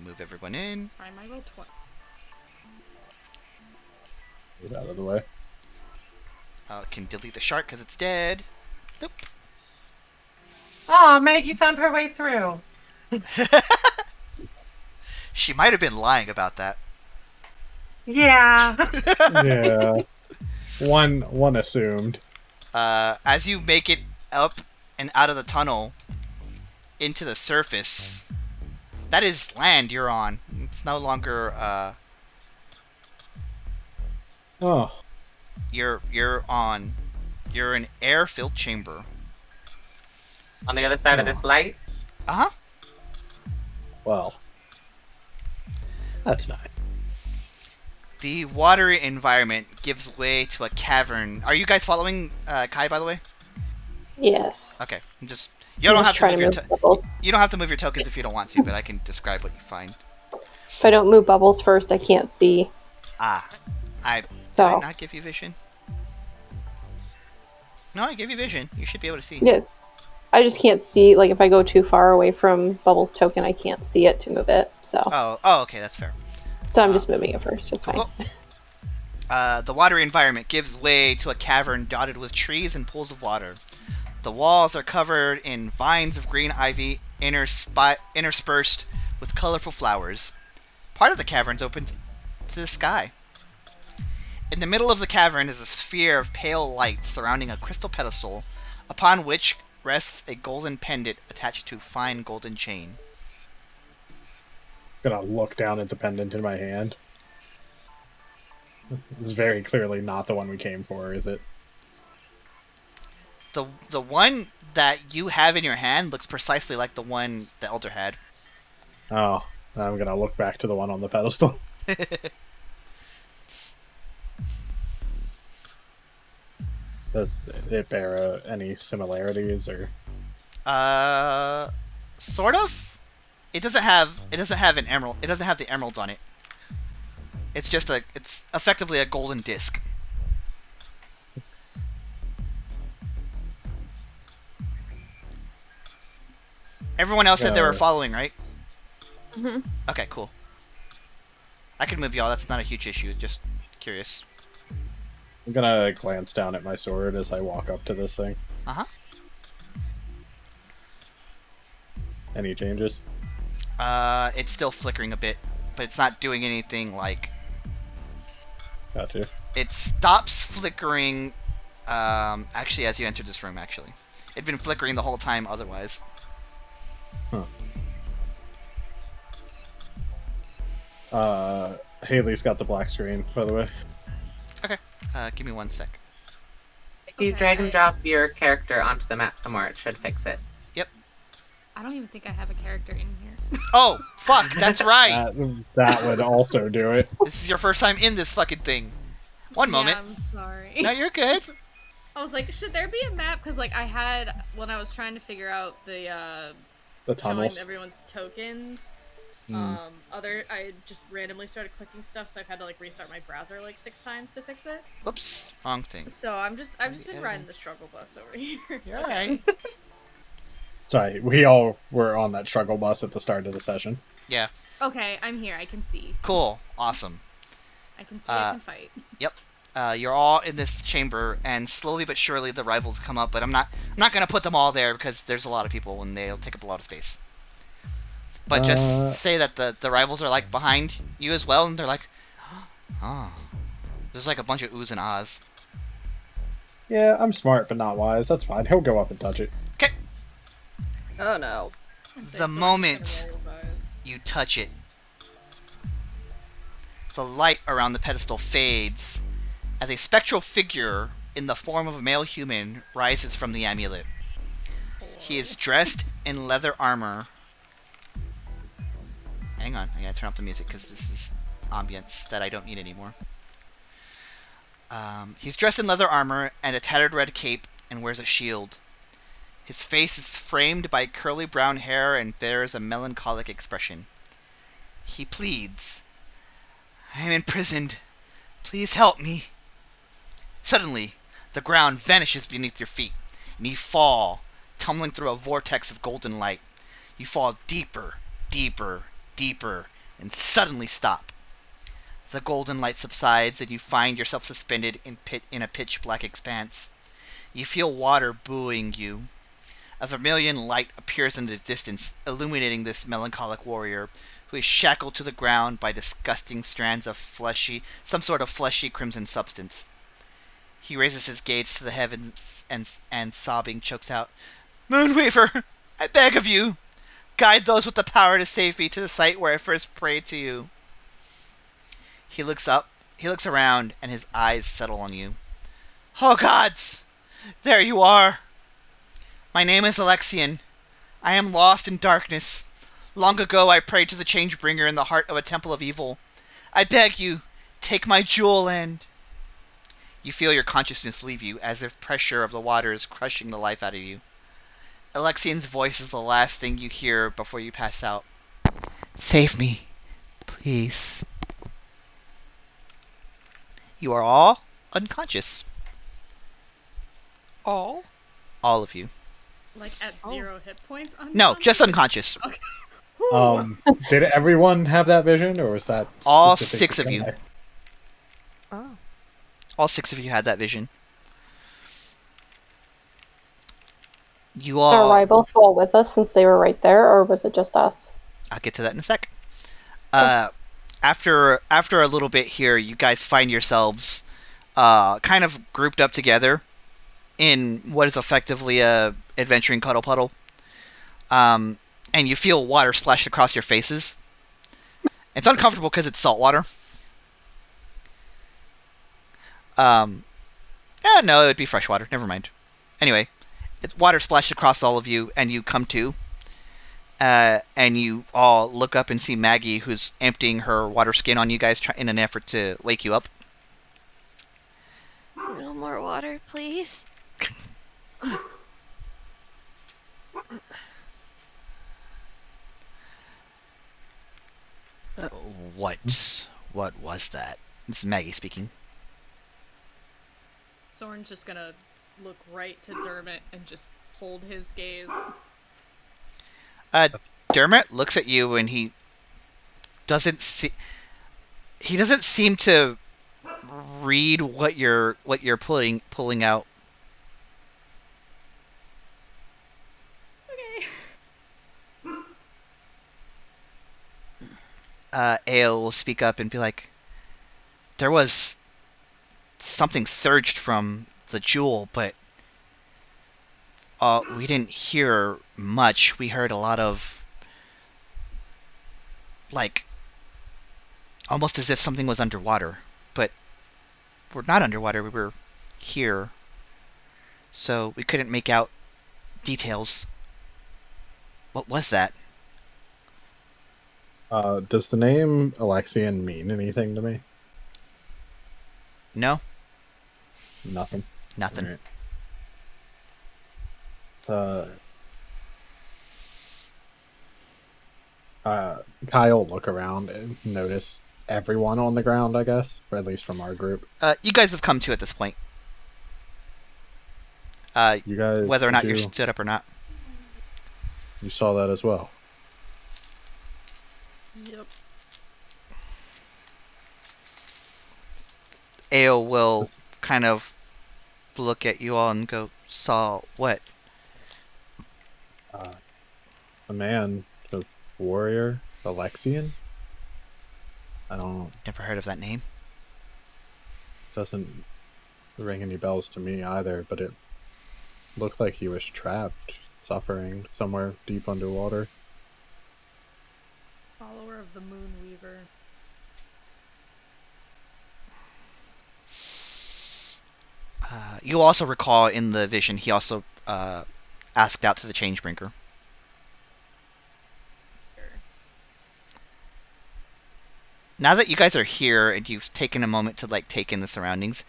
Move everyone in. Sorry, my roll 20. Get out of the way. Can delete the shark because it's dead. Nope. Oh, Maggie found her way through. She might have been lying about that. Yeah. Yeah. One assumed. As you make it up and out of the tunnel into the surface, that is land you're on. It's no longer Oh. you're an air-filled chamber. On the other side of this light. Uh-huh. Well. That's nice. The watery environment gives way to a cavern. Are you guys following Kai, by the way? Yes. Okay. You I'm don't just have to trying move your bubbles. you don't have to move your tokens if you don't want to, but I can describe what you find. If I don't move bubbles first, I can't see. Did So I not give you vision? No, I gave you vision. You should be able to see. yes, I just can't see. Like if I go too far away from Bubbles' token, I can't see it to move it. So Oh, okay, that's fair. so I'm just moving it first. It's fine. Cool. The watery environment gives way to a cavern dotted with trees and pools of water. The walls are covered in vines of green ivy, interspersed with colorful flowers. Part of the cavern's open to the sky. In the middle of the cavern is a sphere of pale light surrounding a crystal pedestal, upon which rests a golden pendant attached to a fine golden chain. Gonna look down at the pendant in my hand. This is very clearly not the one we came for, is it? The one that you have in your hand looks precisely like the one the Elder had. Oh, I'm gonna look back to the one on the pedestal. Does it bear any similarities, or? Sort of. It doesn't have an emerald. It doesn't have the emeralds on it. It's just it's effectively a golden disc. Everyone else said they were following, right? Mhm. Okay, cool. I can move y'all. That's not a huge issue. Just curious. I'm gonna glance down at my sword as I walk up to this thing. Uh-huh. Any changes? It's still flickering a bit, but it's not doing anything like... Gotcha. It stops flickering, actually, as you entered this room, actually. It'd been flickering the whole time otherwise. Huh. Haley's got the black screen, by the way. Okay. Give me 1 sec. If you drag and drop your character onto the map somewhere, it should fix it. Yep. I don't even think I have a character in here. Oh, fuck, that's right! That would also do it. This is your first time in this fucking thing. One moment. Yeah, I'm sorry. No, you're good. I was like, should there be a map? Because like I had when I was trying to figure out the tunnels. showing everyone's tokens. I just randomly started clicking stuff, so I've had to like restart my browser like 6 times to fix it. Whoops, wrong thing. So I've just been riding the struggle bus over here. You're alright. Sorry, we all were on that struggle bus at the start of the session. Yeah. Okay, I'm here. I can see. Cool. Awesome. I can see. I can fight. Yep. You're all in this chamber, and slowly but surely the rivals come up. But I'm not gonna put them all there because there's a lot of people, and they'll take up a lot of space. But just say that the rivals are like behind you as well, and they're like, oh, there's like a bunch of oohs and ahs. Yeah, I'm smart but not wise. That's fine. He'll go up and touch it. Okay. Oh no. The moment you touch it, the light around the pedestal fades as a spectral figure in the form of a male human rises from the amulet. He is dressed in leather armor. Hang on, I gotta turn off the music because this is ambience that I don't need anymore. He's dressed in leather armor and a tattered red cape and wears a shield. His face is framed by curly brown hair and bears a melancholic expression. He pleads, I am imprisoned. Please help me. Suddenly, the ground vanishes beneath your feet, and you fall, tumbling through a vortex of golden light. You fall deeper, deeper, deeper, and suddenly stop. The golden light subsides, and you find yourself suspended in a pitch-black expanse. You feel water buoying you. A vermilion light appears in the distance, illuminating this melancholic warrior, who is shackled to the ground by disgusting strands of some sort of fleshy crimson substance. He raises his gaze to the heavens and sobbing chokes out, Moonweaver, I beg of you, guide those with the power to save me to the site where I first prayed to you. He looks around, and his eyes settle on you. Oh gods! There you are! My name is Alexian. I am lost in darkness. Long ago I prayed to the Changebringer in the heart of a temple of evil. I beg you, take my jewel and... You feel your consciousness leave you, as if pressure of the water is crushing the life out of you. Alexian's voice is the last thing you hear before you pass out. Save me, please. You are all unconscious. All? All of you. Like at 0 hit points? No, just unconscious. Okay. Did everyone have that vision, or was that all specific 6 of you? Oh. All 6 of you had that vision. You all... Our rivals all with us since they were right there, or was it just us? I'll get to that in a sec. After a little bit here, you guys find yourselves kind of grouped up together in what is effectively a adventuring cuddle puddle. And you feel water splashed across your faces. It's uncomfortable because it's salt water. No, it would be fresh water. Never mind. Anyway, it's water splashed across all of you, and you come to. And you all look up and see Maggie, who's emptying her water skin on you guys in an effort to wake you up. No more water, please. What was that? This is Maggie speaking. Sorn's just gonna look right to Dermot and just hold his gaze. Dermot looks at you and he doesn't seem to read what you're pulling out. Okay. Ale will speak up and be like, there was something surged from the jewel, but we didn't hear much. We heard a lot of, like, almost as if something was underwater. But we're not underwater, we were here. So we couldn't make out details. What was that? Does the name Alexian mean anything to me? No? Nothing. Nothing. Right. Kyle look around and notice everyone on the ground, I guess, or at least from our group. You guys have come to at this point. You guys, whether or not you're stood up or not. You saw that as well. Yep. Ale will kind of look at you all and go, saw what? A man, a warrior, Alexian? I don't... Never heard of that name. Doesn't ring any bells to me either, but it looked like he was trapped, suffering somewhere deep underwater. Follower of the Moonweaver. You also recall in the vision, he also asked out to the Changebrinker. Now that you guys are here and you've taken a moment to like take in the surroundings,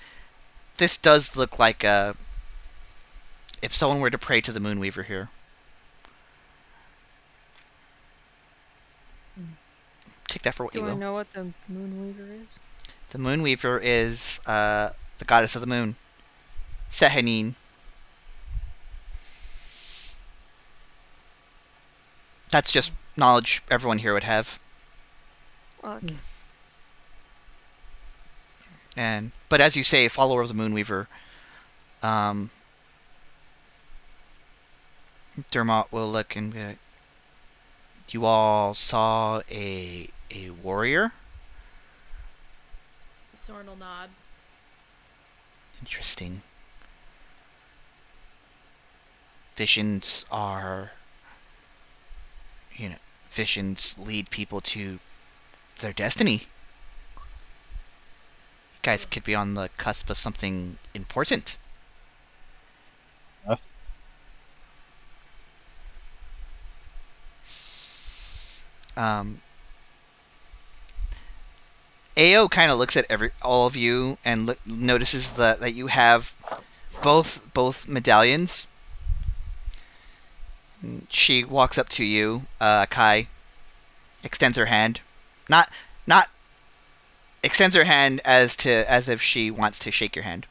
this does look like if someone were to pray to the Moonweaver here. Take that for what you will. Do I know what the Moonweaver is? The Moonweaver is the goddess of the moon, Sehanine. That's just knowledge everyone here would have. Okay. But as you say, follower of the Moonweaver, Dermot will look and be like, you all saw a warrior? Sorn will nod. Interesting. Visions are, visions lead people to their destiny. You guys could be on the cusp of something important. Yes. AO kind of looks at all of you and notices that you have both medallions. She walks up to you, Kai, extends her hand, not extends her hand as if she wants to shake your hand.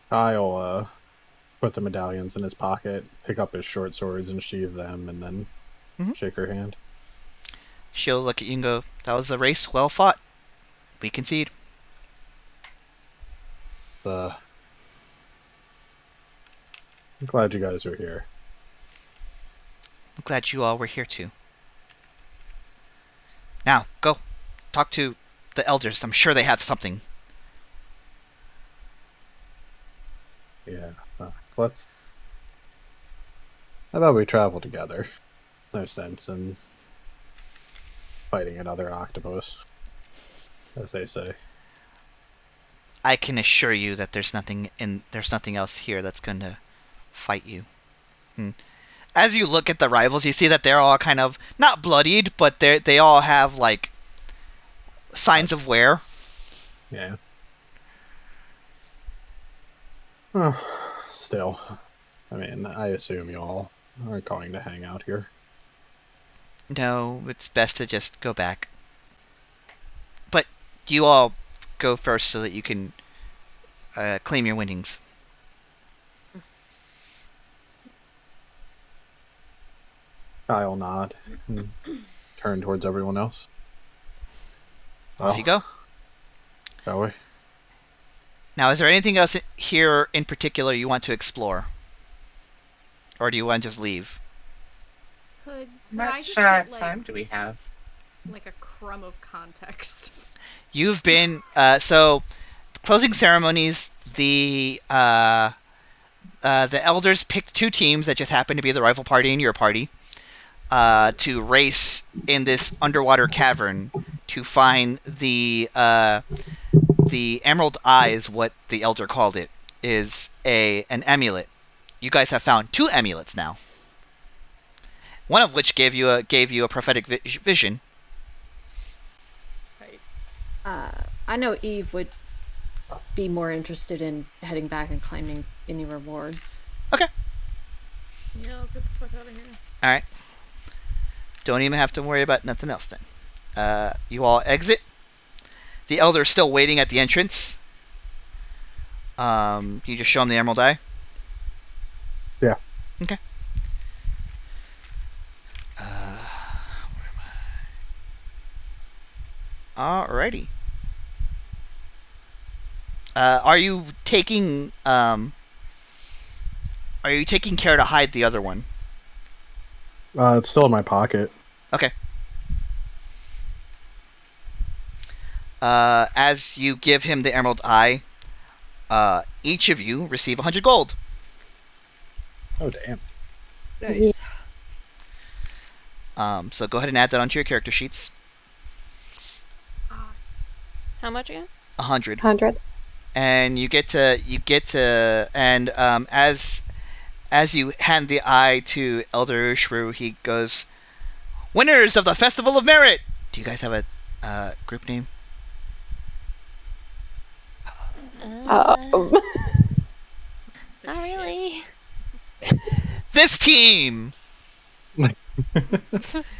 Kyle put the medallions in his pocket, pick up his short swords and sheathe them, and then shake her hand. She'll look at you and go, that was a race well fought. We concede. I'm glad you guys are here. I'm glad you all were here too. Now, go. Talk to the elders. I'm sure they have something. Yeah, let's... How about we travel together? No sense in fighting another octopus, as they say. I can assure you that there's nothing else here that's going to fight you. As you look at the rivals, you see that they're all kind of not bloodied, but they all have like signs of wear. Yeah. Still, I mean, I assume you all are going to hang out here. No, it's best to just go back. But you all go first so that you can claim your winnings. I'll nod and turn towards everyone else. Off you go. Shall we? Now, is there anything else here in particular you want to explore? Or do you want to just leave? Could I Much just get, like, time do we have? like a crumb of context? You've been... so, closing ceremonies, the elders picked 2 teams that just happened to be the rival party and your party to race in this underwater cavern to find the Emerald Eye, is what the elder called it, is an amulet. You guys have found 2 amulets now. One of which gave you a prophetic vision. Tight. I know Eve would be more interested in heading back and claiming any rewards. Okay. Yeah, let's get the fuck out of here. All right. Don't even have to worry about nothing else then. You all exit. The elder's still waiting at the entrance. You just show him the Emerald Eye? Yeah. Okay. Where am I? Alrighty. Are you taking care to hide the other one? It's still in my pocket. Okay. As you give him the Emerald Eye, each of you receive 100 gold. Oh, damn. Nice. So go ahead and add that onto your character sheets. How much again? 100. 100. And you get to and as you hand the eye to Elder Shrew, he goes, "Winners of the Festival of Merit." Do you guys have a group name? Not really. This team.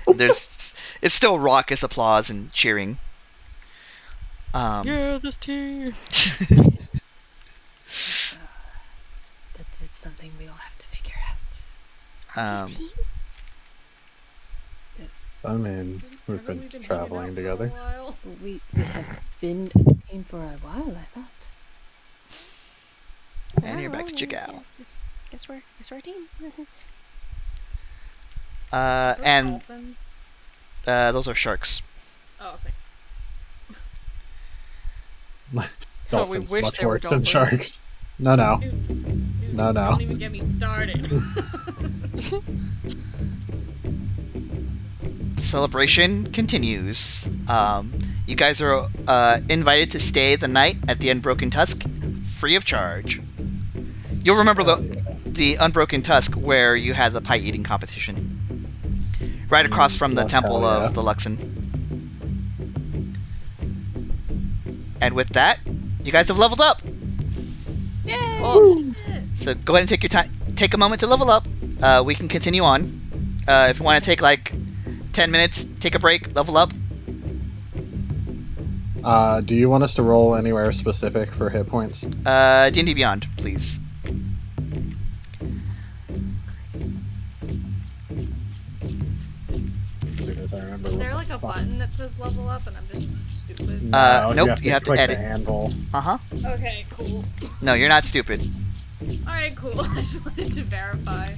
It's still raucous applause and cheering. Yeah, this team. That is something we all have to figure out. I mean, we've been traveling together. We have been a team for a while, I thought. And you're back to Jigow. Guess we're a team. And Dolphins? those are sharks. Oh, thank Dolphins, wish much they were worse than dolphins. sharks. No. Dude, No. Don't even get me started. Celebration continues. You guys are invited to stay the night at the Unbroken Tusk, free of charge. You'll remember the Unbroken Tusk where you had the pie eating competition, right across from the Temple of the Luxon. And with that, you guys have leveled up. Yay! So go ahead and take your time. Take a moment to level up. We can continue on. If you want to take like 10 minutes, take a break, level up. Do you want us to roll anywhere specific for hit points? D&D Beyond, please. Because I remember. Is there like a button that says level up and I'm just stupid? No, nope, you have to click edit. the handle. Uh-huh. Okay, cool. No, you're not stupid. Alright, cool. I just wanted to verify.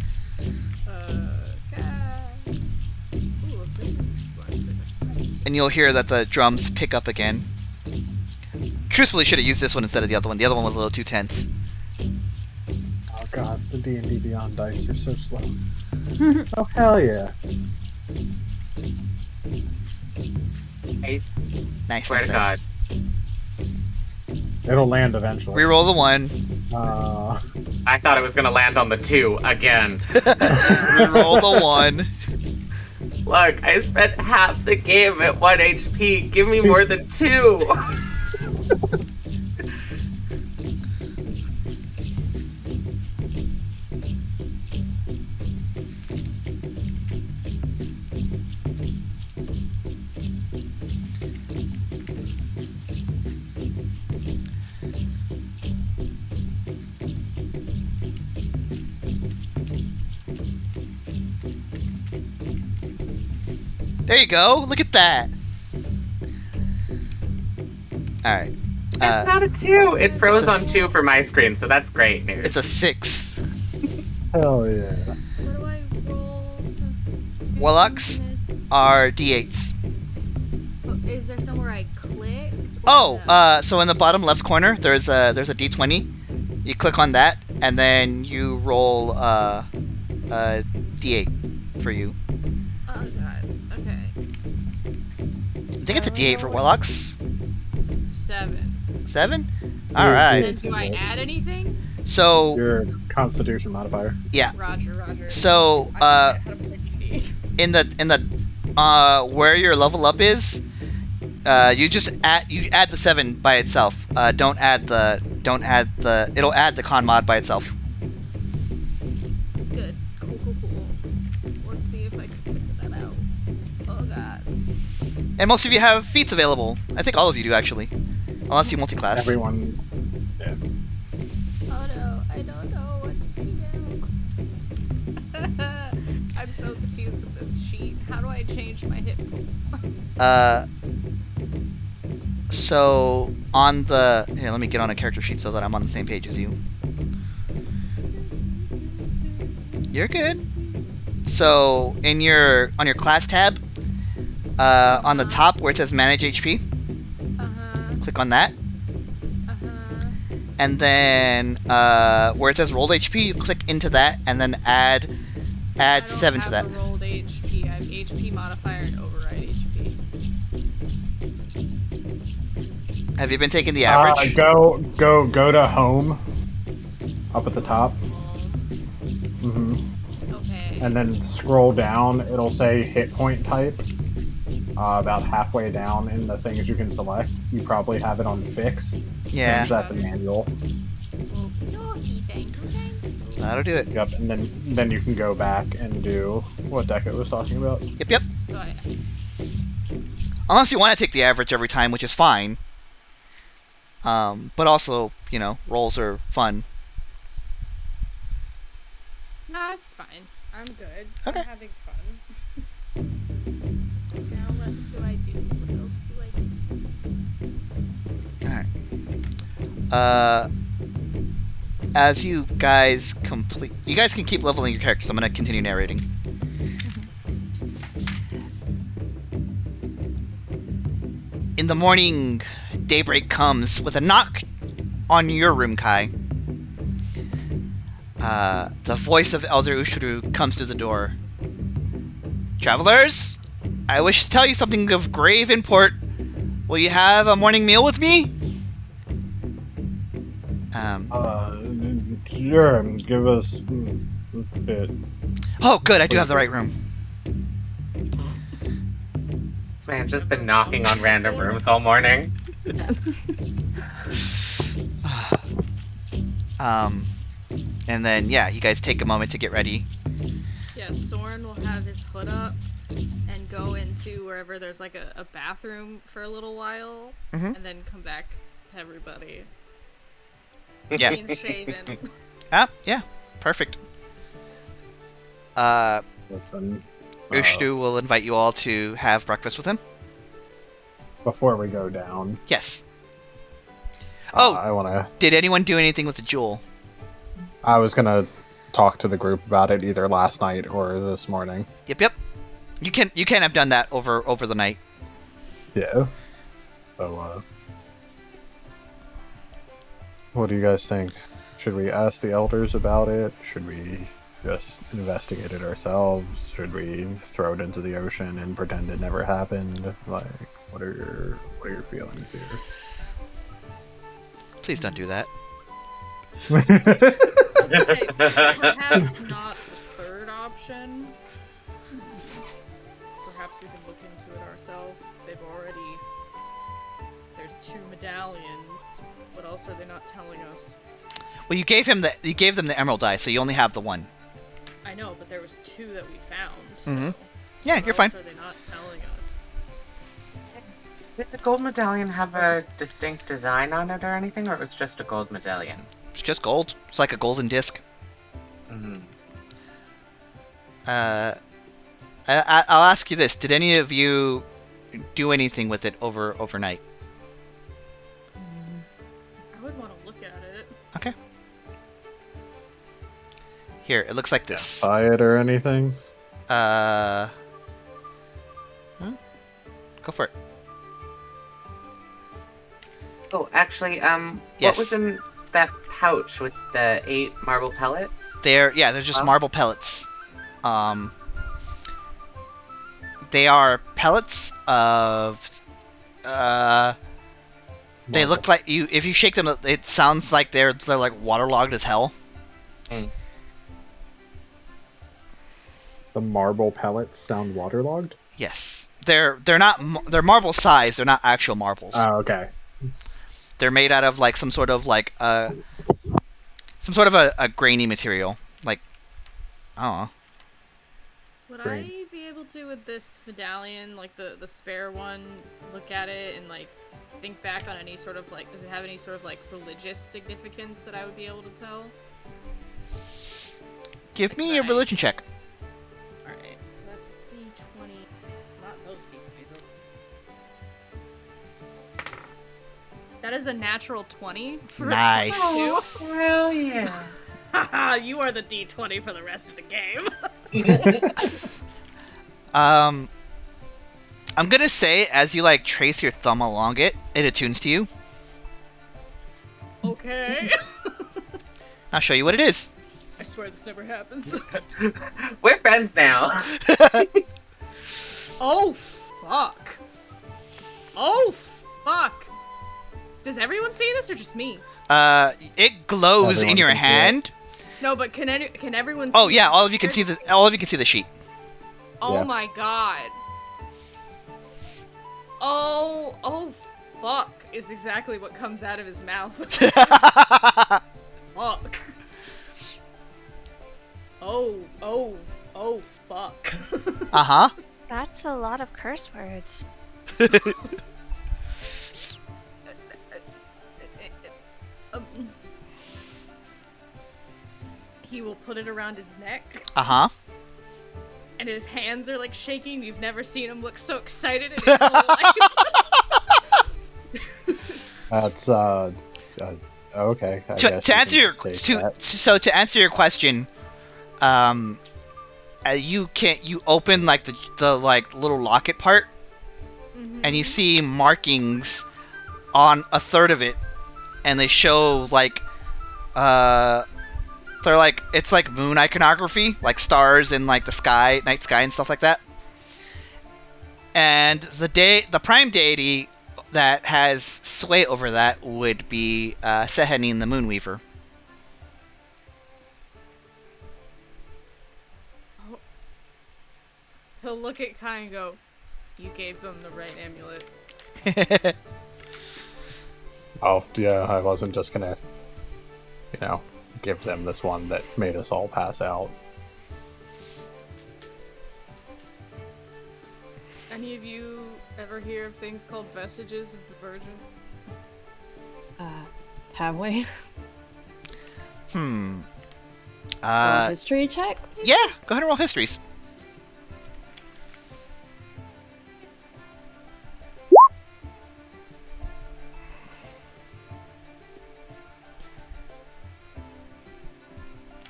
Okay. Ooh, a big one. And you'll hear that the drums pick up again. Truthfully, should have used this one instead of the other one. The other one was a little too tense. Oh god, the D&D Beyond dice are so slow. Oh hell yeah. I Nice. swear nice, to nice. God. It'll land eventually. Reroll the 1. I thought it was gonna land on the 2 again. Reroll the 1. Look, I spent half the game at 1 HP. Give me more than 2. There you go. Look at that. All right. It's not a 2. It froze on 2 for my screen, so that's great news. It's a 6. Hell yeah. What do I roll? Warlocks are D8s. Is there somewhere I click? Oh, so in the bottom left corner, there's a D20. You click on that, and then you roll a D8 for you. Oh god. Okay. I think it's a D8 for Warlocks. 7. 7? Yeah, Alright. And then do I add anything? So, Your Constitution modifier. yeah. Roger. So, I forget how to play D&D. in the where your level up is, you just add the 7 by itself. Don't add the it'll add the con mod by itself. Good. Cool. Let's see if I can figure that out. Oh god. And most of you have feats available. I think all of you do actually, unless you multi-class. Everyone. Yeah. Oh no, I don't know what to do now. I'm so confused with this sheet. How do I change my hit points? So on the here, let me get on a character sheet so that I'm on the same page as you. You're good. So on your class tab, on the top where it says manage HP, click on that, and then where it says rolled HP, you click into that, and then add 7 to that. I don't have the rolled HP. I have HP modifier and override HP. Have you been taking the average? Go to home. Up at the top. Okay. And then scroll down. It'll say hit point type. About halfway down in the things you can select. You probably have it on fix. Yeah. Change that to manual. That'll do it. Yep. And then you can go back and do what Deca was talking about. Yep. So Unless you want to take the average every time, which is fine. But also, rolls are fun. No, it's fine. I'm good. Okay. I'm having fun. Now what do I do? What else do I do? Alright. As you guys complete... You guys can keep leveling your characters. I'm going to continue narrating. In the morning, daybreak comes with a knock on your room, Kai. The voice of Elder Ushuru comes to the door. Travelers, I wish to tell you something of grave import. Will you have a morning meal with me? Sure. Give us a bit. Oh, good. I do have the right room. This man's just been knocking on random rooms all morning. And then, yeah, you guys take a moment to get ready. Yeah, Sorn will have his hood up and go into wherever there's like a bathroom for a little while, and then come back to everybody. Yeah. Clean shaven. Yeah, perfect. Listen, Ushdu will invite you all to have breakfast with him. before we go down. Yes. I wanna. Did anyone do anything with the jewel? I was gonna talk to the group about it either last night or this morning. Yep. You can have done that over the night. Yeah. So, what do you guys think? Should we ask the elders about it? Should we just investigate it ourselves? Should we throw it into the ocean and pretend it never happened? Like, what are your feelings here? Please don't do that. I was gonna say, perhaps not the third option. Perhaps we can look into it ourselves. There's 2 medallions. What else are they not telling us? Well, you gave them the emerald die, so you only have the one. I know, but there was 2 that we found. So Yeah, what you're fine. else are they not telling us? Did the gold medallion have a distinct design on it or anything, or it was just a gold medallion? It's just gold. It's like a golden disc. I'll ask you this: did any of you do anything with it overnight? I would want to look at it. Okay. Here, it looks like this. Buy it or anything? Huh? Go for it. Oh, actually, Yes. what was in that pouch with the 8 marble pellets? They're just Oh. marble pellets. They are pellets of. They look like you. If you shake them, it sounds like they're like waterlogged as hell. The marble pellets sound waterlogged? Yes, they're not. They're marble size. They're not actual marbles. Oh, okay. They're made out of like some sort of like a grainy material. Like, I don't know. Would Great. I be able to, with this medallion, like the spare one, look at it and like think back on any sort of like, does it have any sort of like religious significance that I would be able to tell? Give me a Right. religion check. Alright, so that's a D20. Not those D20s. That is a natural 20 for Nice. Oh, hell yeah. Haha, you are the D20 for the rest of the game. I'm gonna say as you like trace your thumb along it, it attunes to you. Okay. I'll show you what it is. I swear this never happens. We're friends now. Oh, fuck. Oh, fuck. Does everyone see this or just me? It glows Everyone in your can see it. hand. No, but can everyone see Oh yeah, the all of you can picture? see the sheet. Oh Yeah. my god. Oh, fuck is exactly what comes out of his mouth. Fuck. Oh, fuck. Uh-huh. That's a lot of curse words. He will put it around his neck, Uh-huh. and his hands are like shaking. You've never seen him look so excited in his whole life. That's okay. I To guess you answer can your just take to that. so to answer your question, you open like the like little locket part, and you see markings on a third of it, and they show like they're like, it's like moon iconography, like stars in like the sky, night sky and stuff like that. And the prime deity that has sway over that would be Sehanine the Moonweaver. He'll look at Kai and go, "You gave them the right amulet." Oh, yeah, I wasn't just gonna, give them this one that made us all pass out. Any of you ever hear of things called vestiges of divergence? Have we? Hmm. History check? Yeah, go ahead and roll histories.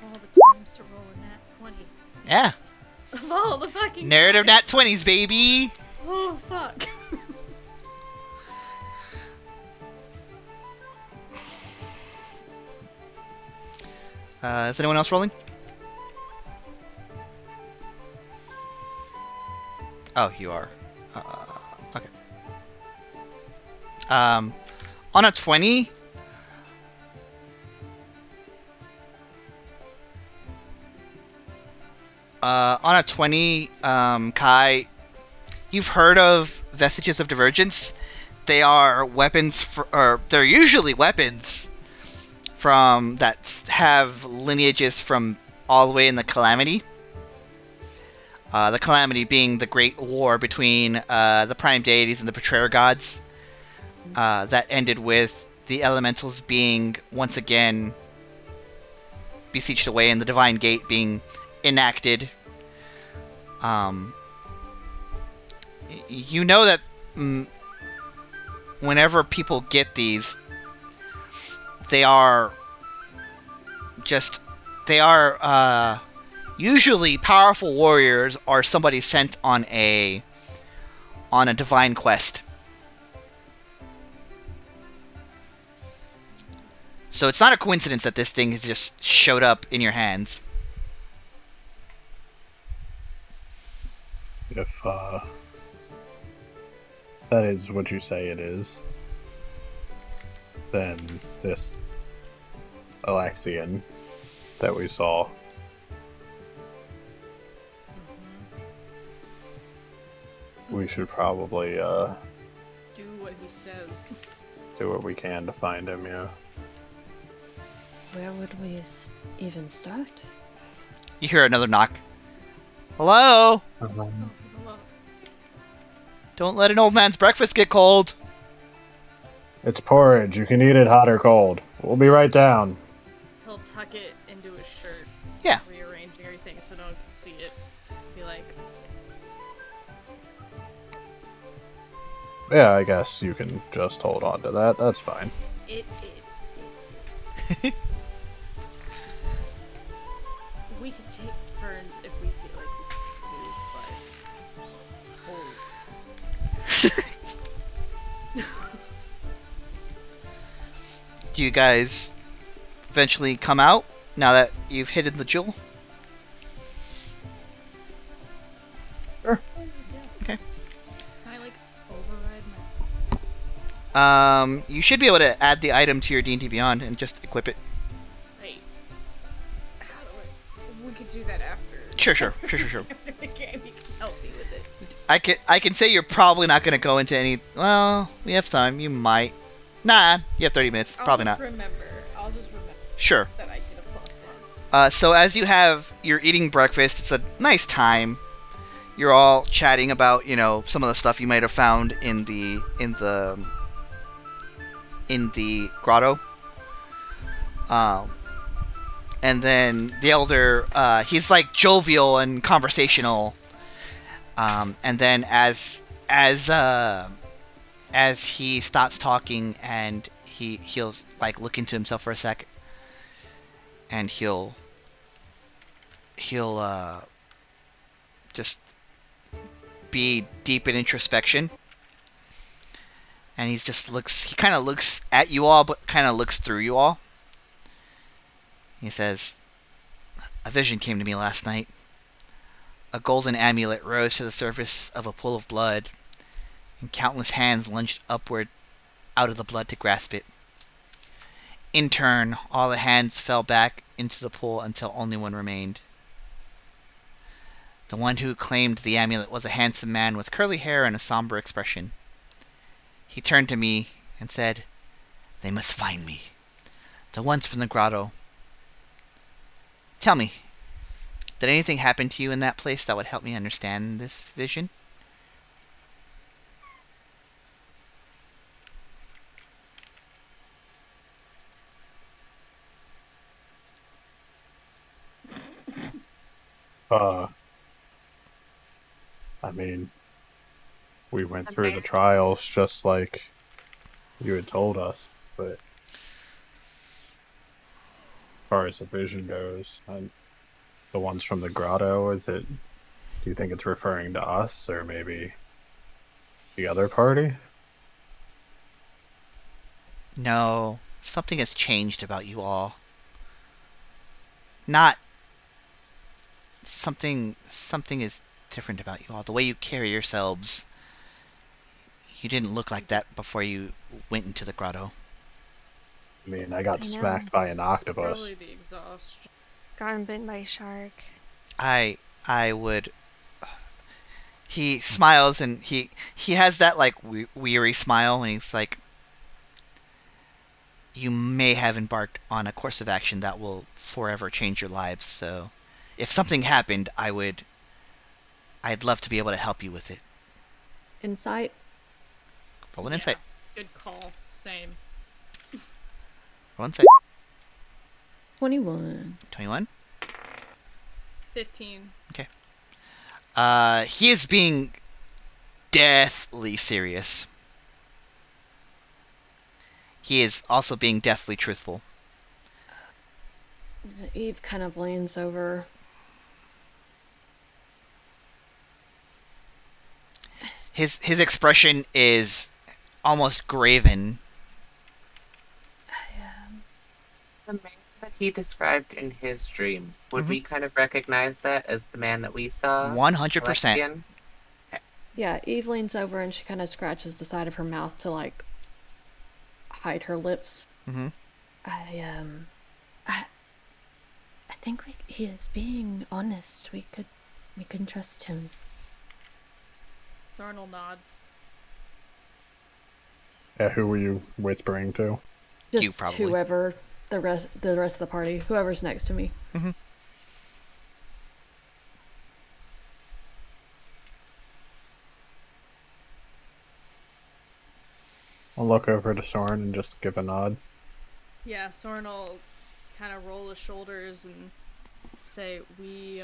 All the times to roll a nat 20. Yeah. Of all the fucking Narrative times. nat 20s, baby. Oh, fuck. Is anyone else rolling? Oh, you are. Okay. On a 20, Kai, you've heard of vestiges of divergence. They are weapons, or they're usually weapons from that have lineages from all the way in the Calamity. The Calamity being the great war between the Prime Deities and the Betrayer Gods that ended with the Elementals being once again beseeched away and the Divine Gate being enacted. you know that whenever people get these, they are usually powerful warriors or somebody sent on a divine quest. So it's not a coincidence that this thing has just showed up in your hands. If that is what you say it is, then this Alexian that we saw, we should probably Do what he says. do what we can to find him, yeah. Where would we even start? You hear another knock. Hello? Oh, for the love. Don't let an old man's breakfast get cold. It's porridge. You can eat it hot or cold. We'll be right down. He'll tuck it into his shirt. Yeah. Rearranging everything so no one can see it. Be like, Yeah, I guess you can just hold on to that. That's fine. it. We could take turns if we feel like we could, but Do you guys eventually come out now that you've hidden the jewel? Sure. Okay. Can I like override my? You should be able to add the item to your D&D Beyond and just equip it. Wait. How do we could do that after. Sure. After the game, you can help me with it. I can say you're probably not going to go into any... Well, we have time. You might. Nah, you have 30 minutes. Probably not. I'll just remember Sure. that I get a +1. So as you're eating breakfast, it's a nice time. You're all chatting about, some of the stuff you might have found in the grotto. And then the elder, he's like jovial and conversational. And then as he stops talking and he'll like look into himself for a sec, and he'll just be deep in introspection, and he kind of looks at you all, but kind of looks through you all. He says, "A vision came to me last night. A golden amulet rose to the surface of a pool of blood, and countless hands lunged upward out of the blood to grasp it. In turn, all the hands fell back into the pool until only one remained. The one who claimed the amulet was a handsome man with curly hair and a somber expression. He turned to me and said, 'They must find me. The ones from the grotto. Tell me, did anything happen to you in that place that would help me understand this vision?' I mean, we went through the trials just like you had told us, but as far as the vision goes, the ones from the grotto, do you think it's referring to us or maybe the other party? No, something has changed about you all. Not something is different about you all. The way you carry yourselves, you didn't look like that before you went into the grotto. I mean, I got smacked by an octopus. Probably the exhaustion. Gotten bitten by a shark. I would... He smiles, and he has that like weary smile, and he's like, "You may have embarked on a course of action that will forever change your lives, so if something happened, I'd love to be able to help you with it." Insight? Roll an insight. Good call. Same. Roll insight. 21. 21. 15. Okay. He is being deathly serious. He is also being deathly truthful. Eve kind of leans over. His expression is almost graven. The man that he described in his dream, would we kind of recognize that as the man that we saw? 100%. Alexian? Yeah, Eve leans over and she kind of scratches the side of her mouth to, like, hide her lips. Mm-hmm. I think he is being honest. We can trust him. Sorn will nod. Yeah, who were you whispering to? Just you, probably. whoever, the rest of the party, whoever's next to me. Mm-hmm. I'll look over to Sorn and just give a nod. Yeah, Sorn will kind of roll his shoulders and say, we,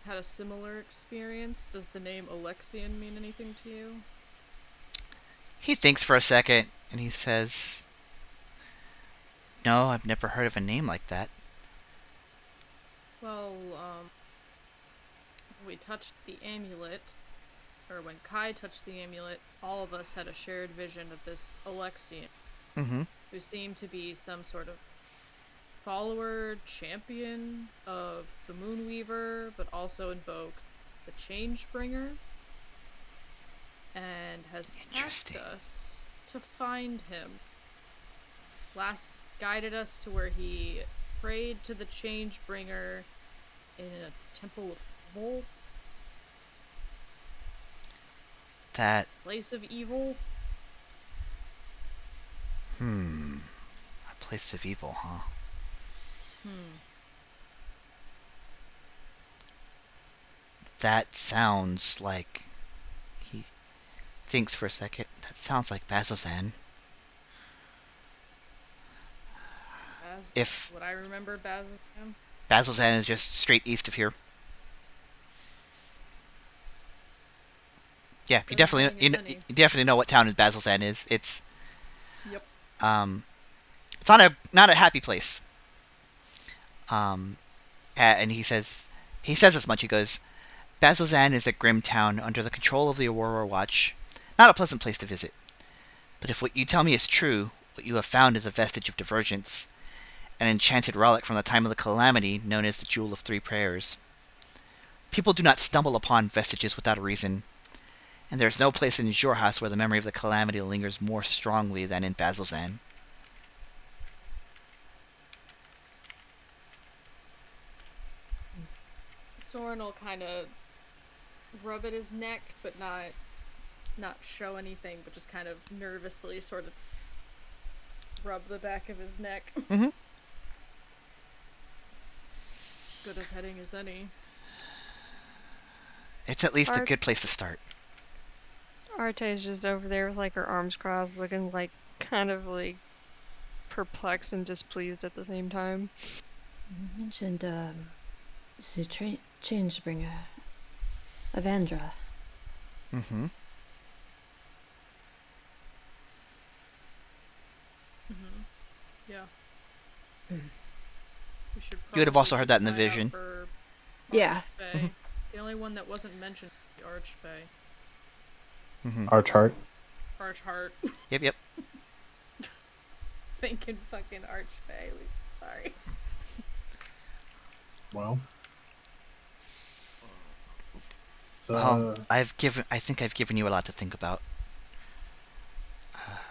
had a similar experience. Does the name Alexian mean anything to you? He thinks for a second, and he says, "No, I've never heard of a name like that." Well, we touched the amulet, or when Kai touched the amulet, all of us had a shared vision of this Alexian, Mm-hmm. who seemed to be some sort of follower, champion of the Moonweaver, but also invoked the Changebringer, and has tasked us to find him. Last guided us to where he prayed to the Changebringer in a temple of evil. That... Place of evil? A place of evil, huh? That sounds like... He thinks for a second. That sounds like Bazzoxan. If Would I remember Bazzoxan? Bazzoxan is just straight east of here. Yeah, you definitely know what town Bazzoxan is. It's Yep. It's not a happy place. And he says as much. He goes, Bazzoxan is a grim town under the control of the Aurora Watch. Not a pleasant place to visit. But if what you tell me is true, what you have found is a vestige of divergence, an enchanted relic from the time of the Calamity known as the Jewel of Three Prayers. People do not stumble upon vestiges without a reason, and there is no place in Xhorhas where the memory of the Calamity lingers more strongly than in Bazzoxan. Sorn will kind of rub at his neck, but not show anything, but just kind of nervously sort of rub the back of his neck. Mm-hmm. Good of heading as any. It's at least a good place to start. Arteis is over there with like her arms crossed, looking like kind of like perplexed and displeased at the same time. You mentioned the Changebringer, Avandra. Mm-hmm. Yeah. You would have also heard that in the vision. Yeah. The only one that wasn't mentioned was the Archfey. Mm-hmm. Archheart. Archheart. Yep. Thinking fucking Archfey. Sorry. Well. I think I've given you a lot to think about.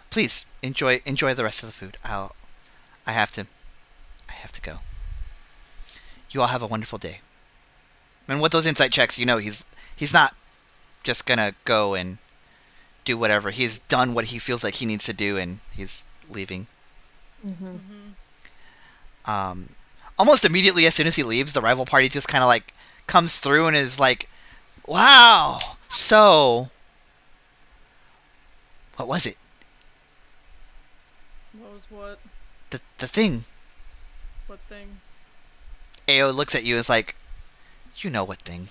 Please enjoy the rest of the food. I have to go. You all have a wonderful day. And with those insight checks, you know he's not just gonna go and do whatever. He's done what he feels like he needs to do, and he's leaving. Almost immediately, as soon as he leaves, the rival party just kind of like comes through and is like, "Wow, so what was it?" What was what? The thing. What thing? Ao looks at you and is like, "You know what thing."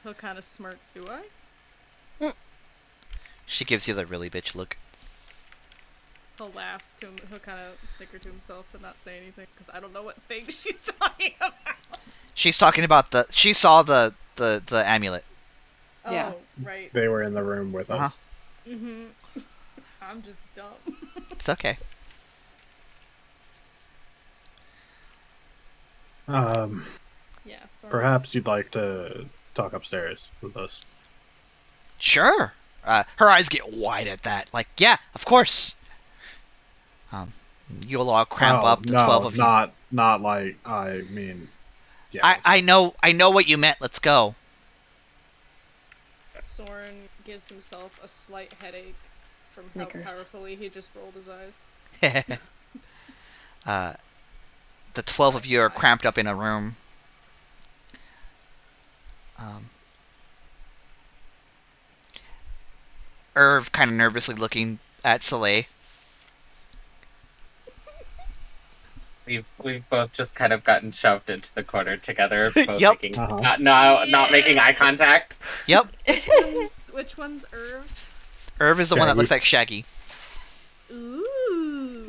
He'll kind of smirk. Do I? She gives you the really bitch look. He'll laugh to him. He'll kind of snicker to himself but not say anything because I don't know what thing she's talking about. She's talking about she saw the amulet. Yeah. Oh, right. They were in the room with us. Mm-hmm. I'm just dumb. It's okay. Yeah. Perhaps you'd like to talk upstairs with us. Sure. Her eyes get wide at that. Like, yeah, of course. You'll all cramp up, the 12 of you. Not like, I mean... Yeah, I know what you meant. Let's go. Sorn gives himself a slight headache from how Knickers. powerfully he just rolled his eyes. The 12 of you are cramped up in a room. Irv kind of nervously looking at Soleil. We've both just kind of gotten shoved into the corner together, both Yep. making not making eye contact. Yep. Which one's Irv? Irv is the one that Shaggy. looks like Shaggy. Ooh.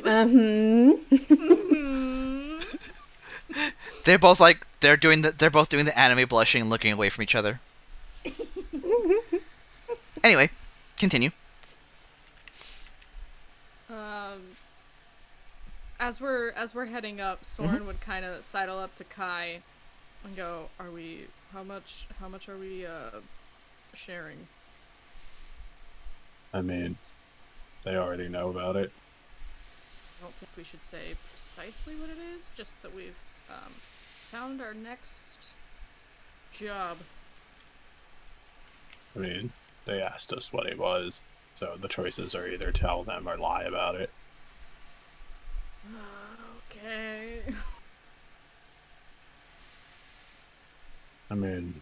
They're both like they're both doing the anime blushing and looking away from each other. Anyway, continue. As we're heading up, Sorn would kind of sidle up to Kai and go, "Are we? How much are we sharing?" I mean, they already know about it. I don't think we should say precisely what it is. Just that we've found our next job. I mean, they asked us what it was, so the choices are either tell them or lie about it. Okay. I mean,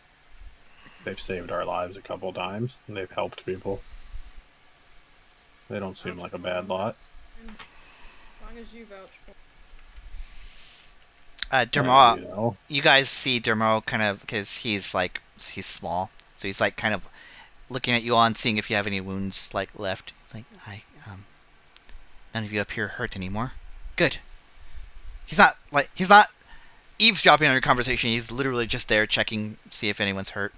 they've saved our lives a couple times, and they've helped people. They don't seem like a bad lot. As long as you vouch for. Dermot, You know, you guys see Dermot kind of because he's small, so he's like kind of looking at you all and seeing if you have any wounds like left. He's like, none of you up here hurt anymore. Good. He's not eavesdropping on your conversation. He's literally just there checking, see if anyone's hurt.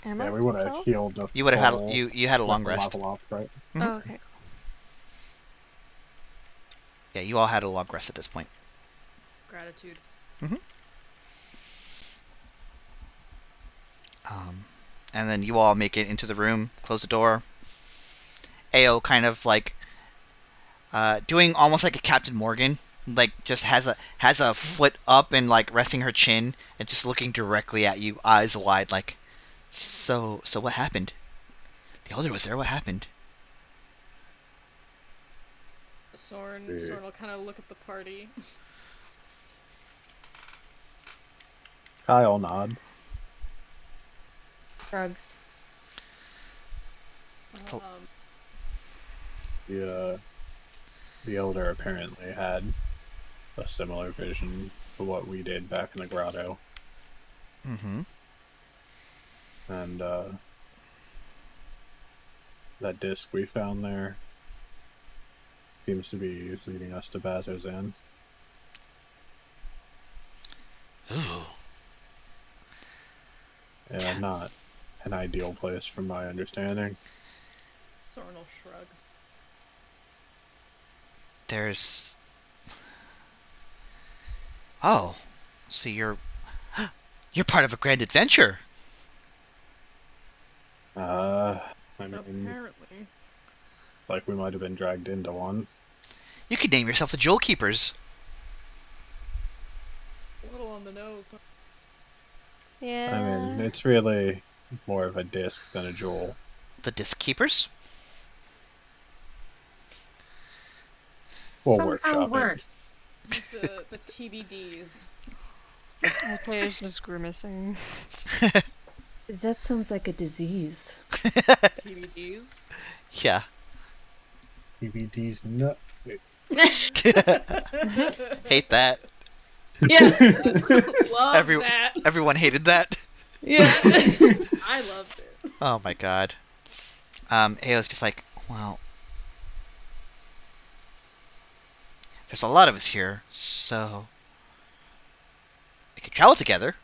Am I yeah, we would have full? healed the You would have full had you had a long rest. level up, right? Mhm. Oh, okay. Yeah, you all had a long rest at this point. Gratitude. And then you all make it into the room, close the door. Ao kind of like doing almost like a Captain Morgan, like just has a foot up and like resting her chin and just looking directly at you, eyes wide, like, so what happened? The Elder was there. What happened? Sorn will kind of look at the party. Kyle nod. Drugs. The Elder apparently had a similar vision to what we did back in the grotto. Mm-hmm. And that disc we found there seems to be leading us to Bazzoxan. Ooh. Yeah, not an ideal place from my understanding. Sorn will shrug. There's... Oh, so you're part of a grand adventure. I mean, Apparently. it's like we might have been dragged into one. You could name yourself the Jewel Keepers. A little on the nose. Huh? Yeah. I mean, it's really more of a disc than a jewel. The Disc Keepers? We'll Somehow workshop it. worse. The TBDs. Okay, it's just grimacing. That sounds like a disease. TBDs. Yeah. DVD's nut. Hate that. Yeah. Love Every- that. Everyone hated that. Yeah. I loved it. Oh my god. Ao's just like, well, there's a lot of us here, so we could travel together.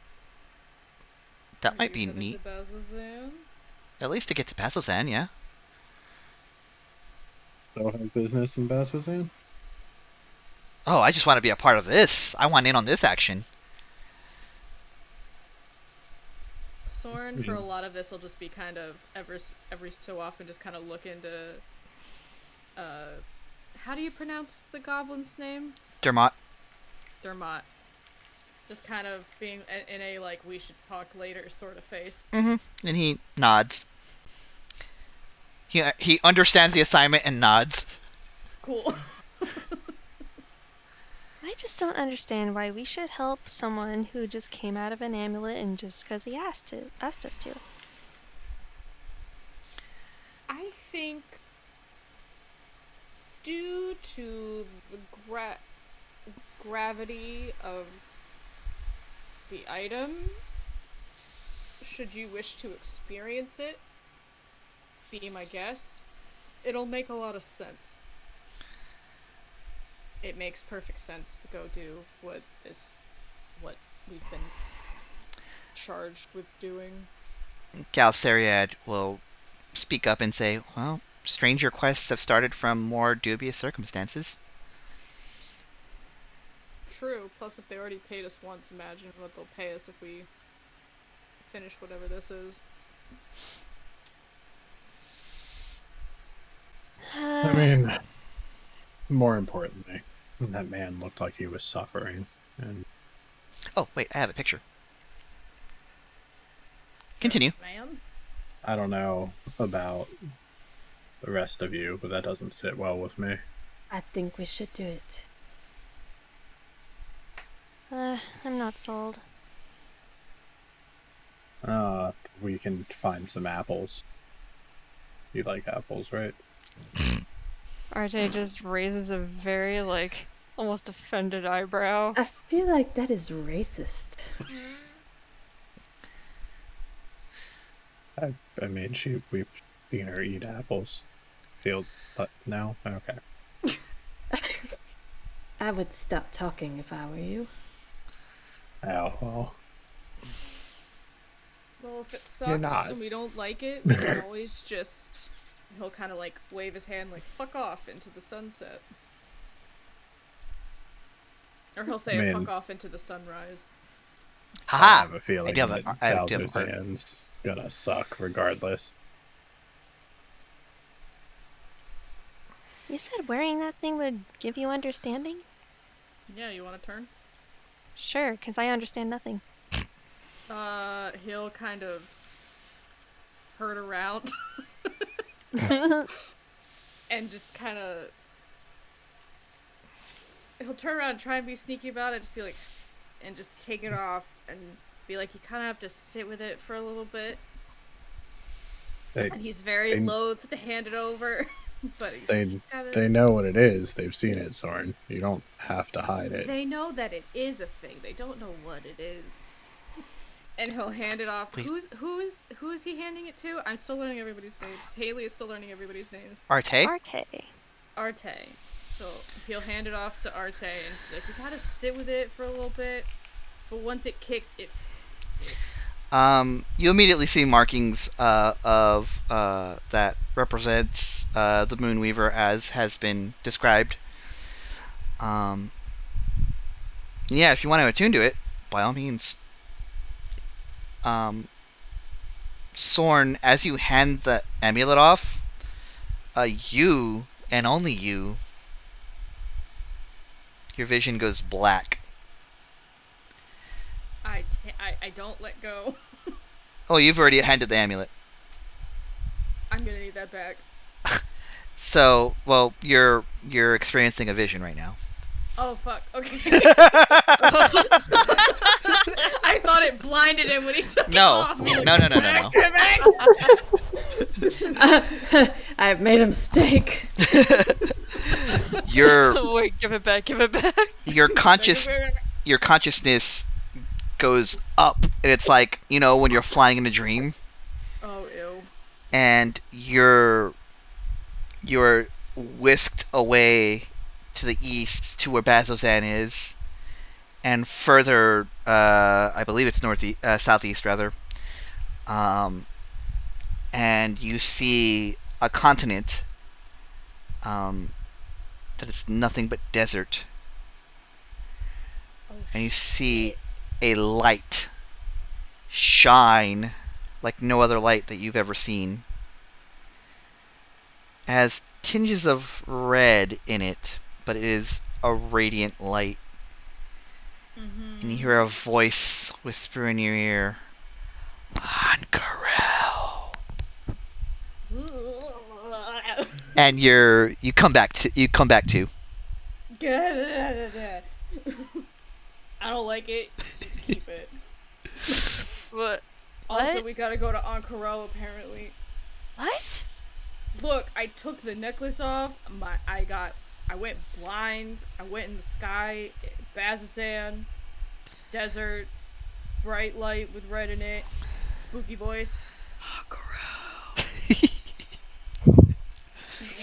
That might be neat. At least to get to Bazzoxan, yeah. Don't have business in Bazzoxan? Oh, I just want to be a part of this. I want in on this action. Sorn, for a lot of this, will just be kind of every so often just kind of look into. How do you pronounce the goblin's name? Dermot. Dermot. Just kind of being in a like we should talk later sort of face. And he nods. He understands the assignment and nods. Cool. I just don't understand why we should help someone who just came out of an amulet and just because he asked us to. I think due to the gravity of the item, should you wish to experience it, be my guest, it'll make a lot of sense. It makes perfect sense to go do what we've been charged with doing. Galceriad will speak up and say, well, strange requests have started from more dubious circumstances. True, plus if they already paid us once, imagine what they'll pay us if we finish whatever this is. I mean, more importantly, that man looked like he was suffering. And oh, wait, I have a picture. Continue. Man? I don't know about the rest of you, but that doesn't sit well with me. I think we should do it. I'm not sold. We can find some apples. You like apples, right? Arteis just raises a very, almost offended eyebrow. I feel like that is racist. I mean, we've seen her eat apples. No? Okay. I would stop talking if I were you. Oh, well. Well, if it sucks and we don't like it, we can always just... He'll kind of, wave his hand, fuck off into the sunset. Or he'll say, fuck off into the sunrise. Haha! I have a feeling I that Balthazar's gonna suck regardless. You said wearing that thing would give you understanding? Yeah, you want to turn? Sure, because I understand nothing. He'll kind of herd around. And just kind of... He'll turn around and try and be sneaky about it, just be like... And just take it off, and be like, you kind of have to sit with it for a little bit. And he's very loath to hand it over. But they know what it is. They've seen it, Sorn. You don't have to hide it. They know that it is a thing. They don't know what it is. And he'll hand it off. Who is he handing it to? I'm still learning everybody's names. Haley is still learning everybody's names. Arteis. So he'll hand it off to Arteis, and it's like, you gotta sit with it for a little bit. But once it kicks, it kicks. You immediately see markings of that represents the Moonweaver as has been described. Yeah, if you want to attune to it, by all means. Sorn, as you hand the amulet off, you, and only you, your vision goes black. I don't let go. Oh, you've already handed the amulet. I'm gonna need that back. So, well, you're experiencing a vision right now. Oh, fuck. Okay. I thought it blinded him when he took it off. No. I've made a mistake. Wait, give it back. Your consciousness goes up, and it's like, you know, when you're flying in a dream. Oh, ew. And you're whisked away to the east to where Bazzoxan is, and further, I believe it's southeast rather. And you see a continent that is nothing but desert. Oh, And you see a light shine like no other light that you've ever seen. It has tinges of red in it, but it is a radiant light. Mm-hmm. And you hear a voice whisper in your ear, Ankarel. And you come back to. I don't like it. Keep it. What? Also, What? we gotta go to Ankara, apparently. What? Look, I took the necklace off. I went blind. I went in the sky. Bazzoxan. Desert. Bright light with red in it. Spooky voice. Ankara.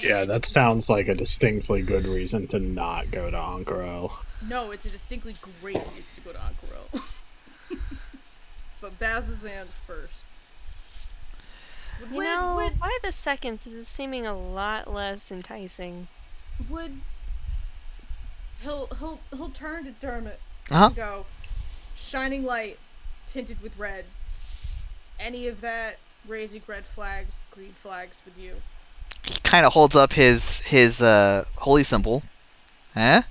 Yeah, that sounds like a distinctly good reason to not go to Ankara. No, it's a distinctly great reason to go to Ankara. But Bazzoxan first. You know, by the second, this is seeming a lot less enticing. He'll turn to Dermot Uh-huh. and go, shining light, tinted with red. Any of that raising red flags, green flags with you? He kind of holds up his holy symbol. Huh?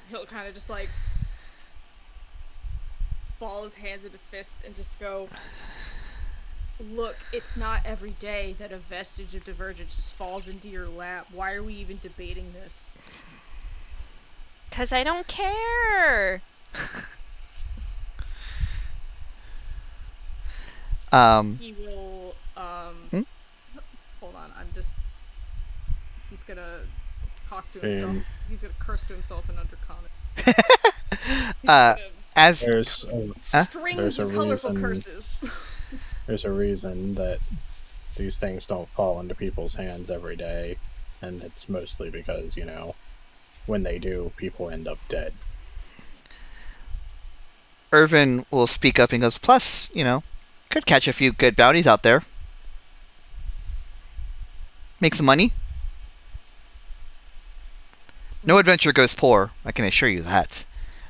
He'll kind of just like ball his hands into fists and just go, look, it's not every day that a vestige of divergence just falls into your lap. Why are we even debating this? 'Cause I don't care! He will, hold on, he's gonna talk to himself. He's gonna curse to himself in undercommon. As Strings of colorful curses. There's a reason that these things don't fall into people's hands every day, and it's mostly because, you know, when they do, people end up dead. Irvin will speak up and goes, plus, you know, could catch a few good bounties out there. Make some money. No adventure goes poor, I can assure you that.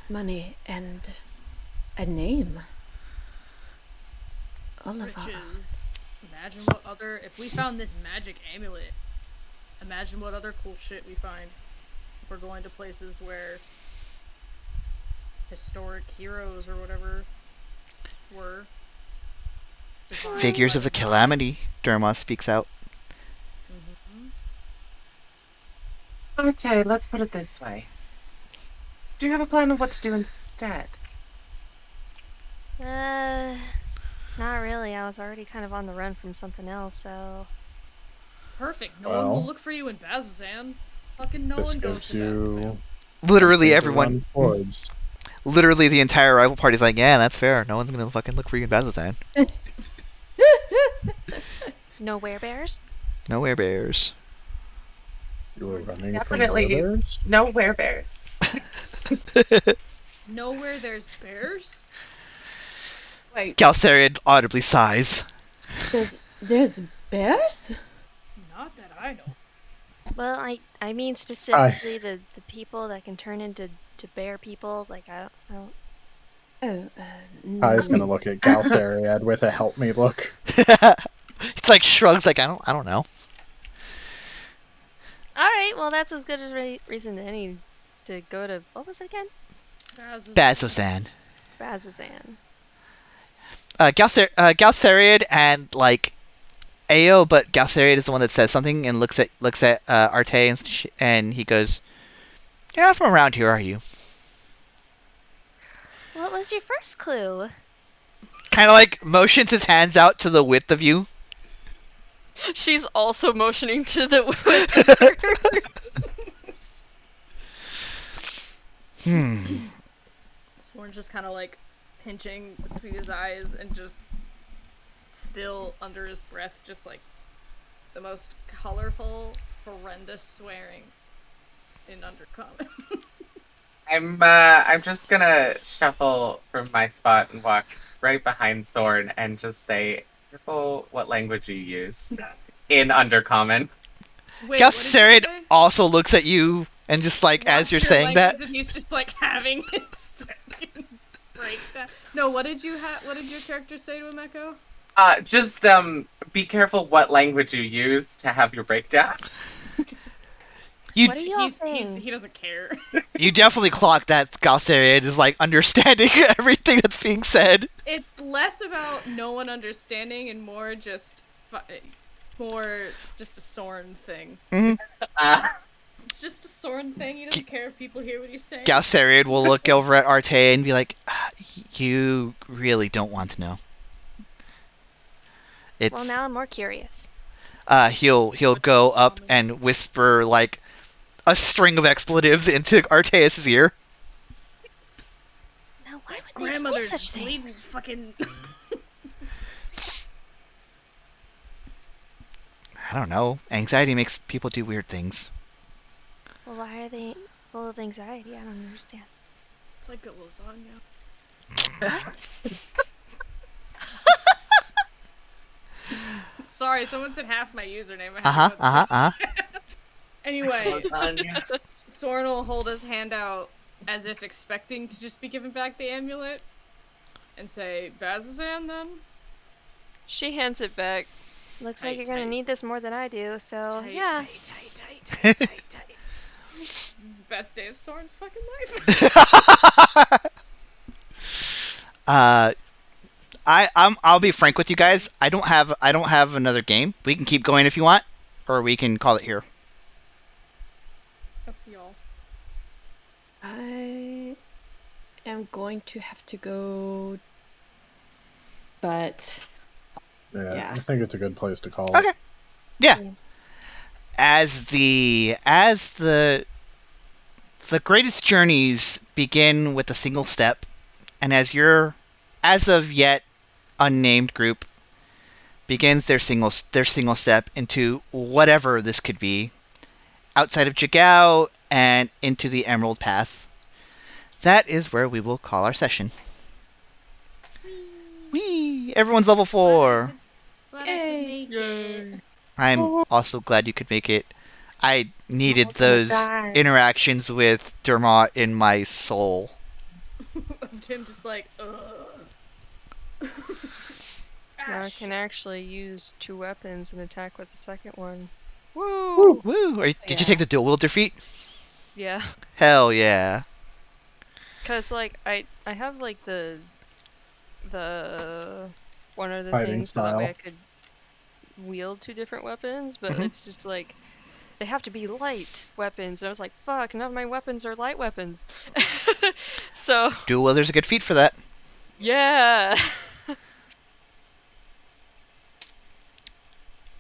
Money and a name. Oliver. Riches. Imagine what other... If we found this magic amulet, imagine what other cool shit we find. If we're going to places where historic heroes or whatever were. Figures of the calamity, Derma speaks out. Arteis, let's put it this way. Do you have a plan of what to do instead? Not really. I was already kind of on the run from something else, so... Perfect. No one will look for you in Bazzoxan. Fucking no one goes to Bazzoxan. Literally everyone. Literally the entire rival party's like, yeah, that's fair. No one's gonna fucking look for you in Bazzoxan. No werebears? No werebears. You were running Definitely from bears? no werebears. Nowhere there's bears? Wait. Galcerian audibly sighs. There's bears? Not that I know. Well, I mean specifically the people that can turn into bear people. Like, I don't... Oh, I was gonna look at Galceriad with a help me look. It's like shrugs like, I don't know. Alright, well that's as good a reason as any to go to... What was it again? Bazzoxan. Bazzoxan. Galceriad and like Ao, but Galceriad is the one that says something and looks at Arteis and he goes, "You're not from around here, are you?" What was your first clue? Kind of like motions his hands out to the width of you. She's also motioning to the width of her. Sorn's just kind of like pinching between his eyes and just still under his breath, just like the most colorful, horrendous swearing in Undercommon. I'm just gonna shuffle from my spot and walk right behind Sorn and just say, careful what language you use in Undercommon. Wait, what did you Galcerid say? also looks at you and just like as What's you're your saying that. language? And he's just like having his fucking breakdown. No, what did your character say to him, Echo? Just be careful what language you use to have your breakdown. What are y'all saying? He doesn't care. You definitely clock that Galcerid is like understanding everything that's being said. It's less about no one understanding and more just a Sorn thing. It's just a Sorn thing. He doesn't care if people hear what he's saying. Galcerid will look over at Arteis and be like, you really don't want to know. Well, now I'm more curious. He'll go up and whisper like a string of expletives into Arteis' ear. Now, why would they say Grandmother's such bleeding things? fucking... I don't know. Anxiety makes people do weird things. Well, why are they full of anxiety? I don't understand. It's like a lasagna. Sorry, someone said half my username. Anyway, Sorn will hold his hand out as if expecting to just be given back the amulet and say, Bazazan, then? She hands it back. Looks like you're gonna need this more than I do, so Tight, yeah. tight. This is the best day of Sorn's fucking life. I'll be frank with you guys. I don't have another game. We can keep going if you want, or we can call it here. Up to y'all. I am going to have to go, but yeah, I think it's a good place to call Okay. it. Yeah. As the greatest journeys begin with a single step, and as your as of yet unnamed group begins their single step into whatever this could be, outside of Jigow and into the Emerald Path, that is where we will call our session. Whee! Everyone's level 4. Yay. I'm also glad you could make it. I needed those interactions with Dermot in my soul. Of him just like, Now I can actually use 2 weapons and attack with the second one. Woo! Woo! Did you take the dual wield defeat? Yeah. Hell yeah. Cause like I have like the one of the Fighting things so that way style. I could wield 2 different weapons, but it's just like they have to be light weapons. And I was like, fuck, none of my weapons are light weapons. So Dual wielder's a good feat for that. yeah.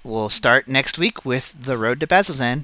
We'll start next week with the road to Bazzoxan.